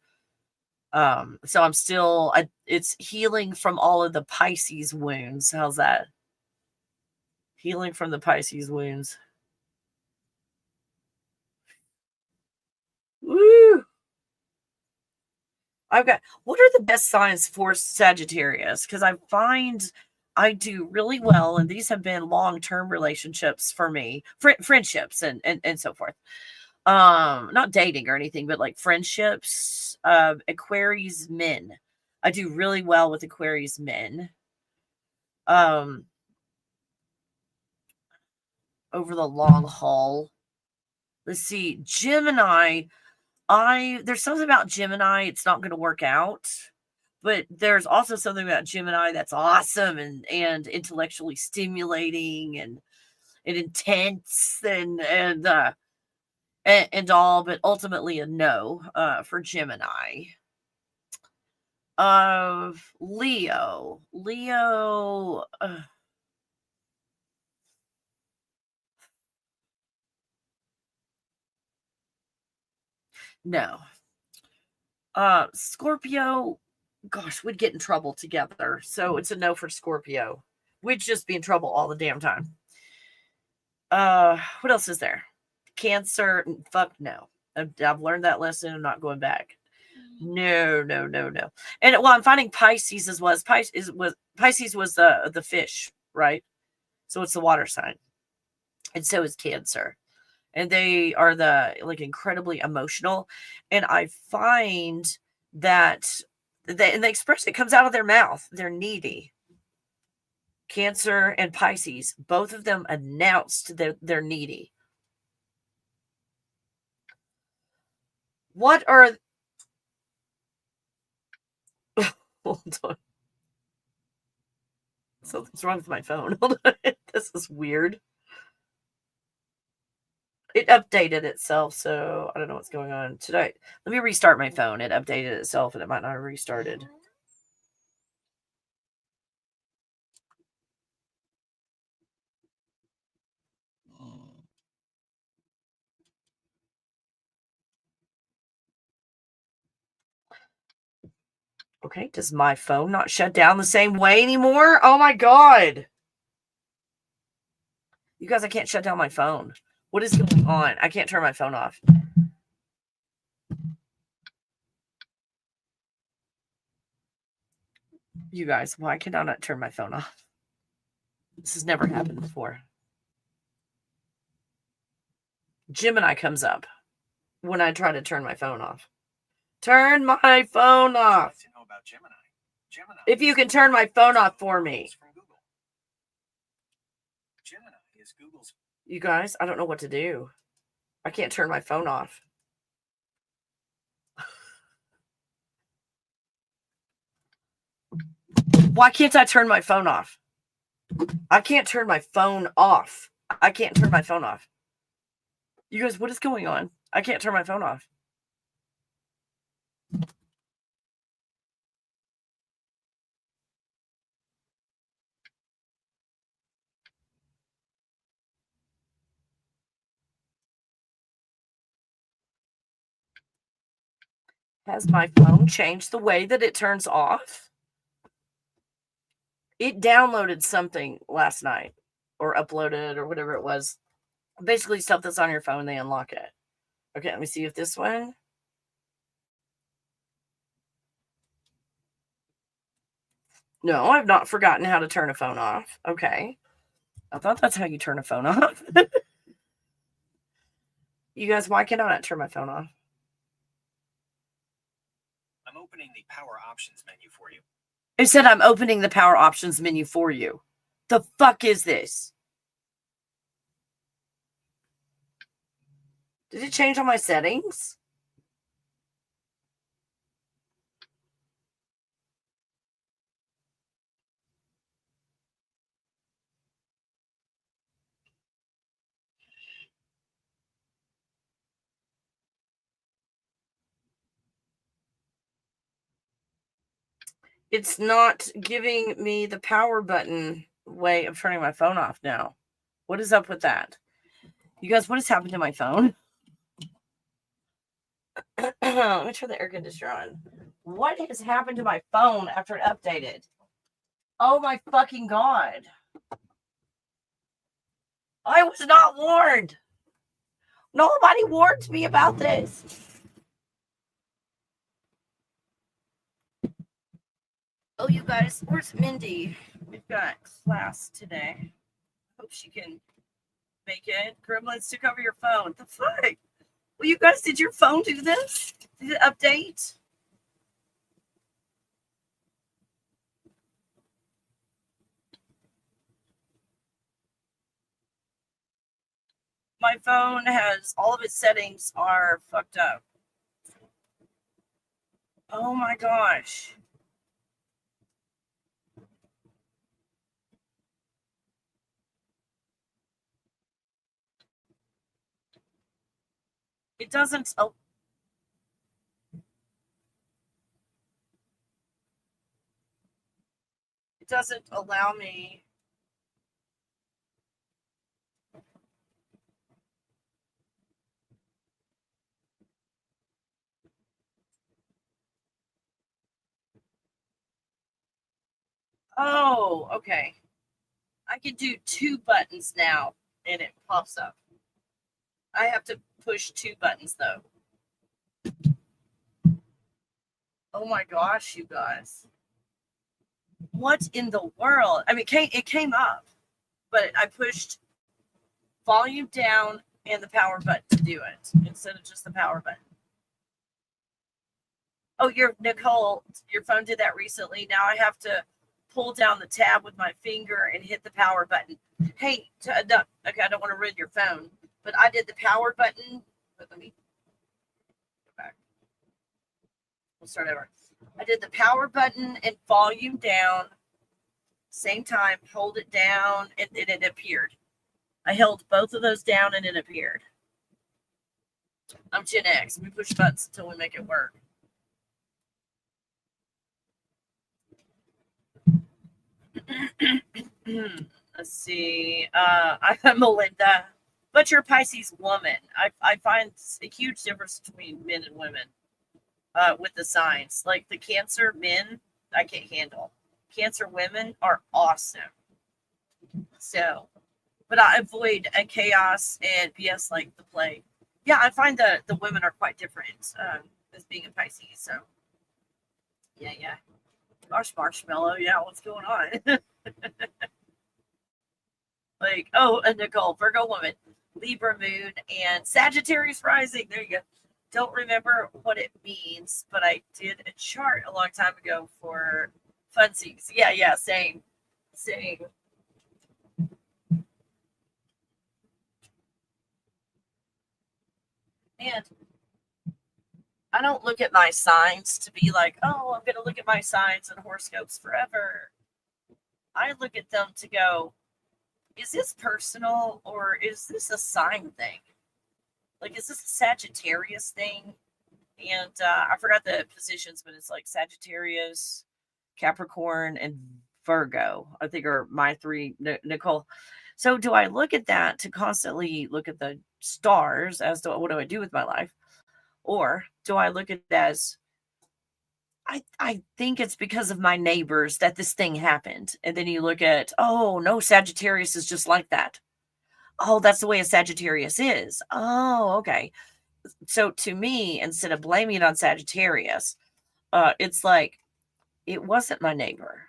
So I'm still, it's healing from all of the Pisces wounds. How's that? Healing from the Pisces wounds. Woo! What are the best signs for Sagittarius? Because I find I do really well, and these have been long-term relationships for me, friendships and so forth. Not dating or anything, but like friendships. Aquarius men. I do really well with Aquarius men. Over the long haul. Let's see, Gemini. There's something about Gemini, it's not going to work out. But there's also something about Gemini that's awesome and intellectually stimulating and intense and all, but ultimately a no for Gemini. Leo. No. Scorpio, gosh, we'd get in trouble together. So it's a no for Scorpio. We'd just be in trouble all the damn time. What else is there? Cancer, fuck no. I've learned that lesson. I'm not going back. No. And well, I'm finding Pisces as well. Pisces was the fish, right? So it's the water sign. And so is Cancer. And they are like incredibly emotional. And I find that they express it comes out of their mouth. They're needy. Cancer and Pisces, both of them announced that they're needy. What are hold on. Something's wrong with my phone. Hold on. This is weird. It updated itself, so I don't know what's going on today. Let me restart my phone. It updated itself and it might not have restarted. Okay, does my phone not shut down the same way anymore? Oh my God. You guys, I can't shut down my phone. What is going on? I can't turn my phone off. You guys, why can I not turn my phone off? This has never happened before. Gemini comes up when I try to turn my phone off. Turn my phone off. To know about Gemini. If you can turn my phone off for me. Gemini is Google's. You guys, I don't know what to do. I can't turn my phone off. Why can't I turn my phone off? I can't turn my phone off. I can't turn my phone off. You guys, what is going on? I can't turn my phone off. Has my phone changed the way that it turns off? It downloaded something last night or uploaded or whatever it was. Basically stuff that's on your phone, they unlock it. Okay, let me see if this one. No, I've not forgotten how to turn a phone off. Okay. I thought that's how you turn a phone off. You guys, why can I not turn my phone off? I'm opening the power options menu for you. It said I'm opening the power options menu for you. The fuck is this? Did it change all my settings? It's not giving me the power button way of turning my phone off now. What is up with that? You guys, what has happened to my phone? Let me turn the air conditioner on. What has happened to my phone after it updated? Oh my fucking God. I was not warned. Nobody warned me about this. Oh, you guys, where's Mindy? We've got class today. Hope she can make it. Gremlins took over your phone. The fuck? Well, you guys, did your phone do this? Did it update? My phone has all of its settings are fucked up. Oh my gosh. It doesn't. Oh. It doesn't allow me. Oh, okay. I can do 2 buttons now, and it pops up. I have to push 2 buttons, though. Oh my gosh, you guys. What in the world? I mean, it came up, but I pushed volume down and the power button to do it instead of just the power button. Oh, Nicole, your phone did that recently. Now I have to pull down the tab with my finger and hit the power button. Hey, okay, I don't want to ruin your phone, but I did the power button. But let me go back. We'll start over. I did the power button and volume down. Same time, hold it down, and it appeared. I held both of those down, and it appeared. I'm Gen X. We push buttons until we make it work. Let's see. I'm Melinda, but you're a Pisces woman. I find a huge difference between men and women with the signs. Like the Cancer men, I can't handle. Cancer women are awesome. So, but I avoid chaos and BS like the plague. Yeah, I find that the women are quite different as being a Pisces. So, yeah. Gosh, Marshmallow, yeah, what's going on? Like, oh, a Nicole, Virgo woman, Libra moon, and Sagittarius rising. There you go. Don't remember what it means, but I did a chart a long time ago for funsies. Yeah, same. And I don't look at my signs to be like, oh, I'm going to look at my signs and horoscopes forever. I look at them to go, is this personal or is this a sign thing? Like, is this a Sagittarius thing? And I forgot the positions, but it's like Sagittarius, Capricorn, and Virgo, I think are my 3, Nicole. So do I look at that to constantly look at the stars as to what do I do with my life? Or do I look at it as, I think it's because of my neighbors that this thing happened. And then you look at, oh, no, Sagittarius is just like that. Oh, that's the way a Sagittarius is. Oh, okay. So to me, instead of blaming it on Sagittarius, it's like, it wasn't my neighbor.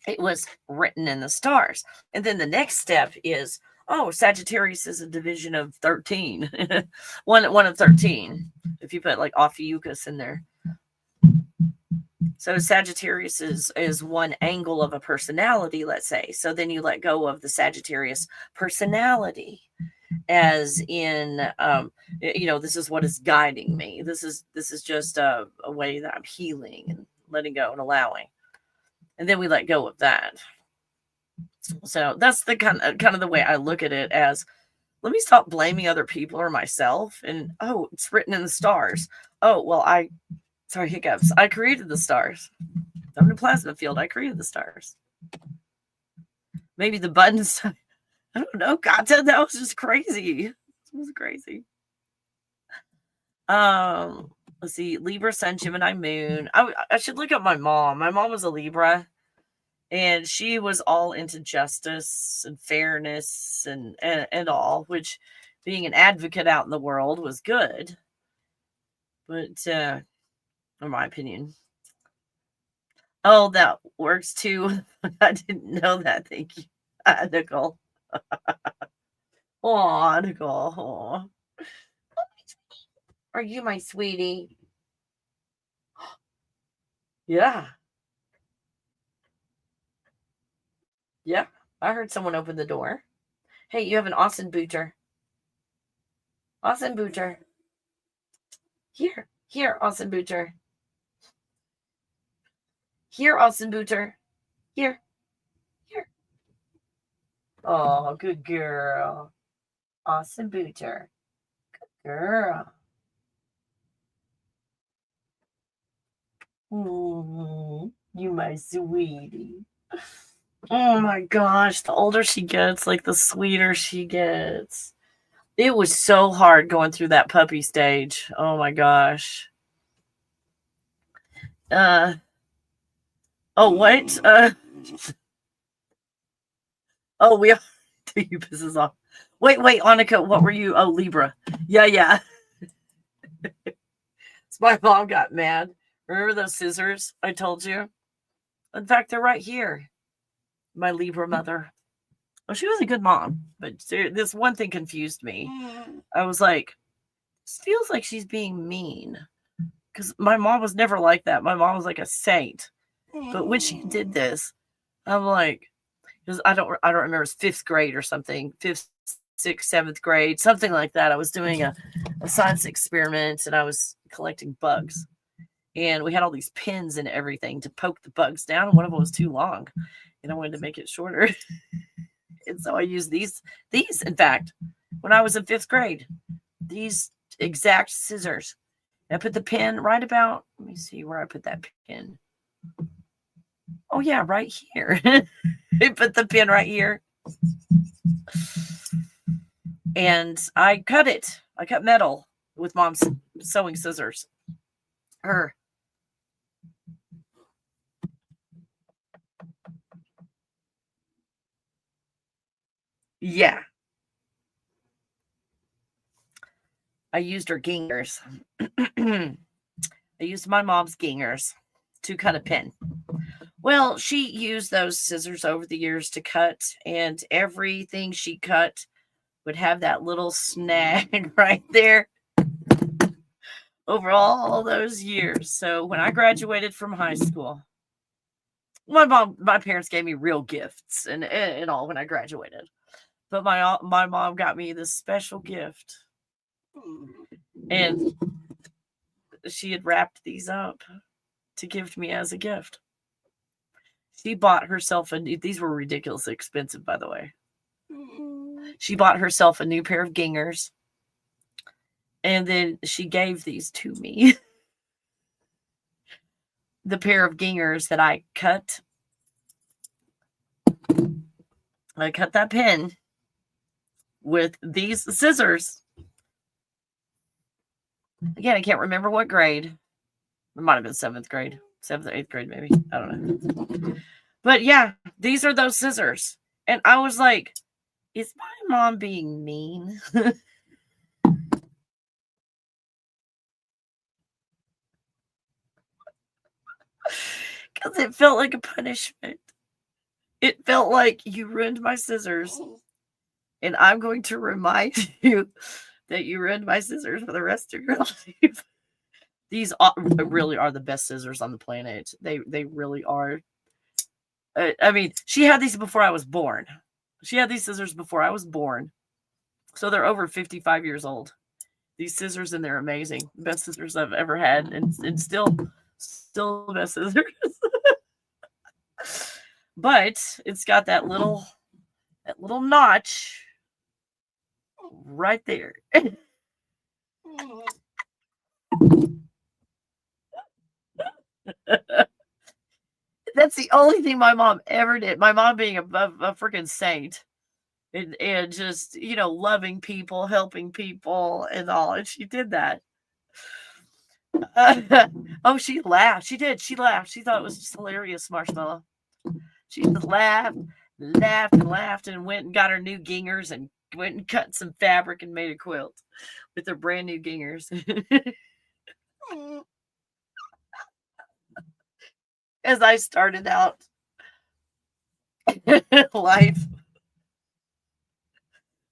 It was written in the stars. And then the next step is, oh, Sagittarius is a division of 13. one of 13. If you put like Ophiuchus in there. So Sagittarius is one angle of a personality, let's say. So then you let go of the Sagittarius personality, as in, this is what is guiding me. This is just a way that I'm healing and letting go and allowing. And then we let go of that. So that's the kind of the way I look at it, as, let me stop blaming other people or myself. And, oh, it's written in the stars. Oh, well, hiccups. I created the stars. I'm in a plasma field. I created the stars. Maybe the buttons. I don't know. God, that was just crazy. It was crazy. Let's see. Libra, Sun, Gemini, Moon. I should look up my mom. My mom was a Libra, and she was all into justice and fairness and all, which, being an advocate out in the world, was good. But in my opinion. Oh, that works too. I didn't know that. Thank you, Nicole. Oh, Nicole. Aww. Are you my sweetie? Yeah. Yeah. I heard someone open the door. Hey, you have an Austin Booter. Austin Booter. Here, Austin Booter. Here, Austin Booter. Here. Oh, good girl. Austin Booter. Good girl. You my sweetie. Oh my gosh, the older she gets, like the sweeter she gets. It was so hard going through that puppy stage. Oh my gosh. Oh, what? Oh, we you pisses off. Wait, Annika, what were you? Oh, Libra. Yeah. So my mom got mad. Remember those scissors I told you? In fact, they're right here. My Libra mother. Well, she was a good mom, but this one thing confused me. I was like, this feels like she's being mean. Because my mom was never like that. My mom was like a saint. But when she did this, I'm like, because I don't remember, it's 5th grade or something, 5th, 6th, 7th grade, something like that. I was doing a science experiment and I was collecting bugs. And we had all these pins and everything to poke the bugs down. And one of them was too long. And I wanted to make it shorter. And so I used these, in fact, when I was in 5th grade, these exact scissors. And I put the pin right about, let me see where I put that pin. Oh, yeah, right here. I put the pin right here. And I cut it. I cut metal with mom's sewing scissors. Her. Yeah. I used her gingers. I used my mom's gingers to cut a pin. Well, she used those scissors over the years to cut, and everything she cut would have that little snag right there over all those years. So when I graduated from high school, my parents gave me real gifts and all when I graduated. But my mom got me this special gift. And she had wrapped these up to give to me as a gift. She bought herself these were ridiculously expensive, by the way. She bought herself a new pair of gingers. And then she gave these to me. The pair of gingers that I cut. I cut that pin with these scissors. Again, I can't remember what grade. It might have been 7th grade. 7th or 8th grade, maybe. I don't know. But yeah, these are those scissors. And I was like, is my mom being mean? Because it felt like a punishment. It felt like you ruined my scissors. And I'm going to remind you that you ruined my scissors for the rest of your life. These really are the best scissors on the planet. They really are. I mean, she had these before I was born. She had these scissors before I was born. So they're over 55 years old. These scissors, and they're amazing. The best scissors I've ever had. And still the best scissors. But it's got that little notch right there. That's the only thing my mom ever did. My mom being a freaking saint. And just, loving people, helping people, and all. And she did that. Oh, she laughed. She did. She laughed. She thought it was just hilarious, Marshmallow. She just laughed, and went and got her new gingers and went and cut some fabric and made a quilt with her brand new gingers. As I started out life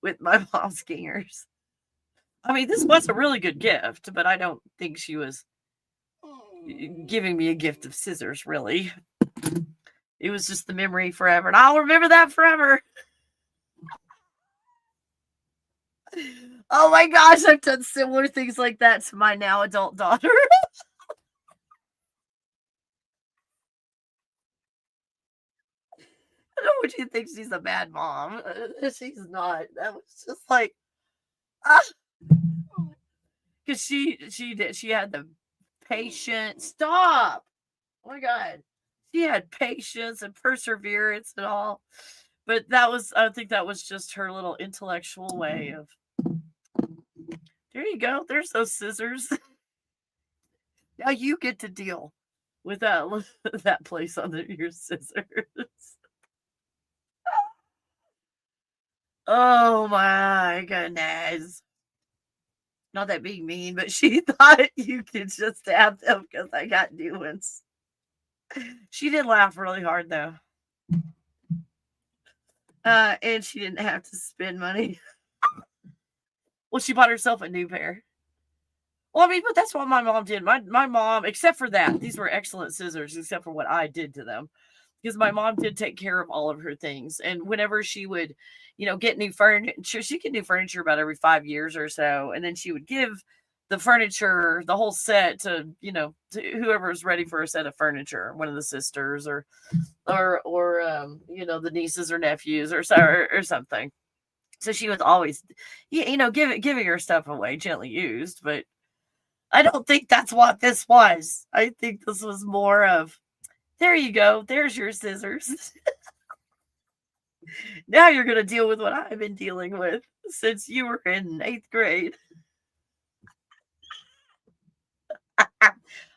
with my mom's gingers. I mean, this was a really good gift, but I don't think she was giving me a gift of scissors, really. It was just the memory forever, and I'll remember that forever. Oh my gosh, I've done similar things like that to my now adult daughter. I don't want you to think she's a bad mom. She's not. That was just like, because she had the patience. Stop! Oh my God, she had patience and perseverance and all. But I think that was just her little intellectual way of. There you go. There's those scissors. Now you get to deal with that that place on your scissors. Oh my goodness. Not that being mean, but she thought you could just stab them because I got new ones. She did laugh really hard though. And she didn't have to spend money. Well, she bought herself a new pair. Well, I mean, but that's what my mom did. My mom, except for that, these were excellent scissors, except for what I did to them. Because my mom did take care of all of her things. And whenever she would, get new furniture, she get new furniture about every 5 years or so. And then she would give the furniture, the whole set to whoever was ready for a set of furniture, one of the sisters or the nieces or nephews or something. So she was always, giving her stuff away, gently used. But I don't think that's what this was. I think this was more of, there you go. There's your scissors. Now you're going to deal with what I've been dealing with since you were in 8th grade.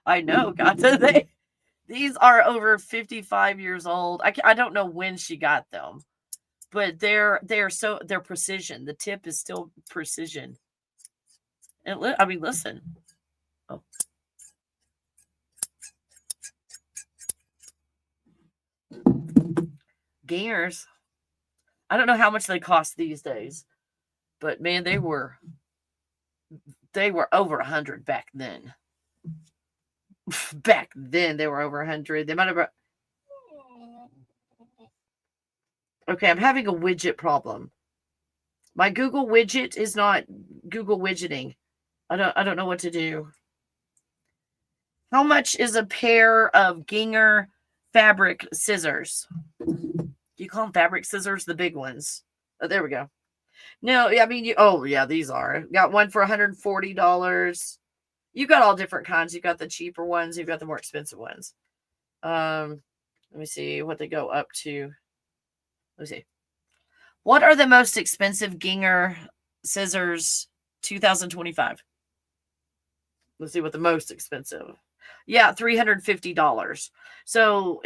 I know. These are over 55 years old. I don't know when she got them, but they're precision. The tip is still precision. And listen. Oh. Gingers. I don't know how much they cost these days, but man, they were over 100 back then. Back then, they were over 100. They might have. Okay, I'm having a widget problem. My Google widget is not Google widgeting. I don't know what to do. How much is a pair of Ginger fabric scissors? You call them fabric scissors, the big ones. Oh, there we go. No, I mean, these are. Got one for $140. You got all different kinds. You got the cheaper ones. You've got the more expensive ones. Let me see what they go up to. Let me see. What are the most expensive Ginger scissors 2025? Let's see what the most expensive. Yeah, $350. So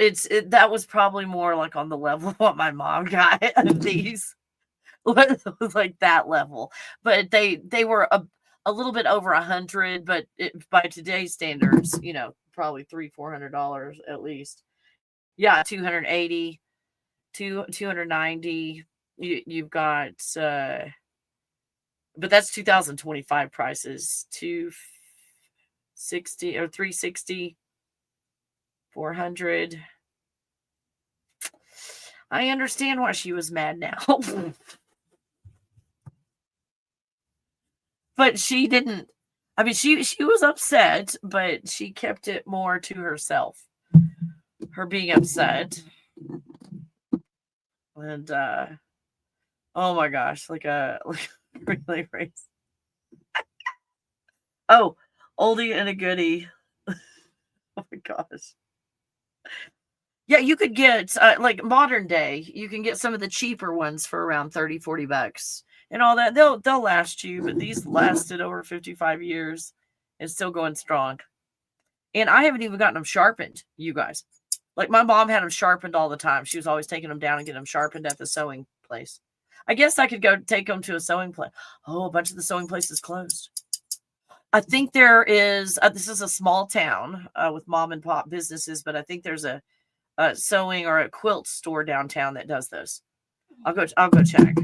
that was probably more like on the level of what my mom got of these. It was like that level. But they were a little bit over 100, but by today's standards, probably $300-400 at least. Yeah, 280, 290. You've got but that's 2025 prices. 260 or 360, 400. I understand why she was mad now. But she didn't. I mean, she was upset, but she kept it more to herself. Her being upset. And oh my gosh, like really race. Oh, oldie and a goodie. Oh my gosh. Yeah, you could get like modern day, you can get some of the cheaper ones for around $30-40 and all that. They'll last you, but these lasted over 55 years and still going strong. And I haven't even gotten them sharpened, you guys. Like my mom had them sharpened all the time. She was always taking them down and getting them sharpened at the sewing place. I guess I could go take them to a sewing place. Oh, a bunch of the sewing places closed. I think there is, this is a small town with mom and pop businesses, but I think there's a sewing or a quilt store downtown that does this. I'll go check.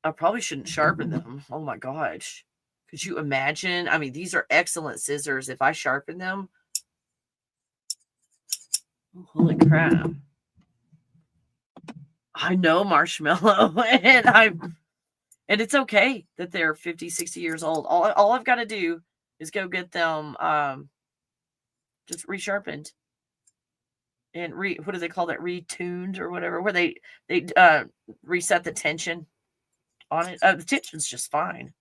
I probably shouldn't sharpen them. Oh my gosh. Could you imagine? I mean, these are excellent scissors. If I sharpen them, oh, holy crap. I know, Marshmallow. And it's okay that they're 50, 60 years old. All I've got to do is go get them just resharpened. And what do they call that? Retuned or whatever, where they reset the tension on it. The tension's just fine.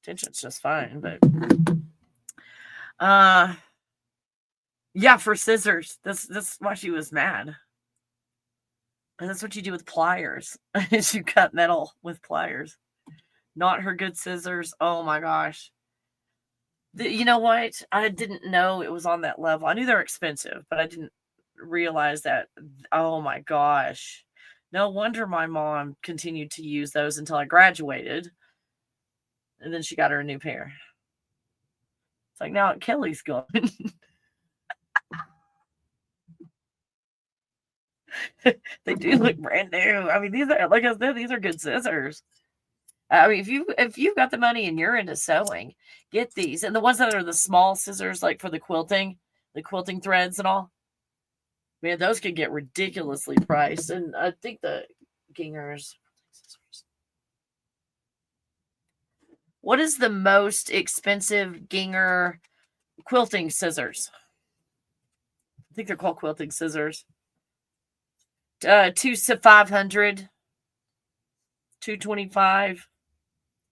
Tension's just fine, but yeah, for scissors. That's why she was mad. And that's what you do with pliers. Is you cut metal with pliers. Not her good scissors. Oh my gosh. You know what? I didn't know it was on that level. I knew they're expensive, but I didn't realize that. Oh my gosh. No wonder my mom continued to use those until I graduated. And then she got her a new pair. It's like, now Kelly's gone. They do look brand new. I mean, these are, like I said, these are good scissors. I mean, if you've got the money and you're into sewing, get these. And the ones that are the small scissors, like for the quilting threads and all, man, those can get ridiculously priced. And I think the Gingers. What is the most expensive Ginger quilting scissors? I think they're called quilting scissors. 500, 225,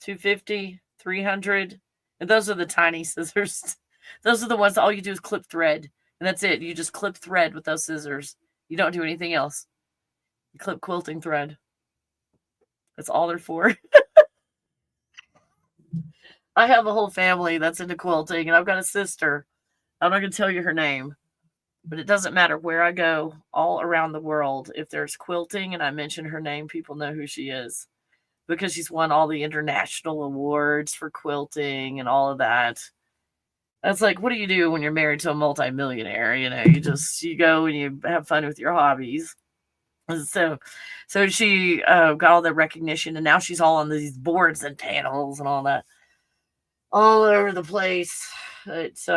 250, 300. And those are the tiny scissors. Those are the ones that all you do is clip thread. And that's it. You just clip thread with those scissors. You don't do anything else. You clip quilting thread. That's all they're for. I have a whole family that's into quilting, and I've got a sister. I'm not going to tell you her name, but it doesn't matter where I go all around the world. If there's quilting and I mention her name, people know who she is because she's won all the international awards for quilting and all of that. That's like, what do you do when you're married to a multimillionaire? You know, you go and you have fun with your hobbies. So she got all the recognition, and now she's all on these boards and panels and all that, all over the place. It's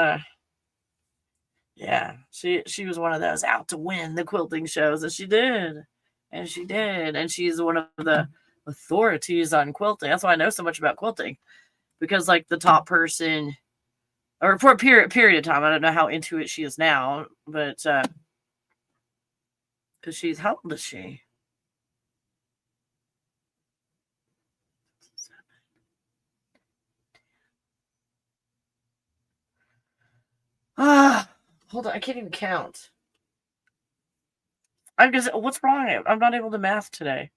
yeah, she was one of those out to win the quilting shows, and she did, and she's one of the authorities on quilting. That's why I know so much about quilting, because like the top person, or for a period of time, I don't know how into it she is now, but because she's, how old is she? Hold on, I can't even count. What's wrong? I'm not able to math today.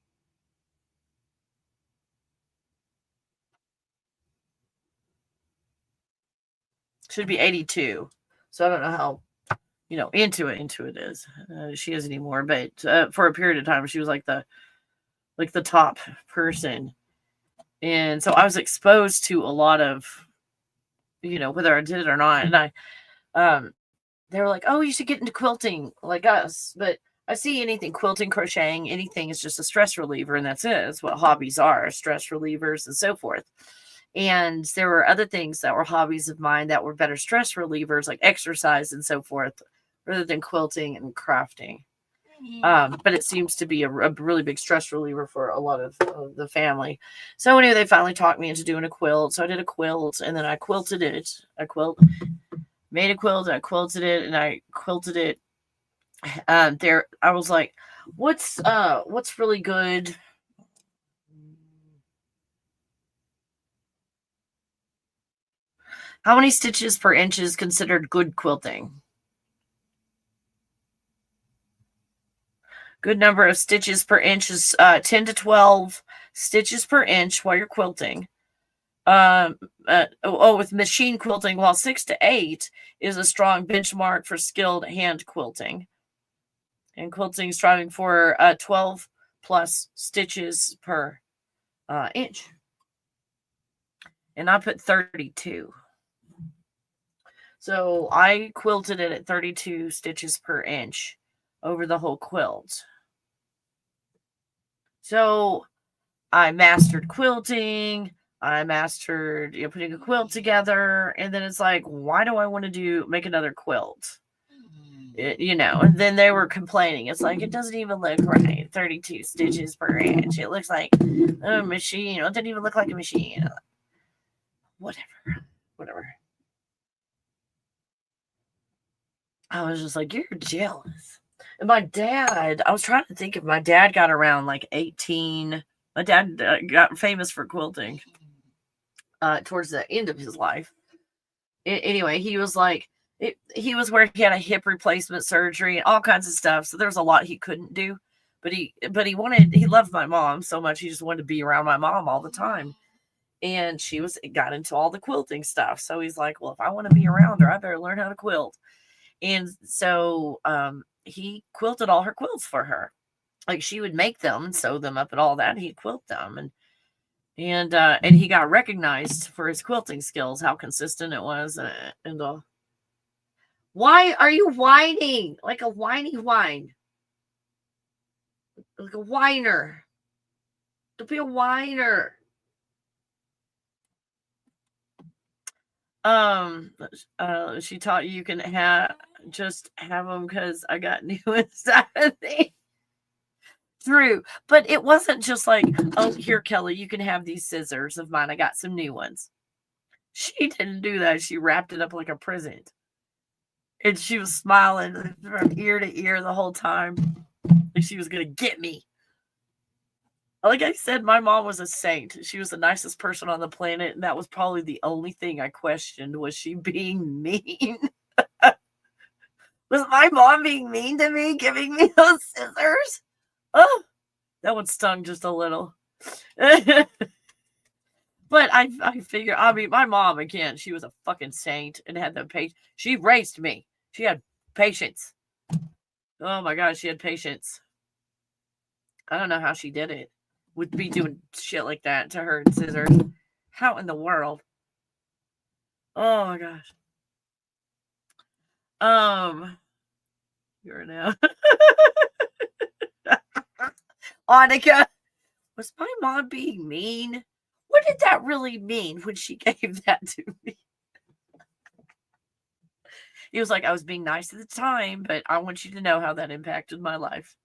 Should be 82. So I don't know how, into it is. She is anymore, but for a period of time, she was like the top person. And so I was exposed to a lot of, whether I did it or not. And they were like, oh, you should get into quilting like us. But I see anything, quilting, crocheting, anything is just a stress reliever. And that's it. That's what hobbies are, stress relievers and so forth. And there were other things that were hobbies of mine that were better stress relievers, like exercise and so forth, rather than quilting and crafting. But it seems to be a really big stress reliever for a lot of the family. So anyway, they finally talked me into doing a quilt. So I did a quilt, and then I quilted it. Made a quilt, and I quilted it, and I quilted it. There, I was like, what's really good? How many stitches per inch is considered good quilting? Good number of stitches per inch is 10 to 12 stitches per inch while you're quilting. With machine quilting, while 6 to 8 is a strong benchmark for skilled hand quilting. And quilting striving for 12 plus stitches per inch. And I put 32. So I quilted it at 32 stitches per inch over the whole quilt. So I mastered quilting. I mastered putting a quilt together. And then it's like, why do I want to make another quilt? And then they were complaining. It's like, it doesn't even look right. 32 stitches per inch. It looks like a machine. It doesn't even look like a machine. Whatever. I was just like, you're jealous. And my dad, I was trying to think if my dad got around like 18. My dad got famous for quilting towards the end of his life. Anyway, he was like, he was where he had a hip replacement surgery and all kinds of stuff. So there was a lot he couldn't do. But he loved my mom so much. He just wanted to be around my mom all the time. And she got into all the quilting stuff. So he's like, well, if I want to be around her, I better learn how to quilt. And so he quilted all her quilts for her. Like she would make them, sew them up and all that. He'd quilt them. And he got recognized for his quilting skills, how consistent it was. And all. Why are you whining? Like a whiny whine. Like a whiner. Don't be a whiner. She taught you can have them because I got new inside of me. True, but it wasn't just like, oh, here, Kelly, you can have these scissors of mine. I got some new ones. She didn't do that. She wrapped it up like a present, and she was smiling from ear to ear the whole time, like she was gonna get me. Like I said, my mom was a saint. She was the nicest person on the planet, and that was probably the only thing I questioned. Was she being mean? Was my mom being mean to me, giving me those scissors? Oh, that one stung just a little. But I figure, I mean, my mom, again, she was a fucking saint and had the patience. She raised me. She had patience. Oh my God, she had patience. I don't know how she did it. Would be doing shit like that to her and scissors. How in the world? Oh my gosh. You're now. Annika, was my mom being mean? What did that really mean when she gave that to me? He was like, I was being nice at the time, but I want you to know how that impacted my life.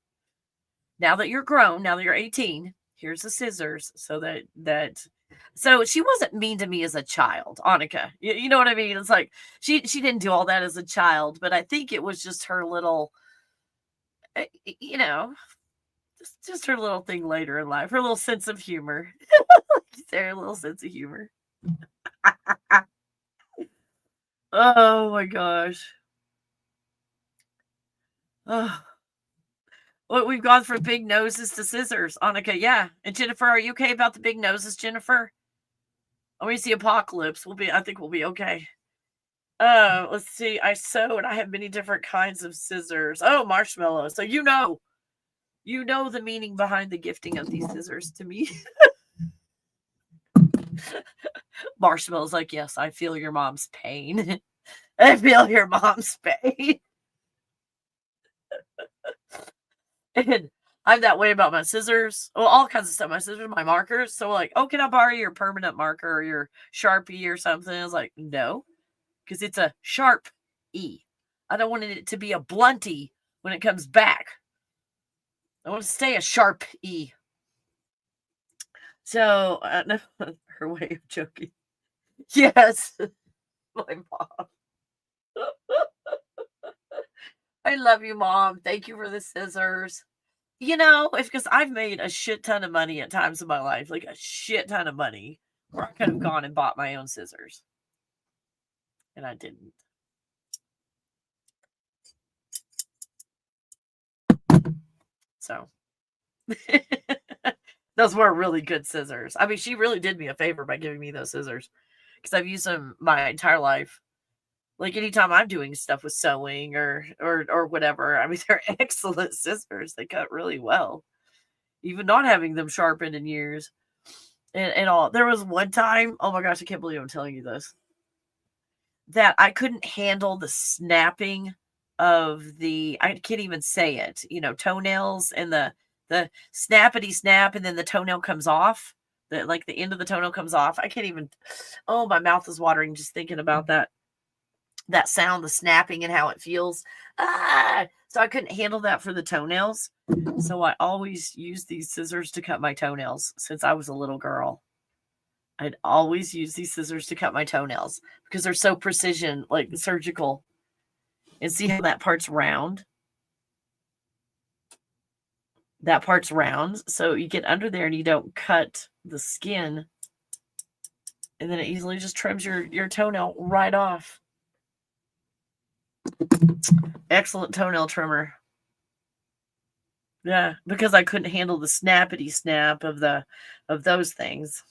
Now that you're grown, now that you're 18, here's the scissors so so she wasn't mean to me as a child, Annika. You know what I mean? It's like she didn't do all that as a child, but I think it was just her little, just her little thing later in life, her little sense of humor. Her little sense of humor. Oh my gosh. Oh. Well, we've gone from big noses to scissors, Annika. Yeah. And Jennifer, are you okay about the big noses, Jennifer? When we see apocalypse, I think we'll be okay. Let's see. I sew and I have many different kinds of scissors. Oh, Marshmallow. So you know the meaning behind the gifting of these scissors to me. Marshmallow's like, yes, I feel your mom's pain. I feel your mom's pain. And I'm that way about my scissors. Well, all kinds of stuff. My scissors, my markers. So like, oh, can I borrow your permanent marker or your Sharpie or something? I was like, no, because it's a sharp E. I don't want it to be a blunt E when it comes back. I want to stay a sharp E. So, no, her way of joking. Yes, my mom. I love you, Mom. Thank you for the scissors. It's because I've made a shit ton of money at times in my life, like a shit ton of money, where I could have gone and bought my own scissors. And I didn't. So, those were really good scissors. I mean, she really did me a favor by giving me those scissors because I've used them my entire life. Like anytime I'm doing stuff with sewing or whatever, I mean, they're excellent scissors. They cut really well, even not having them sharpened in years and all. There was one time, oh my gosh, I can't believe I'm telling you this, that I couldn't handle the snapping of I can't even say it, toenails and the snappity snap and then the toenail comes off. The end of the toenail comes off. I can't even, oh, my mouth is watering just thinking about that sound, the snapping and how it feels. So I couldn't handle that for the toenails. So I always use these scissors to cut my toenails since I was a little girl. I'd always use these scissors to cut my toenails because they're so precision, like surgical. And see how that part's round? That part's round. So you get under there and you don't cut the skin. And then it easily just trims your toenail right off. Excellent toenail trimmer. Yeah, because I couldn't handle the snappity snap of those things.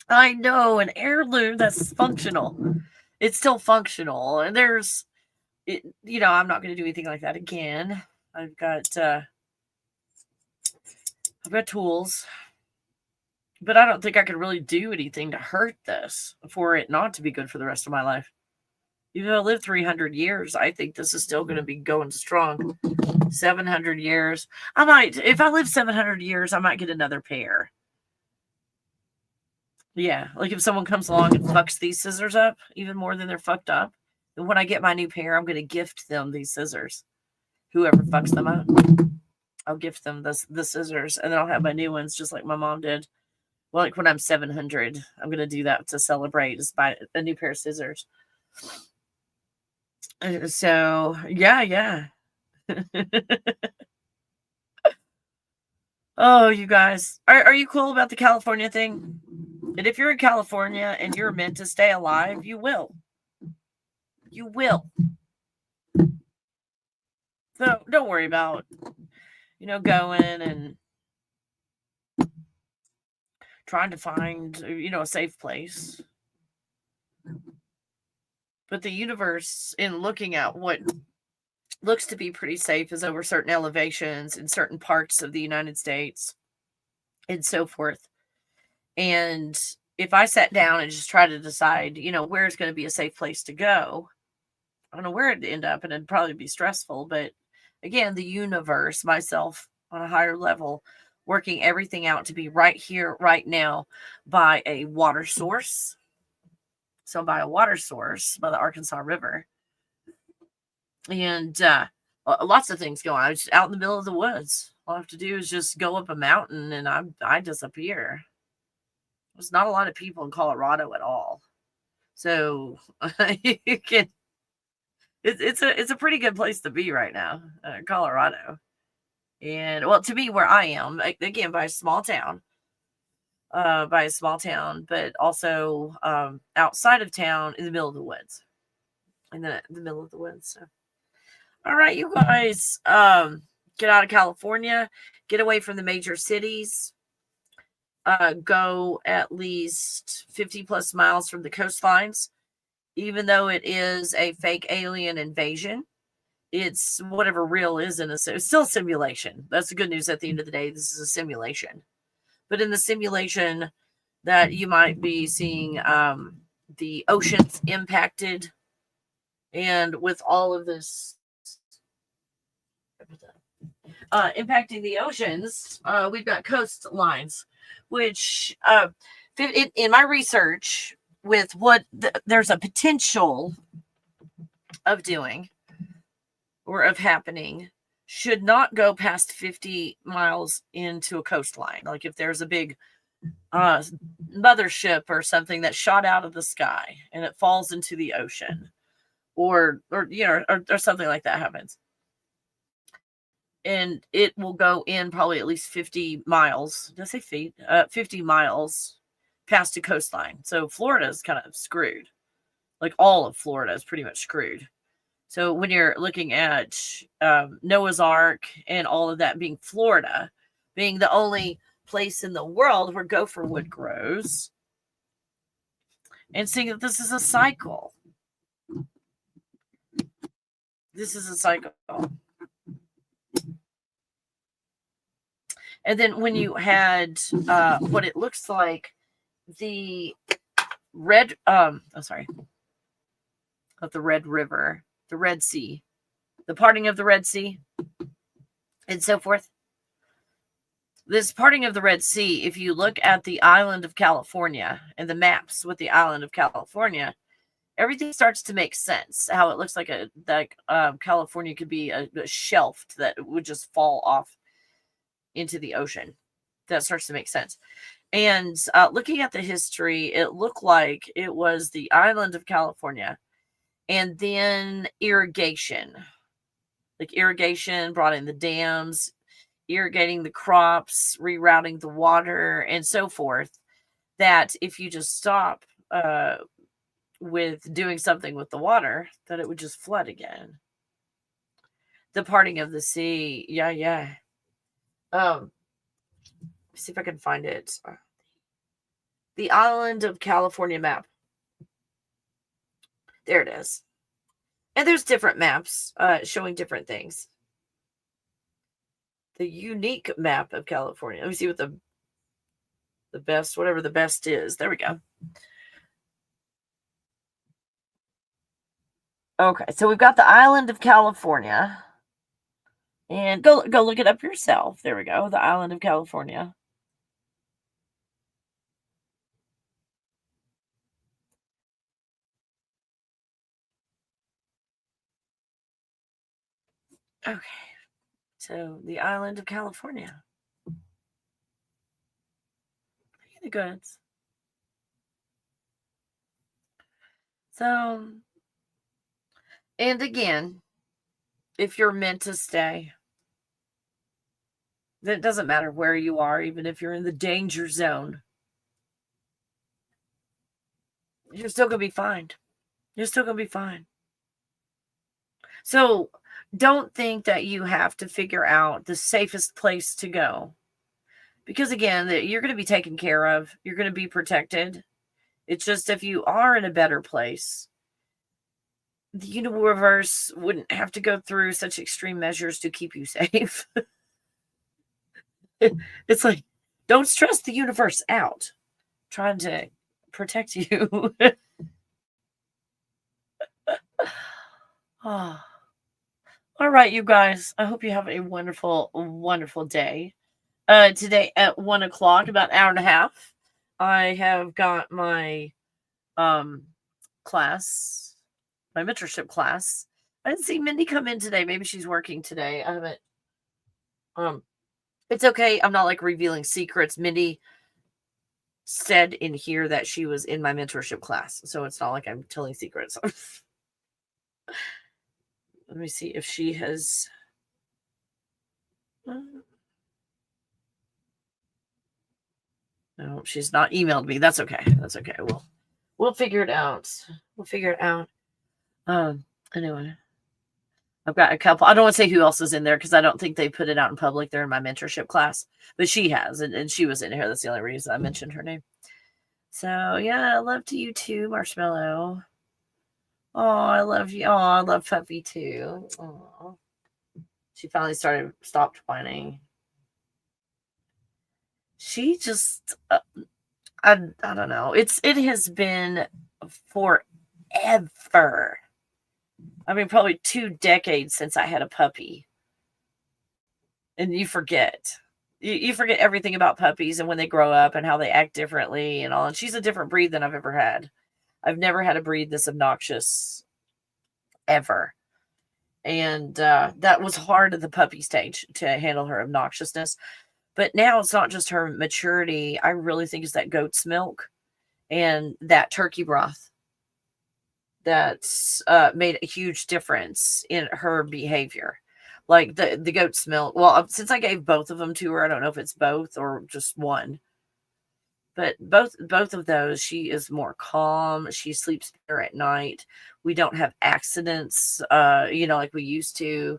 I know, an heirloom that's functional. It's still functional. And there's, I'm not going to do anything like that again. I've got tools, but I don't think I could really do anything to hurt this for it not to be good for the rest of my life. Even though I live 300 years, I think this is still going to be going strong. 700 years. If I live 700 years, I might get another pair. Yeah, like if someone comes along and fucks these scissors up even more than they're fucked up, then when I get my new pair, I'm going to gift them these scissors. Whoever fucks them up, I'll gift them the scissors, and then I'll have my new ones just like my mom did. Well, like when I'm 700, I'm going to do that to celebrate, just buy a new pair of scissors. So, yeah. Oh, you guys. Are you cool about the California thing? And if you're in California and you're meant to stay alive, you will. You will. So don't worry about, going and trying to find, a safe place. But the universe, in looking at what looks to be pretty safe, is over certain elevations in certain parts of the United States and so forth. And if I sat down and just try to decide, where's going to be a safe place to go, I don't know where it'd end up, and it'd probably be stressful. But again, the universe, myself on a higher level, working everything out to be right here, right now, by a water source. So by a water source, by the Arkansas River. And lots of things going on. I'm just out in the middle of the woods. All I have to do is just go up a mountain and I disappear. There's not a lot of people in Colorado at all. So you can, it's a pretty good place to be right now, Colorado. And well, to me, where I am, again, by a small town, but also outside of town in the middle of the woods. In the middle of the woods. So. All right, you guys, get out of California, get away from the major cities, go at least 50 plus miles from the coastlines. Even though it is a fake alien invasion, it's whatever real is it's still a simulation. That's the good news at the end of the day. This is a simulation. But in the simulation that you might be seeing the oceans impacted, and with all of this impacting the oceans, we've got coastlines, which in my research with what there's a potential of doing or of happening, should not go past 50 miles into a coastline. Like if there's a big mothership or something that shot out of the sky and it falls into the ocean, or something like that happens, and it will go in probably at least 50 miles. Did I say feet? 50 miles past a coastline. So Florida is kind of screwed. Like all of Florida is pretty much screwed. So when you're looking at Noah's Ark and all of that being Florida, being the only place in the world where gopher wood grows, and seeing that this is a cycle. This is a cycle. And then when you had what it looks like, the red, not the Red River, the Red Sea, the parting of the Red Sea, and so forth. This parting of the Red Sea, if you look at the island of California and the maps with the island of California, everything starts to make sense. How it looks like California could be a shelf that would just fall off into the ocean. That starts to make sense. And looking at the history, it looked like it was the island of California, and then irrigation. Like irrigation brought in the dams, irrigating the crops, rerouting the water, and so forth. That if you just stop with doing something with the water, that it would just flood again. The parting of the sea, yeah. See if I can find it. The island of California map. There it is. And there's different maps showing different things. The unique map of California. Let me see what the best, whatever the best is. There we go. Okay, so we've got the island of California. And go look it up yourself. There we go. The island of California. Okay. So the island of California. The goods. So, and again, if you're meant to stay, then it doesn't matter where you are, even if you're in the danger zone. You're still going to be fine. You're still going to be fine. So don't think that you have to figure out the safest place to go. Because again, you're going to be taken care of. You're going to be protected. It's just if you are in a better place, the universe wouldn't have to go through such extreme measures to keep you safe. It's like, don't stress the universe out trying to protect you. Oh. All right, you guys. I hope you have a wonderful, wonderful day. Today at 1:00, about an hour and a half, I have got my class, my mentorship class. I didn't see Mindy come in today. Maybe she's working today. I haven't. It's okay. I'm not like revealing secrets. Mindy said in here that she was in my mentorship class, so it's not like I'm telling secrets. Let me see if she has. No, she's not emailed me. That's okay. That's okay. We'll figure it out. We'll figure it out. Anyway, I've got a couple. I don't want to say who else is in there because I don't think they put it out in public. They're in my mentorship class, but she has, and she was in here. That's the only reason I mentioned her name. So yeah, love to you too, Marshmallow. Oh, I love you. Oh, I love Puppy too. Oh, she finally stopped whining. She just, I don't know. It has been forever. I mean, probably 2 decades since I had a puppy. And you forget. You forget everything about puppies and when they grow up and how they act differently and all. And she's a different breed than I've ever had. I've never had a breed this obnoxious ever. And that was hard at the puppy stage to handle her obnoxiousness. But now it's not just her maturity. I really think it's that goat's milk and that turkey broth that's made a huge difference in her behavior. Like the goat's milk. Well, since I gave both of them to her, I don't know if it's both or just one. But both of those, she is more calm. She sleeps better at night. We don't have accidents, like we used to.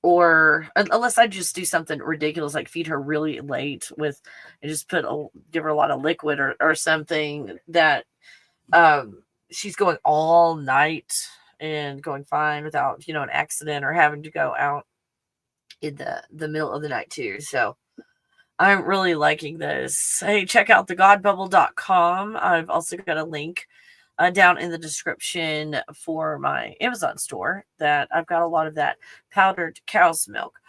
Or unless I just do something ridiculous, like feed her really late and just give her a lot of liquid or something that she's going all night and going fine without, an accident or having to go out in the middle of the night too. So I'm really liking this. Hey, check out thegodbubble.com. I've also got a link down in the description for my Amazon store that I've got a lot of that powdered cow's milk.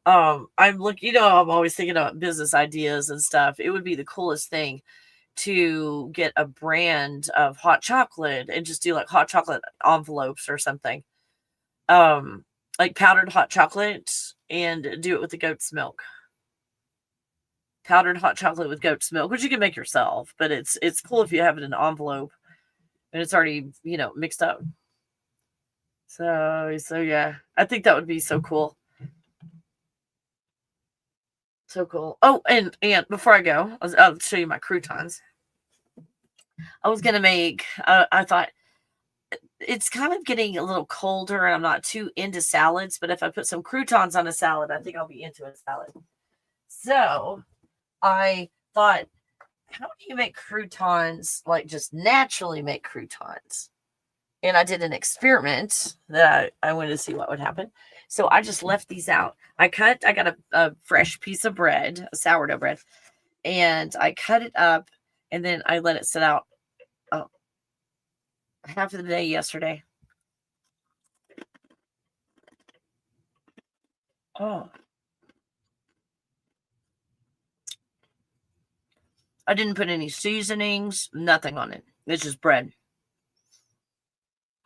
I'm looking, I'm always thinking about business ideas and stuff. It would be the coolest thing to get a brand of hot chocolate and just do like hot chocolate envelopes or something. Like powdered hot chocolate and do it with the goat's milk. Powdered hot chocolate with goat's milk, which you can make yourself, but it's cool if you have it in an envelope and it's already, mixed up. So yeah, I think that would be so cool. So cool. Oh, and before I go, I'll show you my croutons. I was going to make, I thought it's kind of getting a little colder and I'm not too into salads, but if I put some croutons on a salad, I think I'll be into a salad. So I thought, how do you make croutons, like just naturally make croutons? And I did an experiment that I wanted to see what would happen. So I just left these out. I got a fresh piece of bread, a sourdough bread, and I cut it up, and then I let it sit out half of the day yesterday. Oh. I didn't put any seasonings, nothing on it. It's just bread.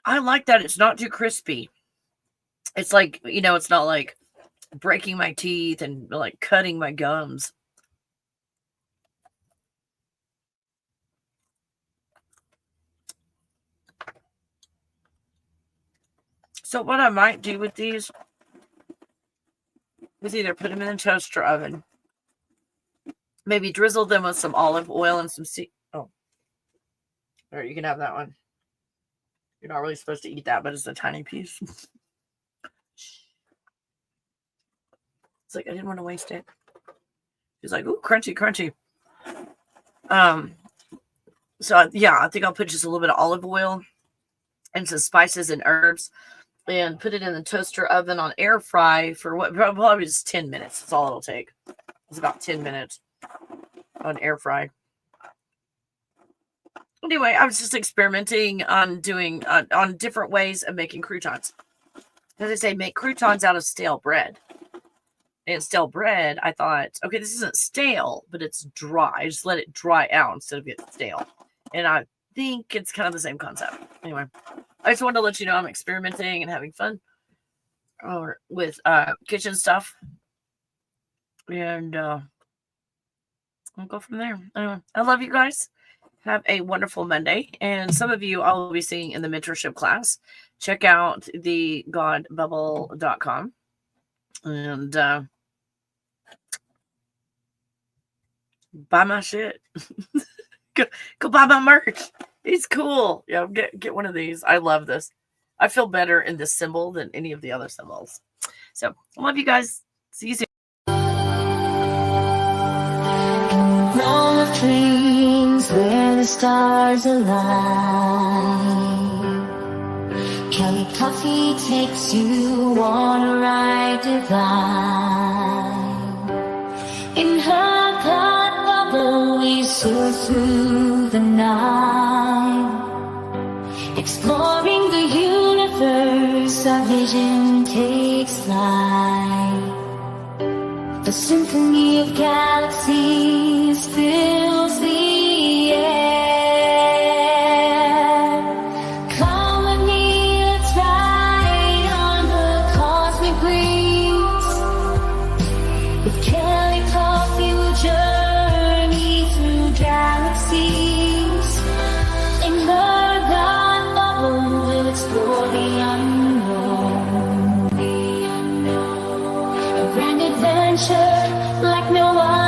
I like that it's not too crispy. It's like, it's not like breaking my teeth and like cutting my gums. So what I might do with these is either put them in the toaster oven, maybe drizzle them with some olive oil and some all right, you can have that one. You're not really supposed to eat that, but it's a tiny piece. It's like, I didn't want to waste it. She's like, ooh, crunchy, crunchy. So yeah, I think I'll put just a little bit of olive oil and some spices and herbs and put it in the toaster oven on air fry for probably just 10 minutes. That's all it'll take. It's about 10 minutes on air fry. Anyway, I was just experimenting on doing on different ways of making croutons. As I say, make croutons out of stale bread. And stale bread, I thought, okay, this isn't stale, but it's dry. Just let it dry out instead of get stale. And I think it's kind of the same concept. Anyway, I just wanted to let you know I'm experimenting and having fun with kitchen stuff. And I'll go from there. Anyway, I love you guys. Have a wonderful Monday. And some of you I'll be seeing in the mentorship class. Check out the godbubble.com. And buy my shit. go buy my merch. It's cool. Yeah, get one of these. I love this. I feel better in this symbol than any of the other symbols. So I love you guys. See you soon. Roll of dreams where the stars align. Kelly Coffee takes you on a ride divine. In her thought bubble we soar through the night. Exploring the universe, our vision takes flight. The symphony of galaxies fills the air. Come with me, let's ride on the cosmic breeze. With Kelly Coffee we'll journey through galaxies. In her God bubble we'll explore the unknown. A grand adventure like no one.